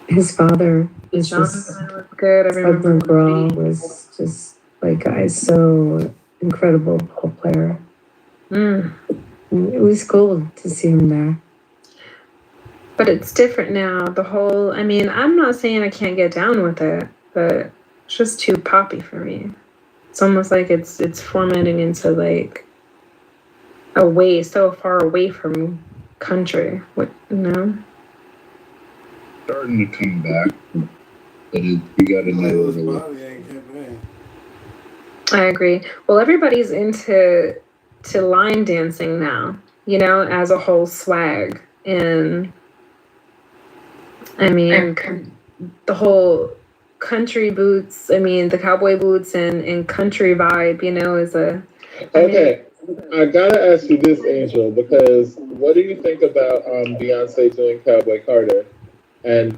His father was just good. I remember. McGraw was just like so incredible ball player. It was cool to see him there. But it's different now. I'm not saying I can't get down with it, but it's just too poppy for me. It's almost like it's formatting into like so far away from country. Starting to come back, but we got another. I agree. Well, everybody's into line dancing now, as a whole swag. And I mean, the whole country boots. I mean, the cowboy boots and country vibe, you know, is a. Okay, I gotta ask you this, Angel, because what do you think about Beyonce doing Cowboy Carter, and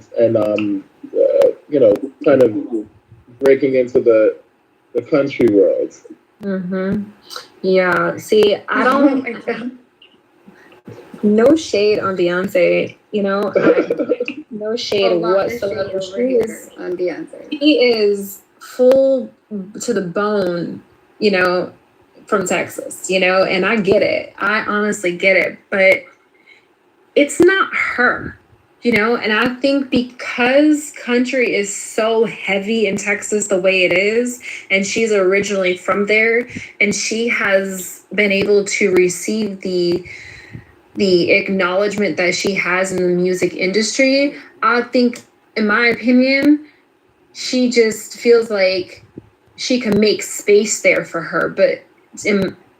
you know, kind of breaking into the country world? Mm-hmm. Yeah. See, I don't. No shade on Beyonce. You know, no shade A lot of whatsoever. shade over here on Beyonce. He is full to the bone. You know, from Texas. You know, and I get it. I honestly get it, but it's not her. You know, and I think because country is so heavy in Texas the way it is, and she's originally from there, and she has been able to receive the acknowledgement that she has in the music industry, I think, in my opinion, she just feels like she can make space there for her, but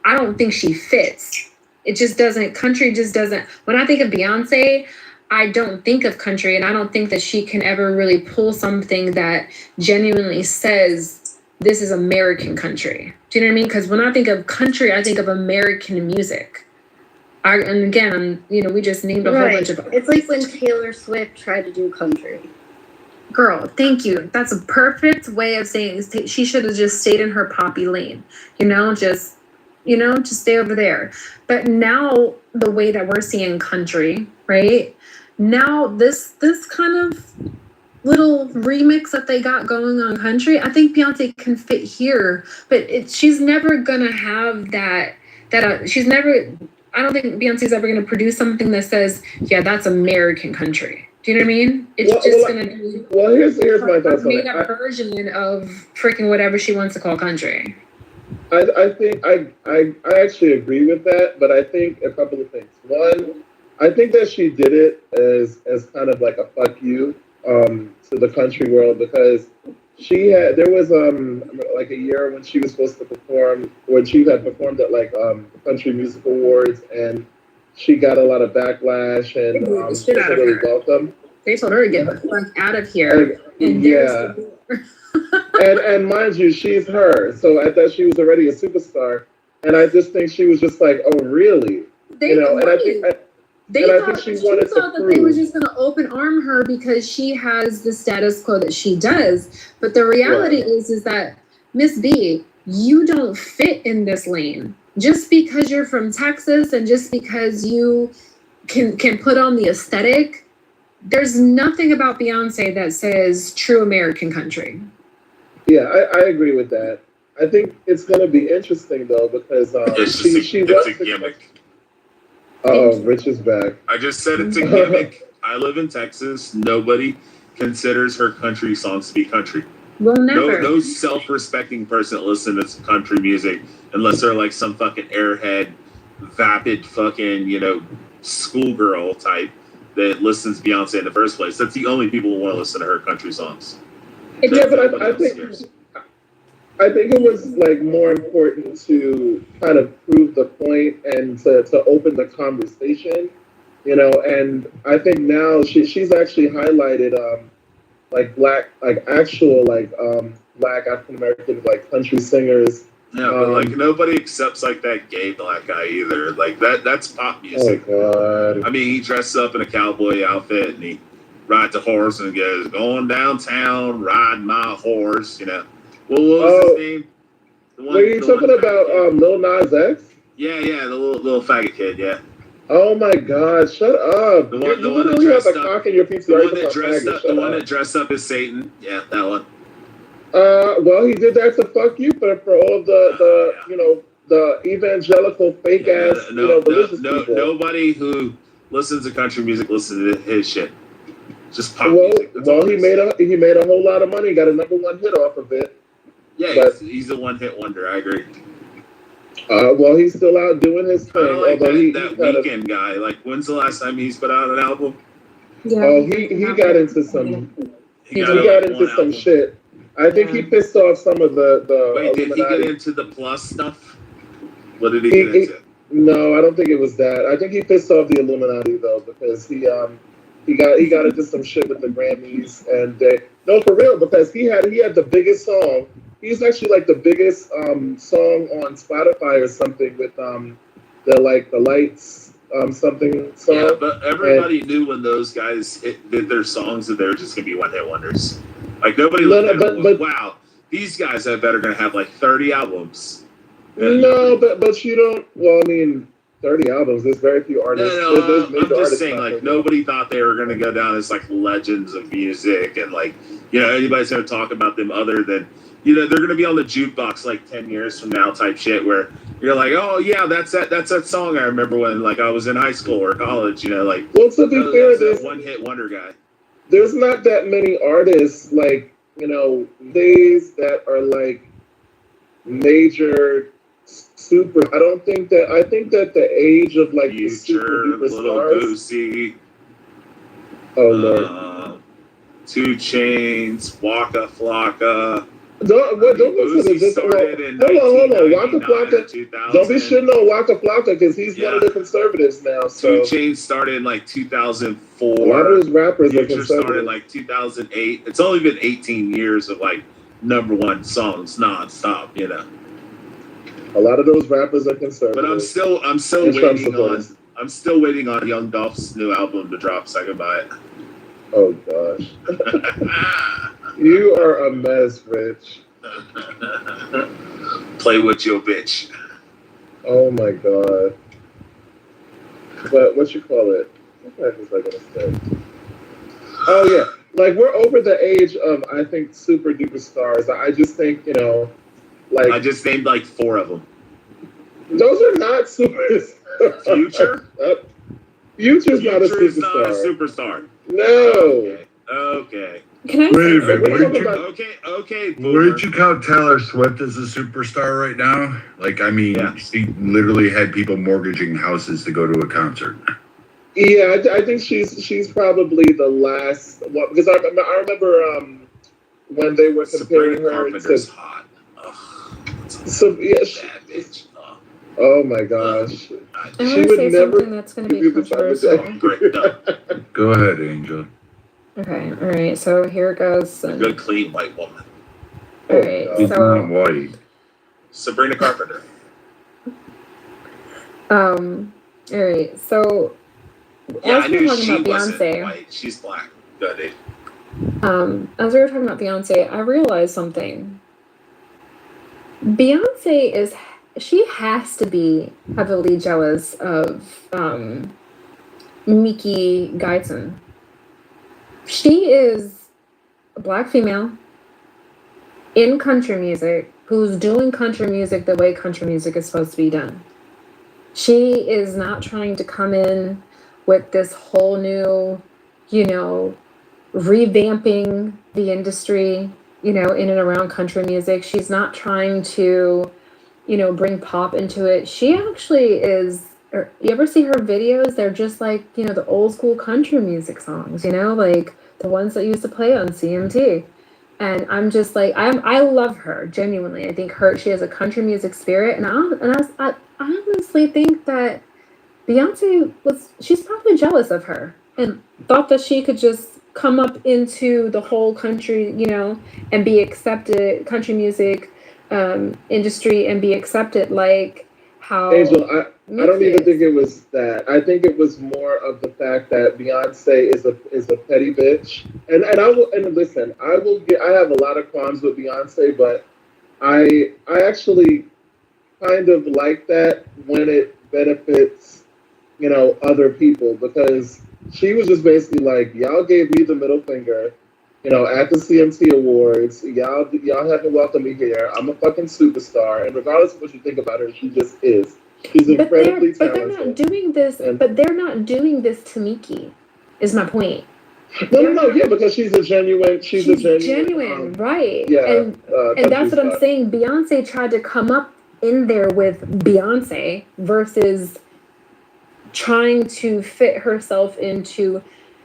I don't think she fits. It just doesn't, country just doesn't, when I think of Beyonce, I don't think of country, and I don't think that she can ever really pull something that genuinely says this is American country. Do you know what I mean? Because when I think of country, I think of American music. And again, you know, we just named a whole bunch of. It's like when Taylor Swift tried to do country. Girl, thank you. That's a perfect way of saying it. She should have just stayed in her poppy lane. Just stay over there. But now the way that we're seeing country, right? Now this kind of little remix that they got going on country, I think Beyonce can fit here, but she's never gonna have that. She's never. I don't think Beyonce's ever going to produce something that says, yeah, that's American country. Do you know what I mean? It's going to be here's my thoughts on it. Made up version of freaking whatever she wants to call country. I think I actually agree with that, but I think a couple of things. One, I think that she did it as kind of like a fuck you to the country world, because there was like a year when she was supposed to perform, when she had performed at like the Country Music Awards, and she got a lot of backlash and wasn't really welcome. They told her to get the fuck out of here. Yeah. and mind you, she's her, so I thought she was already a superstar, and I just think she was just like, oh really? They thought that they were just going to open arm her because she has the status quo that she does. But the reality is that, Miss B, you don't fit in this lane. Just because you're from Texas and just because you can put on the aesthetic, there's nothing about Beyonce that says true American country. Yeah, I agree with that. I think it's going to be interesting, though, because she was a gimmick. Oh, Rich is back. I just said it's a gimmick. I live in Texas. Nobody considers her country songs to be country. Well, never. No self-respecting person listens to country music unless they're like some fucking airhead, vapid fucking, schoolgirl type that listens to Beyonce in the first place. That's the only people who want to listen to her country songs. Yeah, but I think it was like more important to kind of prove the point and to open the conversation, and I think now she's actually highlighted like black, like actual like black African American like country singers. Yeah, but like nobody accepts like that gay black guy either. Like that's pop music. Oh God. I mean, he dresses up in a cowboy outfit and he rides a horse and goes, going downtown, riding my horse, Well, what was his name? Are you talking about Lil Nas X? Yeah, the little faggot kid, yeah. Oh my God! Shut up! The one that dressed up as Satan. Yeah, that one. Well, he did that to fuck you for all of the evangelical fake ass religious people. Nobody who listens to country music listens to his shit. Just pop music. He made a whole lot of money. Got a #1 hit off of it. Yeah, he's a one-hit wonder. I agree. Well, he's still out doing his thing. I like that Weekend guy. Like, when's the last time he's put out an album? Yeah. Oh, he got into some. He got into some shit. I think he pissed off some of the. Wait, did he get into the Plus stuff? What did he get into? No, I don't think it was that. I think he pissed off the Illuminati though, because he got into some shit with the Grammys, and No, for real, because he had the biggest song. He's actually like the biggest song on Spotify or something with the lights something song. Yeah, but everybody knew when those guys did their songs that they were just gonna be one hit wonders. Like nobody looked at them and went, wow, these guys I bet are gonna have like 30 albums. No, but you don't. Well, I mean, 30 albums. There's very few artists. There's major I'm just artists saying, out like there. nobody thought they were gonna go down as like legends of music, and like anybody's gonna talk about them other than they're gonna be on the jukebox like 10 years from now type shit where you're like, oh yeah, that's that song I remember when like I was in high school or college. Like Well, to be fair, there's one hit wonder guy. There's not that many artists like days that are like major super. I think that the age of like the super duper stars. Boosie, Oh Lord. 2 Chainz, Waka Flocka. Don't listen to this. Hold on. Waka Flocka. Don't be shitting on Waka Flocka because he's one of the conservatives now. So 2 Chainz started in like 2004. a lot of those rappers are Future started conservative. in like 2008. It's only been 18 years of like #1 songs nonstop. A lot of those rappers are conservative. But I'm still And Trump waiting supporters. I'm still waiting on Young Dolph's new album to drop so I can buy it. Oh gosh. You are a mess, Rich. Play with your bitch. Oh my god. But what you call it? What the heck was I gonna say? Oh yeah. Like we're over the age of I think super duper stars. I just think, like I just named like 4 of them. those are not super Future? Future's not a Future is not a superstar. superstar. No. Okay. Can I Wait a say minute. something? Okay. Wouldn't you count Taylor Swift as a superstar right now? Like, I mean, she literally had people mortgaging houses to go to a concert. Yeah, I think she's probably the last one because I remember when they were comparing her Carpenter's to hot. so yeah. Oh my gosh. I'm She going to would say never something that's going to be give you the time of controversial. day. Go ahead, Angel. Okay, all right, so here it goes. A good, clean white woman. All right, She's not so white. Sabrina Carpenter. all right, so Yeah, I as we were knew talking she about wasn't Beyonce, white. She's black. Go ahead. as we were talking about Beyonce, I realized something. Beyonce she has to be heavily jealous of Miki Guyton. She is a black female in country music who's doing country music the way country music is supposed to be done. She is not trying to come in with this whole new, revamping the industry, in and around country music. She's not trying to, bring pop into it. She actually is. You ever see her videos? They're just like, the old school country music songs, like the ones that used to play on CMT. And I'm just like, I love her genuinely. I think she has a country music spirit, and I honestly think that Beyonce she's probably jealous of her and thought that she could just come up into the whole country, and be accepted, country music industry, and be accepted like how Angel, I don't even Miki think it was that. I think it was more of the fact that Beyonce is a petty bitch. And listen, I have a lot of qualms with Beyonce, but I actually kind of like that when it benefits, other people, because she was just basically like, y'all gave me the middle finger, at the CMT Awards. Y'all haven't welcomed me here. I'm a fucking superstar, and regardless of what you think about her, she just is. She's incredibly But they're talented. not doing this. But they're not doing this to Miki. Is my point. No, yeah, because she's a genuine. She's a genuine, right? Yeah, And that's what I'm star. saying. Beyonce tried to come up in there with Beyonce versus trying to fit herself into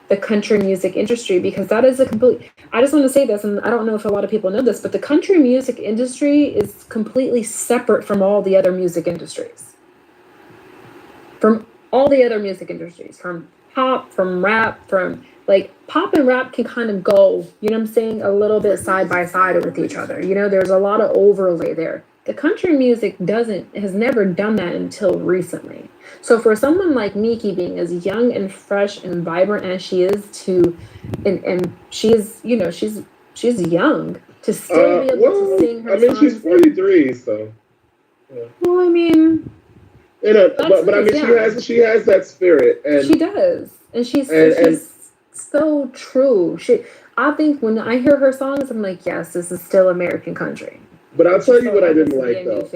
the country music industry, because that is I just want to say this, and I don't know if a lot of people know this, but the country music industry is completely separate from all the other music industries. From all the other music industries, from pop, from rap, from like pop and rap can kind of go, you know what I'm saying, a little bit side by side with each other. You know, there's a lot of overlay there. The country music has never done that until recently. So for someone like Miki being as young and fresh and vibrant as she is and she's, you know, she's young to still be able to sing her songs. She's 43, so. Yeah. Well, I mean, you know, but I mean, she has that spirit, and she does, and she's so true. I think when I hear her songs, I'm like, yes, this is still American country. But I'll tell you what I didn't like though.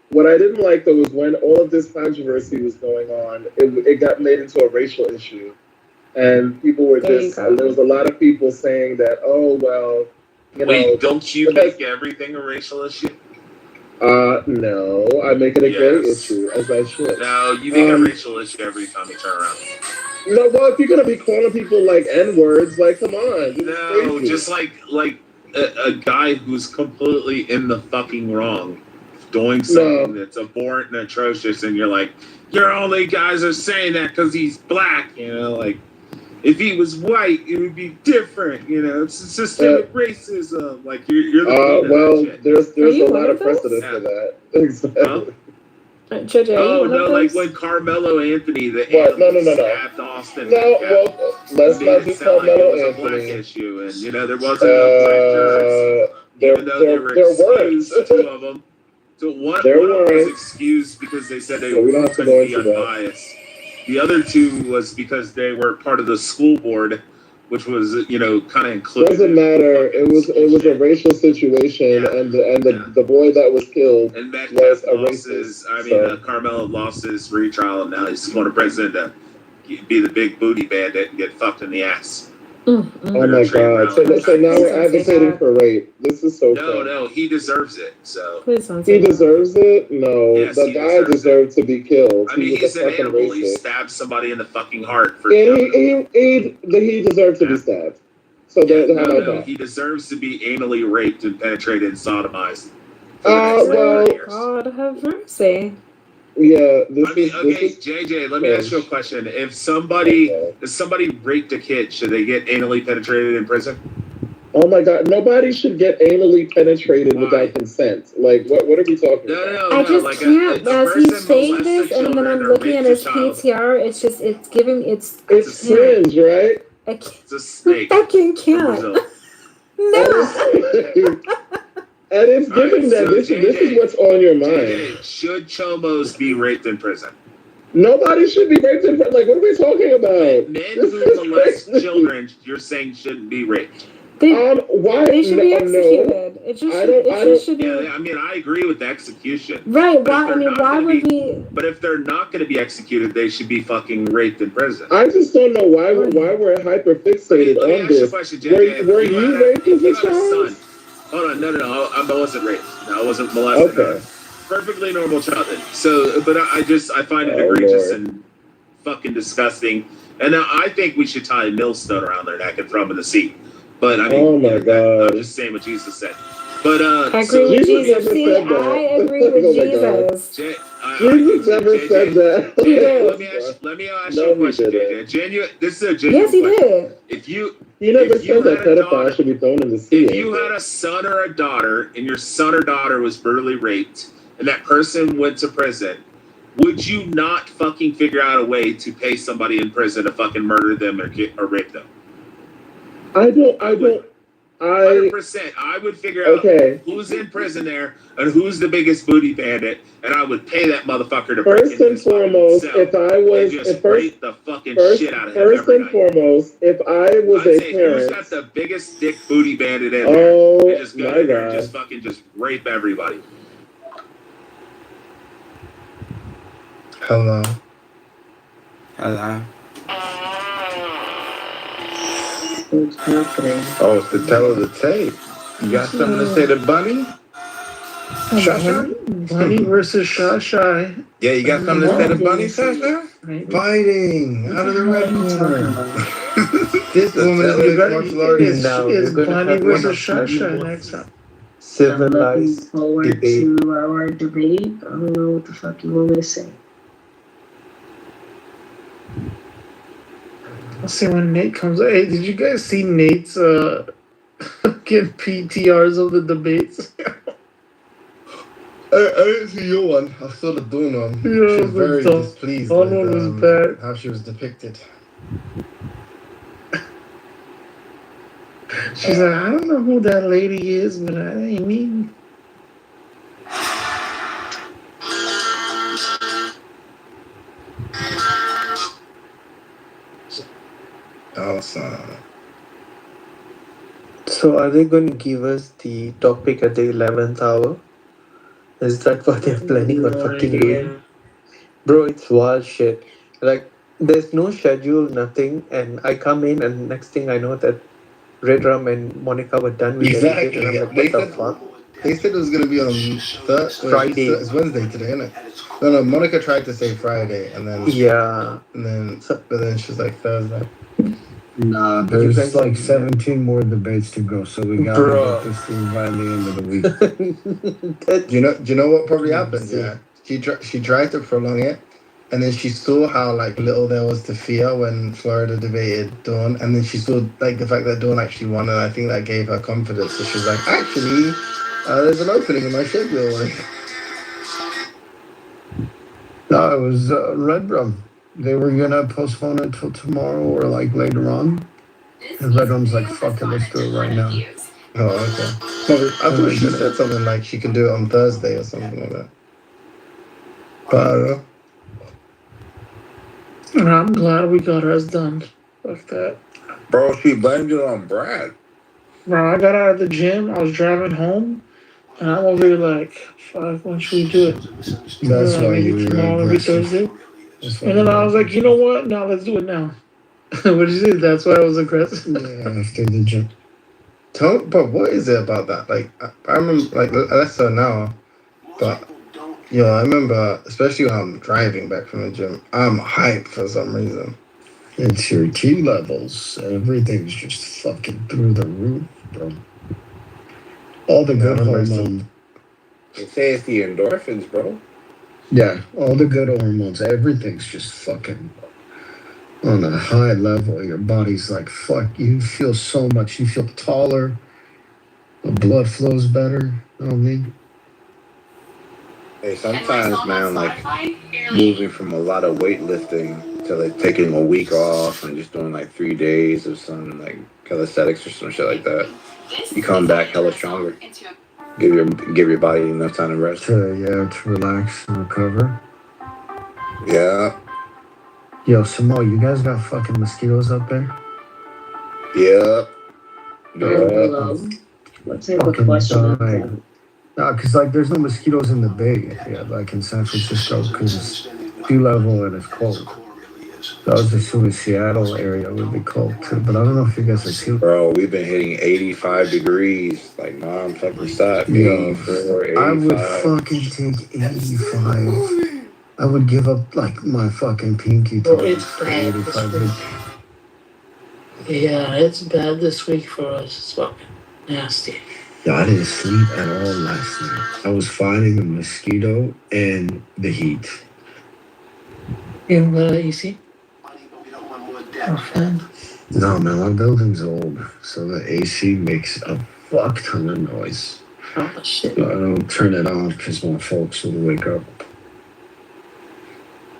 What I didn't like though was when all of this controversy was going on, it got made into a racial issue, and people were there was a lot of people saying that, oh well, you know. Don't you make everything a racial issue? No, I make it a gay issue, as I should. No, you make a racial issue every time you turn around. No, well, if you're gonna be calling people like N-words, like, come on. No, just like a guy who's completely in the fucking wrong, doing something that's abhorrent and atrocious, and you're like, your only guys are saying that because he's black, you know, like. If he was white, it would be different, you know. It's systemic racism. Like you're the well, there's a lot of precedent for that. Exactly. Oh no, like when Carmelo Anthony, the stabbed Austin. No, well, let's not do Carmelo Anthony. It was a black issue, and you know there wasn't enough black jurors. Even though they were excused, two of them. So one of them was excused because they said they couldn't be unbiased. The other two was because they were part of the school board, which was, you know, kind of included. Doesn't matter. It was a racial situation, and the boy that was killed was a racist. Carmelo lost his retrial, and now he's going to prison to be the big booty bandit and get fucked in the ass. Oh my god! So now we're advocating for rape. This is so. No, he deserves it. So he deserves it. No, yes, the guy deserved to be killed. I mean, he's an animal. Racist. He stabbed somebody in the fucking heart for. And he deserves to be stabbed. So no, he deserves to be anally raped and penetrated and sodomized. Well, God have mercy. Yeah, JJ, let me ask you a question. If somebody raped a kid, should they get anally penetrated in prison? Oh my god, nobody should get anally penetrated without consent. Like, what are we talking about? I just can't, as he's saying this, and then I'm looking at his PTR, it's giving, it's cringe, right? It's a snake. I can't. No! And it's giving that this is what's on your mind. Should chomos be raped in prison? Nobody should be raped in prison. Like, what are we talking about? Men who molest children, you're saying shouldn't be raped. Why? They should be executed. It just should be. Yeah, I mean, I agree with the execution. Right? Why would we? But if they're not going to be executed, they should be fucking raped in prison. I just don't know why we're hyper fixated on this. Were you raped as a child? Hold on, no, I wasn't raped. No, I wasn't molested. Okay. Perfectly normal childhood. So, but I find it egregious and fucking disgusting. And now I think we should tie a millstone around their neck and throw them in the sea. But I mean, oh my god, I'm just saying what Jesus said. But I agree with Jesus. See, I agree with Jesus. Jesus never said that. Let me ask you a question, JJ. This is a genuine question. Yes, he did. If you never said that pedophile should be thrown in the sea. If you had a son or a daughter, and your son or daughter was brutally raped, and that person went to prison, would you not fucking figure out a way to pay somebody in prison to fucking murder them or rape them? I don't. 100%. I would figure out who's in prison there and who's the biggest booty bandit, and I would pay that motherfucker to break First and foremost, if I was rape the fucking shit out of him. First and foremost, if I was a parent, who's got the biggest dick booty bandit in there? And just go my in there god! And just rape everybody. Hello. What's happening? Oh, it's the tell of the tape. You got something to say to Bunny? Shasha? Bunny versus Shasha. Yeah, you got something to say to Bunny, Shasha? Fighting out of the red room. This woman is a good martial artist. Is Bunny versus Shasha next up? Civilized forward debate. to our debate. I don't know what the fuck you want me to say. I'll see when Nate comes. Hey, did you guys see Nate's get PTRs of the debates? I didn't see your one. I saw the Dawn one. Yeah, She was very the displeased Dawn with one was bad. how she was depicted. She's like, I don't know who that lady is, but I ain't me. Awesome. So are they going to give us the topic at the 11th hour? Is that what they're planning on fucking doing? Bro, it's wild shit. Like, there's no schedule, nothing, and I come in and next thing I know that Red Rum and Monica were done with Exactly. everything, and I'm like, They what the said fuck? they said it was gonna be on Friday. It's Wednesday today, isn't it? No, Monica tried to say Friday, and then Yeah. but then she's like Thursday. Nah, But you there's guys like 17 more debates to go, so we gotta Bro. get this through by the end of the week. Do you know what probably happened? Yeah, she tried to prolong it, and then she saw how like little there was to fear when Florida debated Dawn, and then she saw like the fact that Dawn actually won, and I think that gave her confidence. So she's like, actually, there's an opening in my schedule. No, it was Red Rum. They were gonna postpone it till tomorrow or like later on. And Red Rum's like, fuck it, let's do it right now. Oh, okay. No, I thought she said something like she could do it on Thursday or something like that. But I don't know. And I'm glad we got ours done. Fuck that. Bro, she blamed it on Brad. Bro, I got out of the gym, I was driving home, and I'm over here like, fuck, when should we do it? That's why maybe you were tomorrow, maybe aggressive. Thursday. And then I was like, you know what? Now let's do it now. What did you say? That's why I was aggressive. Yeah, after the gym. But what is it about that? Like, I remember, like, less so now, but I remember, especially when I'm driving back from the gym, I'm hyped for some reason. It's your T levels. Everything's just fucking through the roof, bro. All the good hormones. They say it's the endorphins, bro. Yeah, all the good hormones. Everything's just fucking on a high level. Your body's like, fuck, you feel so much. You feel taller. The blood flows better. You know what I mean? Hey, sometimes, man, like moving from a lot of weightlifting to like taking a week off and just doing like 3 days of some like calisthenics or some shit like that, you come back hella stronger. Give your body enough time to rest. To relax and recover. Yeah. Yo, Samo, you guys got fucking mosquitoes up there? Yeah. Let's have a question. No, because like there's no mosquitoes in the bay, like in San Francisco, because it's sea level and it's cold. So I was assuming Seattle area would be cold too, but I don't know if you guys are seeing. Bro, we've been hitting 85 degrees. Like, mom, fucking stop. Yo, 84, 85. I would fucking take 85. I would give up like my fucking pinky toe. It's bad 85. Yeah, it's bad this week for us. It's fucking nasty. Yo, I didn't sleep at all last night. I was fighting a mosquito and the heat. You haven't got AC? No, man, my building's old, so the AC makes a fuck ton of noise. Oh, shit. So I don't turn it on because my folks will wake up.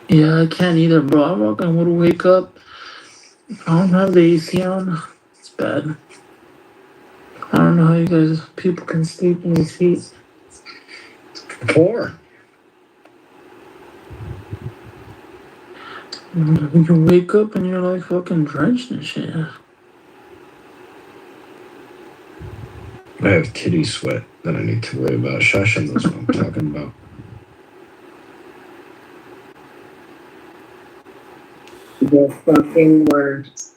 Yeah, I can't either, bro. I'm not gonna wake up. I don't have the AC on. It's bad. I don't know how you guys, people can sleep in this heat. Poor. You wake up and you're like fucking drenched and shit. I have kitty sweat that I need to worry about. Shasha knows what I'm talking about. The fucking words.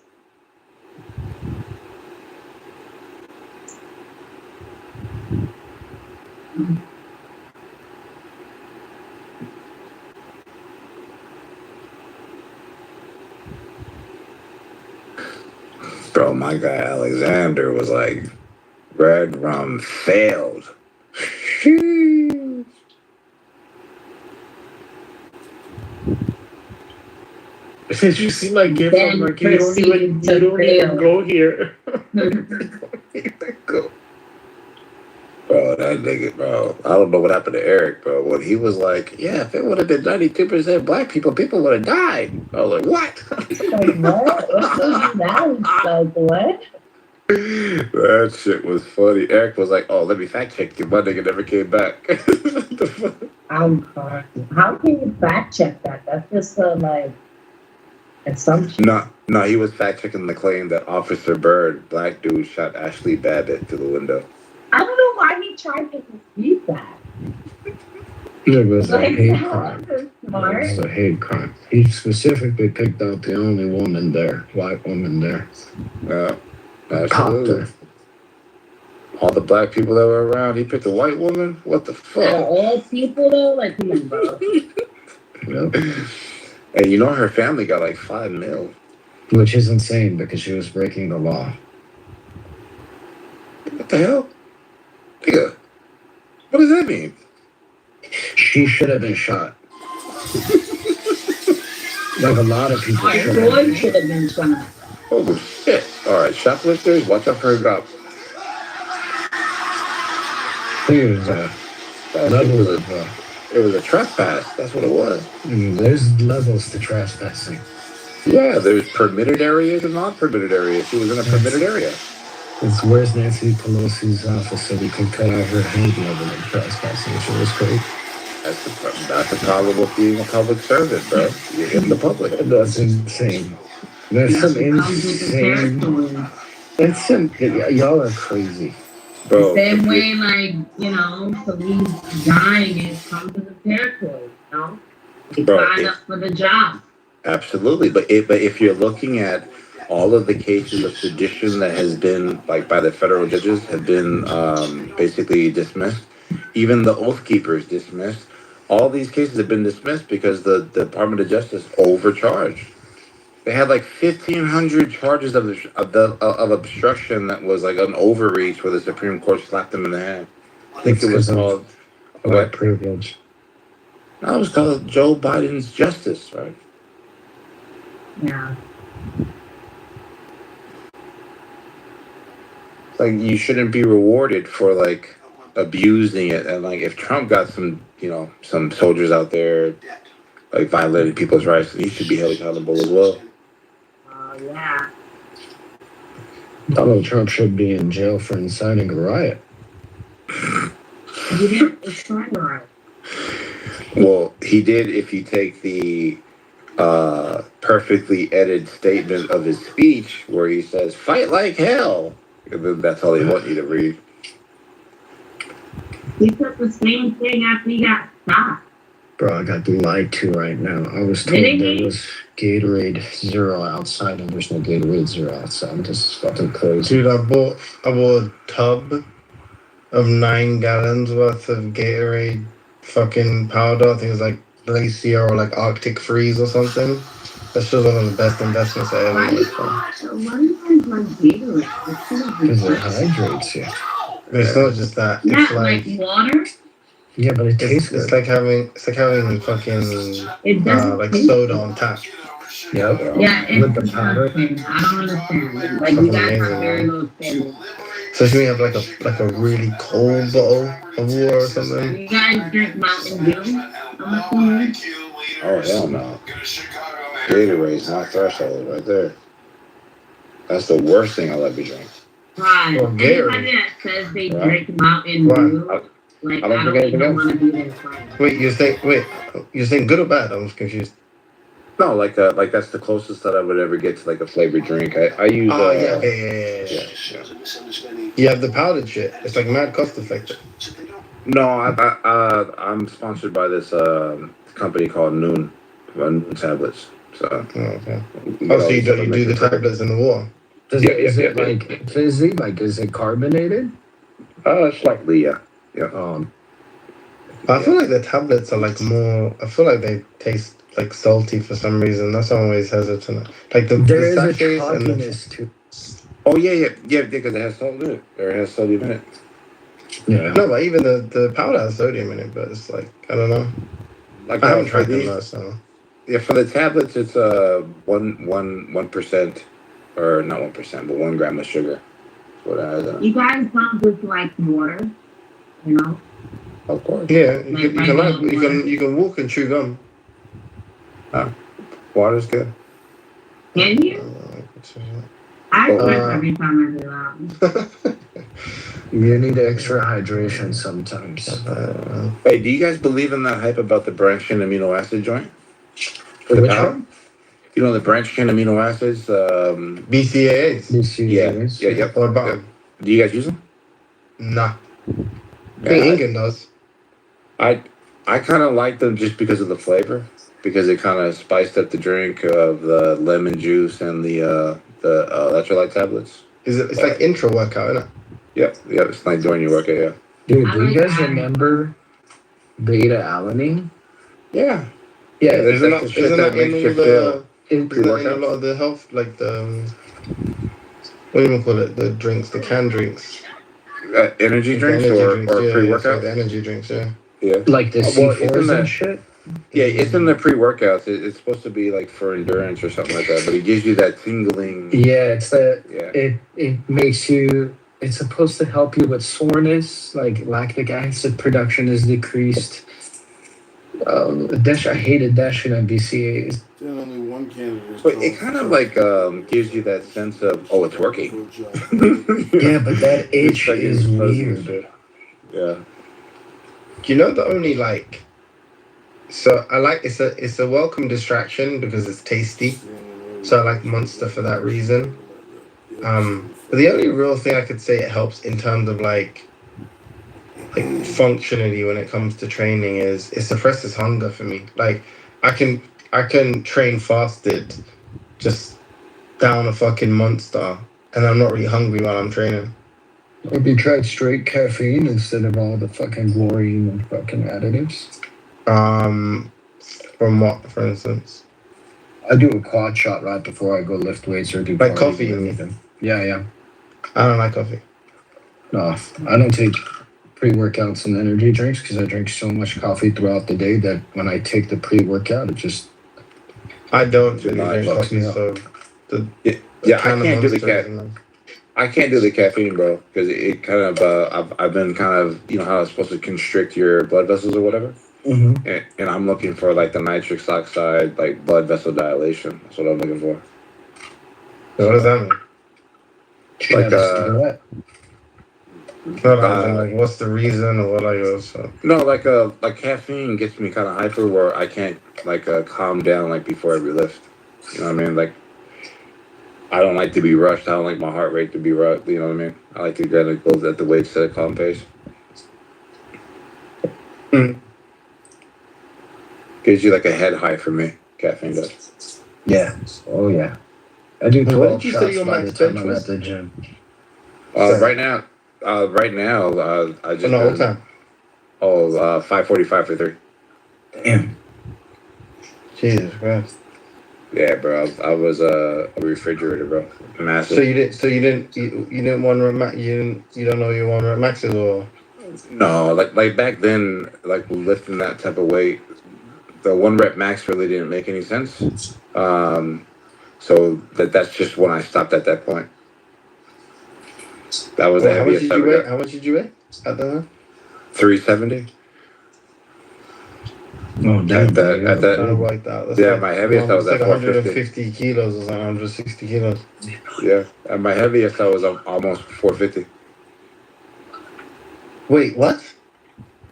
Bro, my guy Alexander was like, Red Rum failed. Did you see my gift? I'm Then like, you don't even go here. Go. Bro, that nigga, bro. I don't know what happened to Eric, bro. When he was like, yeah, if it would have been 92% black people would have died. I was like, what? Like, what? What was that? Like, what? That shit was funny. Eric was like, oh, let me fact check you. My nigga never came back. I'm crying. How can you fact check that? That's just like assumption. No, he was fact checking the claim that Officer Bird, black dude, shot Ashley Babbitt through the window. I don't know why he tried to dispute that. It was a Like, hate that crime. was smart. It was a hate crime. He specifically picked out the only woman there, white woman there. Yeah, Popped absolutely. her. All the black people that were around, he picked a white woman? What the Out of fuck? all people though, like, come on, bro. Yep. And you know her family got like $5 million. Which is insane because she was breaking the law. What the hell? Nigga, what does that mean? She should have been shot. Like a lot of people My should boy have. should have been shot. Holy shit. Alright, shoplifters, watch out for a cop. I think it was a level of. It was a trespass. That's what it was. There's levels to trespassing. Yeah, there's permitted areas and non-permitted areas. She was in a permitted area. It's where's Nancy Pelosi's office so we can cut off her hand level of trespassing, which was great. That's the problem with being a public servant, bro. You're in the public. That's insane. That's some insane. That's some. Y'all are crazy. Bro, Same way, like, you know, police dying is come to the territory, you know? You sign up for the job. Absolutely, but if you're looking at all of the cases of sedition that has been like by the federal judges have been basically dismissed, even the Oath Keepers dismissed. All these cases have been dismissed because the Department of Justice overcharged. They had like 1,500 charges of obstruction that was like an overreach where the Supreme Court slapped them in the hand. I think it was called white privilege. No, it was called Joe Biden's justice, right? Yeah. Like you shouldn't be rewarded for like abusing it, and like if Trump got some soldiers out there like violating people's rights, he should be held accountable as well. Yeah. Donald Trump should be in jail for inciting a riot. He didn't incite a riot. Well, he did if you take the perfectly edited statement of his speech where he says, "Fight like hell." And then that's all they want you to read. He said the same thing after he got shot. Bro, I got lied to right now. I was told there was Gatorade Zero outside, and there's no Gatorade Zero outside. This is fucking crazy. Dude, I bought a tub of 9 gallons worth of Gatorade fucking powder. I think it was like Glacier or like Arctic Freeze or something. That's just one of the best investments I ever made. Why do you guys like Gatorade? Because it hydrates you. But it's not just that. Not It's like water? Yeah, but it tastes it's good. like having fucking It doesn't like taste soda on tap. Yep. Yeah, it's With the powder. I don't understand. Like, you guys have very low standards. So should we have like a really cold bottle of water or something? You guys drink Mountain Dew? I'm assuming. Oh hell no! Gatorade's my threshold right there. That's the worst thing I'll ever drink. Right. Well, Gatorade. Anybody that says they Right. drink Mountain Right. Dew, like, I I don't don't drink even anything want to be their friend. Wait, you're saying good or bad? I was confused. No, like that's the closest that I would ever get to like a flavored drink. I use. Oh yeah. You have the powdered shit. It's like mad cost effective. No, I'm sponsored by this company called Noon tablets. So. Okay. Oh, so you do the tablets in the water? Is it like fizzy? Like, is it carbonated? Slightly, yeah. I feel like the tablets are like more. I feel like they taste like salty for some reason. That's why I'm always hesitant. Like the There is a sachets and chalkiness to. Oh yeah, because it has salt in it, or it has sodium in it. Yeah. No, but even the powder has sodium in it. But it's like I don't know. Like I haven't tried them though, so. Yeah, for the tablets, it's 1%, or not 1%, but 1 gram of sugar. That's what it has in it. You guys don't just like water, you know? Of course. Yeah, you can walk and chew gum. Water's good. Can you? I curse every time I do that. You need extra hydration sometimes. Hey, do you guys believe in that hype about the branched chain amino acid joint? The which power? one? You know the branched chain amino acids? BCAAs. BCAAs. Yeah, yep. What about Yep. them? Do you guys use them? Nah. I Yeah, think England does. I kind of like them just because of the flavor, because it kind of spiced up the drink of the lemon juice and the electrolyte tablets. It's like intro workout, isn't it? Yep, it's like during your workout, yeah. Dude, do you guys remember beta alanine? Yeah. Yeah, Isn't that in all the in isn't that in a lot of the health, like the what do you call it? The drinks, the canned drinks. Energy Like drinks the energy or drinks, yeah, pre-workout? sorry, the energy drinks, yeah. Yeah. Like the Well, it's in C4s the- and shit? Yeah, it's in the pre-workouts. It's supposed to be like for endurance or something like that, but it gives you that tingling. Yeah, it's that Yeah. it makes you, it's supposed to help you with soreness, like lactic acid production is decreased. I hated that shit on BCAAs. Then only one candidate. But it kind of like gives you that sense of, oh, it's working. Yeah, but that It's itch like is it's fuzzy and weird. shit. Yeah. You know the only like so I like it's a welcome distraction because it's tasty. So I like Monster for that reason. But the only real thing I could say it helps in terms of like functionally when it comes to training is it suppresses hunger for me. Like I can train fasted, just down a fucking Monster, and I'm not really hungry while I'm training. Have you tried straight caffeine instead of all the fucking chlorine and fucking additives? From what, for instance? I do a quad shot right before I go lift weights or do Like cardio coffee, or you mean? anything. Yeah. I don't like coffee. No, I don't take pre-workouts and energy drinks because I drink so much coffee throughout the day that when I take the pre-workout, it just I don't really drink fucks coffee, me up. so Yeah, I can of can't do the Monster cat. isn't- I can't do the caffeine, bro, because it kind of I've been kind of, you know how it's supposed to constrict your blood vessels or whatever, Mm-hmm. and I'm looking for like the nitrous oxide, like blood vessel dilation. That's what I'm looking for. So what does that mean? Like No, like what's the reason or what I go so? no, like caffeine gets me kind of hyper where I can't like calm down like before every lift. You know what I mean? Like I don't like to be rushed. I don't like my heart rate to be rushed. You know what I mean? I like to kind of go at the weights at a calm pace. Gives you like a head high for me. Caffeine does. Yeah. Oh yeah. I do What 12 did you say shots your by max the time bench I'm was? at the gym. Right now, I just No, what time? 5:45 for 3. Damn. Jesus Christ. Yeah, bro. I was a refrigerator, bro. Massive. So you didn't want to max you don't know your 1 rep maxes or No, like back then, like lifting that type of weight, the 1 rep max really didn't make any sense. So that's just when I stopped at that point. That was the how much heaviest did I you ever weigh? got. How much did you weigh at the time? 370. Oh damn. At that, Trying to work that. That's yeah, like, my heaviest I was it's at like 450. 150 kilos or something, 160 kilos. Yeah, at my heaviest I was almost 450. Wait, what?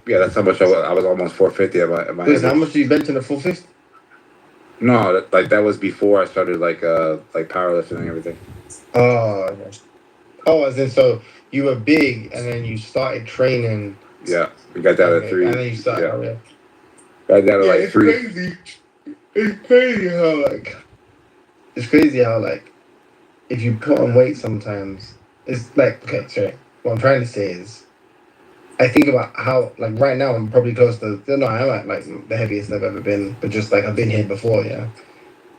Yeah, that's how much I was. I was almost 450 at my Wait, so how heaviest. much do you bench in the 450? No, that was before I started like powerlifting and everything. Oh, okay. Oh, as in so you were big and then you started training. Yeah, we got that at 3. And then you started. Yeah. Okay. Got that at like it's 3. crazy. It's crazy how like if you put on weight sometimes it's like okay, sorry. What I'm trying to say is I think about how like right now I'm probably close to no, I'm at like the heaviest I've ever been, but just like I've been here before, yeah.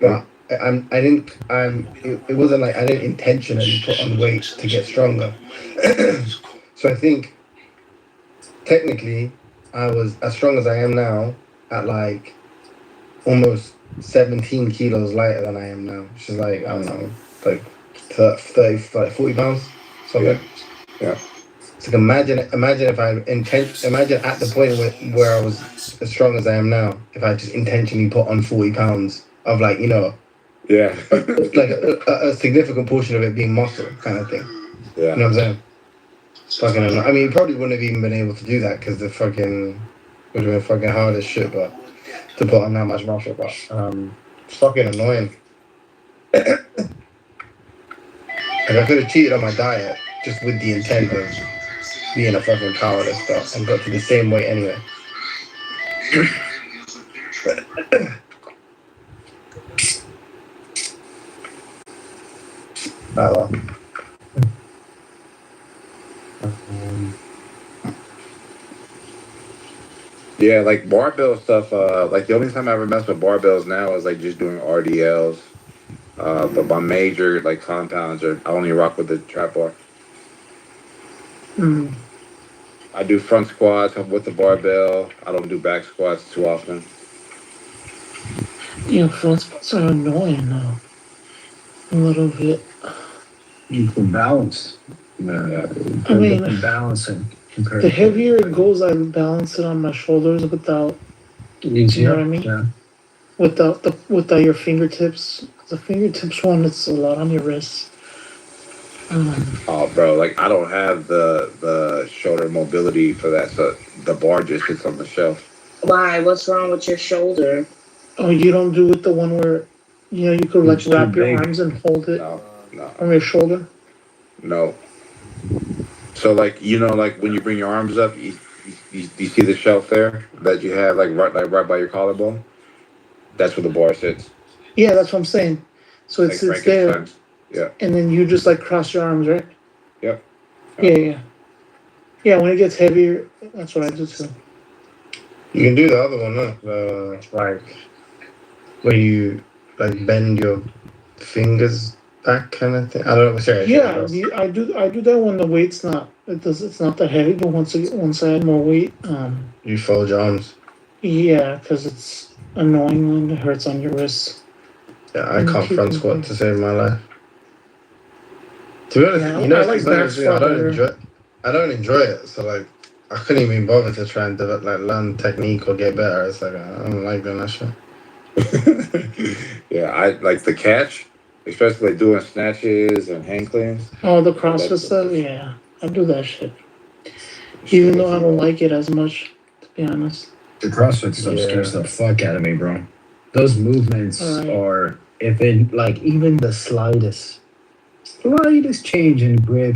But it wasn't like I didn't intentionally put on weight to get stronger. So I think technically I was as strong as I am now at like almost 17 kilos lighter than I am now. She's like, I don't know, like 30, 40 pounds, something. Yeah. It's like imagine if I imagine at the point where I was as strong as I am now, if I just intentionally put on 40 pounds of like, you know, Yeah. like a significant portion of it being muscle kind of thing. Yeah. You know what I'm saying? Fucking, I mean, you probably wouldn't have even been able to do that because the fucking would have been fucking hard as shit, but to put on that much muscle, but it's fucking annoying. Like I could have cheated on my diet just with the intent of being a fucking powerless stuff and got to the same weight anyway. Oh well. Yeah, like barbell stuff. Like the only time I ever mess with barbells now is like just doing RDLs. But my major like compounds are I only rock with the trap bar. Mm. I do front squats with the barbell. I don't do back squats too often. Yeah, front spots are annoying though. A little bit. You can balance. I mean, balancing compared the to heavier it goes, I balance it on my shoulders without. You know what I mean? Yeah. Without your fingertips. The fingertips one, it's a lot on your wrists. Oh, bro, like I don't have the shoulder mobility for that, so the bar just sits on the shelf. Why? What's wrong with your shoulder? Oh, you don't do it the one where, you know, you could like It's too wrap your big. arms and hold it No, on your shoulder. no. So like like when you bring your arms up, you see the shelf there that you have right by your collarbone. That's where the bar sits. Yeah, that's what I'm saying. So Like it's there, Frankenstein. Yeah. and then you just like cross your arms, right? Yep. Yeah. Yeah, when it gets heavier, that's what I do too. You can do the other one, no? Like where you like bend your fingers back, kind of thing. I don't know. Sorry. Yeah, I do that when the weight's not. It's not that heavy, but once I add more weight, You fold your arms. yeah, because it's annoying when it hurts on your wrists. Yeah, I can't front squat to save my life. To be honest, Yeah, you know, I like back squat better. I don't enjoy it. So like, I couldn't even bother to try and develop, like, learn technique or get better. It's like I don't like doing that shit. Yeah, I like the catch, especially like doing snatches and hang cleans. Oh, the CrossFit stuff. Yeah, I do that shit. Even though I don't like it as much, to be honest. The CrossFit stuff scares the fuck out of me, bro. Those movements are, if it, like, even the slightest change in grip,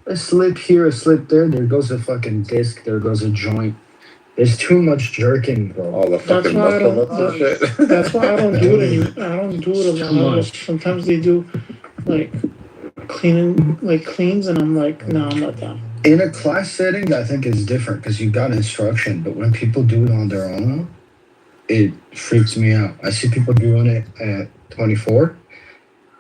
a slip here, a slip there goes a fucking disc, there goes a joint. There's too much jerking, bro. All the fucking muscle ups and shit. That's why I don't do it anymore. I don't do it a lot. Sometimes they do, like, cleans, and I'm like, no, I'm not down. In a class setting, I think it's different because you got instruction, but when people do it on their own, it freaks me out. I see people doing it at 24,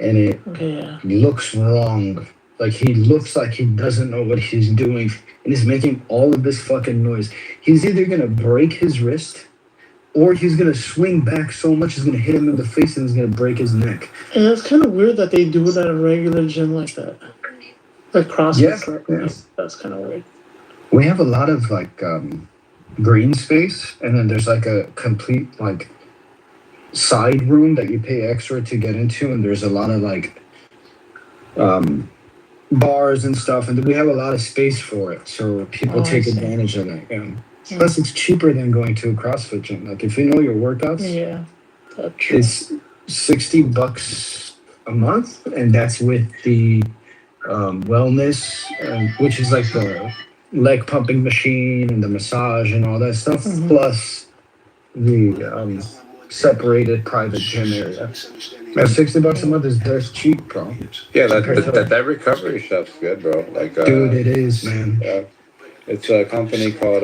and it looks wrong. Like he looks like he doesn't know what he's doing, and he's making all of this fucking noise. He's either gonna break his wrist, or he's gonna swing back so much he's gonna hit him in the face and he's gonna break his neck. And it's kind of weird that they do it at a regular gym like that. Like CrossFit. Yeah. That's kind of weird. We have a lot of like green space, and then there's like a complete like side room that you pay extra to get into, and there's a lot of like bars and stuff, and we have a lot of space for it, so people take advantage of that. Plus, it's cheaper than going to a CrossFit gym. Like if you know your workouts, it's $60 a month, and that's with the wellness, which is like the leg pumping machine and the massage and all that stuff, plus the separated private gym area. Man, $60 a month is dirt cheap, bro. Yeah, that recovery stuff's good, bro. Like, dude, it is, man. Yeah, it's a company called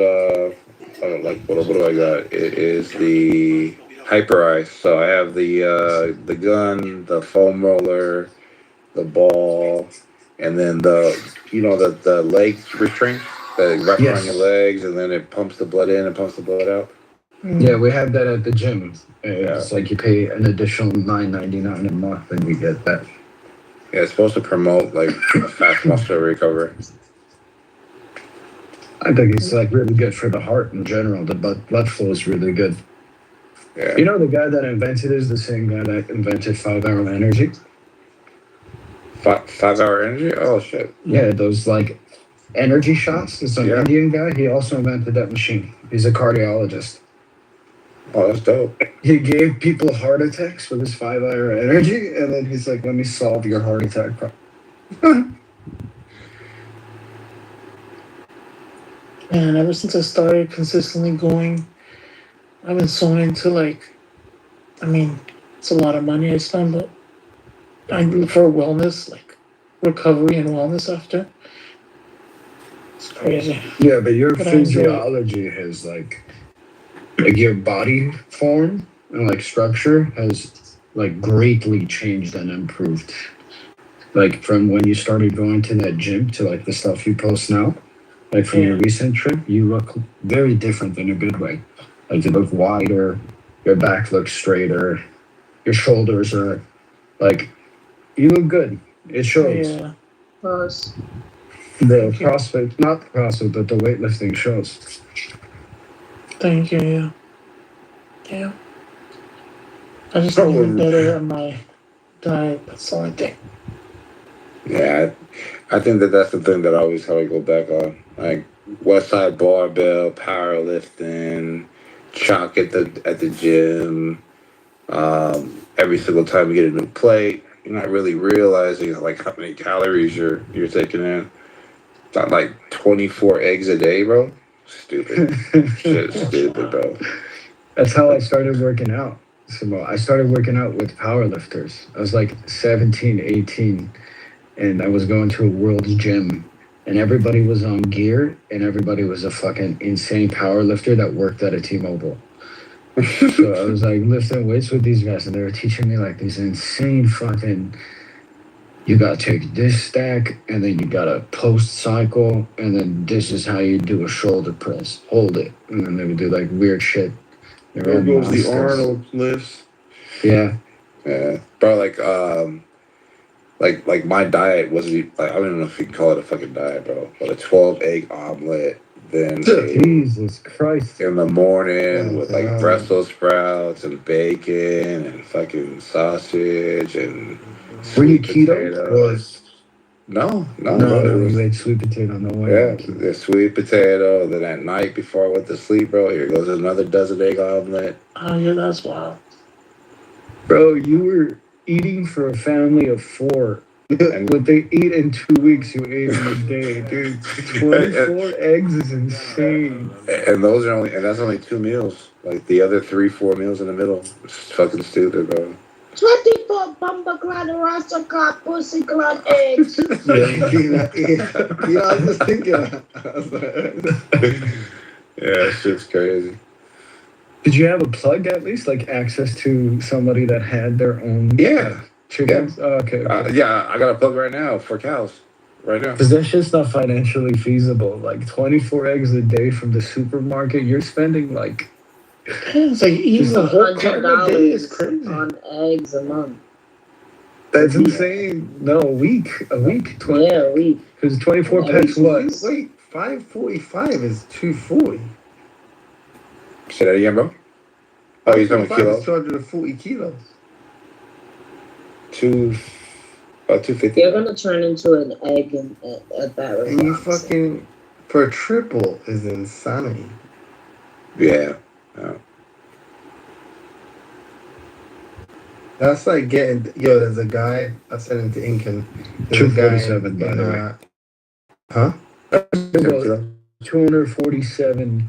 like what do I got? It is the Hyper Ice. So I have the gun, the foam roller, the ball, and then the leg restraint that wraps around your legs, and then it pumps the blood in and pumps the blood out. Yeah, we have that at the gym. It's like you pay an additional $9.99 a month and you get that. Yeah, it's supposed to promote like a fast muscle recovery. I think it's like really good for the heart in general. The blood flow is really good. Yeah. You know, the guy that invented it is the same guy that invented 5-hour energy. 5-hour energy? Oh shit. Yeah, those like energy shots. It's an Indian guy. He also invented that machine. He's a cardiologist. Oh, that's dope. He gave people heart attacks with his 5-hour energy, and then he's like, "Let me solve your heart attack problem." And ever since I started consistently going, I've been so into it's a lot of money I spend, but I do for wellness, like recovery and wellness after. It's crazy. Yeah, but your But I enjoy it. physiology has like your body form and like structure has like greatly changed and improved. Like from when you started going to that gym to like the stuff you post now, like from your recent trip, you look very different in a good way. Like you look wider, your back looks straighter, your shoulders are like you look good. It shows. Yeah. The CrossFit, not the CrossFit, but the weightlifting shows. Thank you. Yeah. Yeah. I just need to be better at my diet. That's the only thing. Yeah, I think that's the thing that I always how I go back on. Like West Side barbell, powerlifting, chalk at the gym. Every single time you get a new plate, you're not really realizing like how many calories you're taking in. It's not like 24 eggs a day, bro. Stupid. Shit, stupid, bro. That's how I started working out. So I started working out with powerlifters. I was like 17, 18, and I was going to a world's gym, and everybody was on gear, and everybody was a fucking insane powerlifter that worked at a T-Mobile. So I was like lifting weights with these guys, and they were teaching me like these insane fucking. You gotta take this stack, and then you gotta post cycle, and then this is how you do a shoulder press. Hold it, and then they would do like weird shit. There goes the Arnold lifts. Yeah. Yeah, bro. Like my diet wasn't like I don't know if you can call it a fucking diet, bro. But a 12-egg omelet, then Jesus Christ in the morning with like Brussels sprouts and bacon and fucking sausage and Were you sweet keto? potatoes. No, No, it was, you ate sweet potato. No way. yeah, the sweet potato. Then at night before I went to sleep, bro, here goes another dozen egg omelet. Oh yeah, that's wild. Bro, you were eating for a family of 4. And what they eat in 2 weeks, you ate in a day, dude. 24 eggs is insane. And that's only 2 meals. Like the other 3-4 meals in the middle. It's fucking stupid, bro. 24 bumper clad rasta car pussy clad eggs. Yeah, I was just thinking that. Yeah, shit's crazy. Did you have a plug at least, like access to somebody that had their own chickens? Yeah. Oh, okay. Yeah, I got a plug right now for cows. Right now. Because that shit's not financially feasible. Like 24 eggs a day from the supermarket, you're spending like. It's like eating a whole carton a day is crazy. On eggs a month. That's insane. No, a week. A week. Yeah, a week. Because 24 packs what? Wait, 545 is 240. Say that again, bro. Oh, you're talking kilos? 240 kilos. 250. You're gonna turn into an egg at that rate. And you fucking for a triple is insanity. Yeah. That's like getting there's a guy I sent him to Incan. 247 by the way. Huh? 247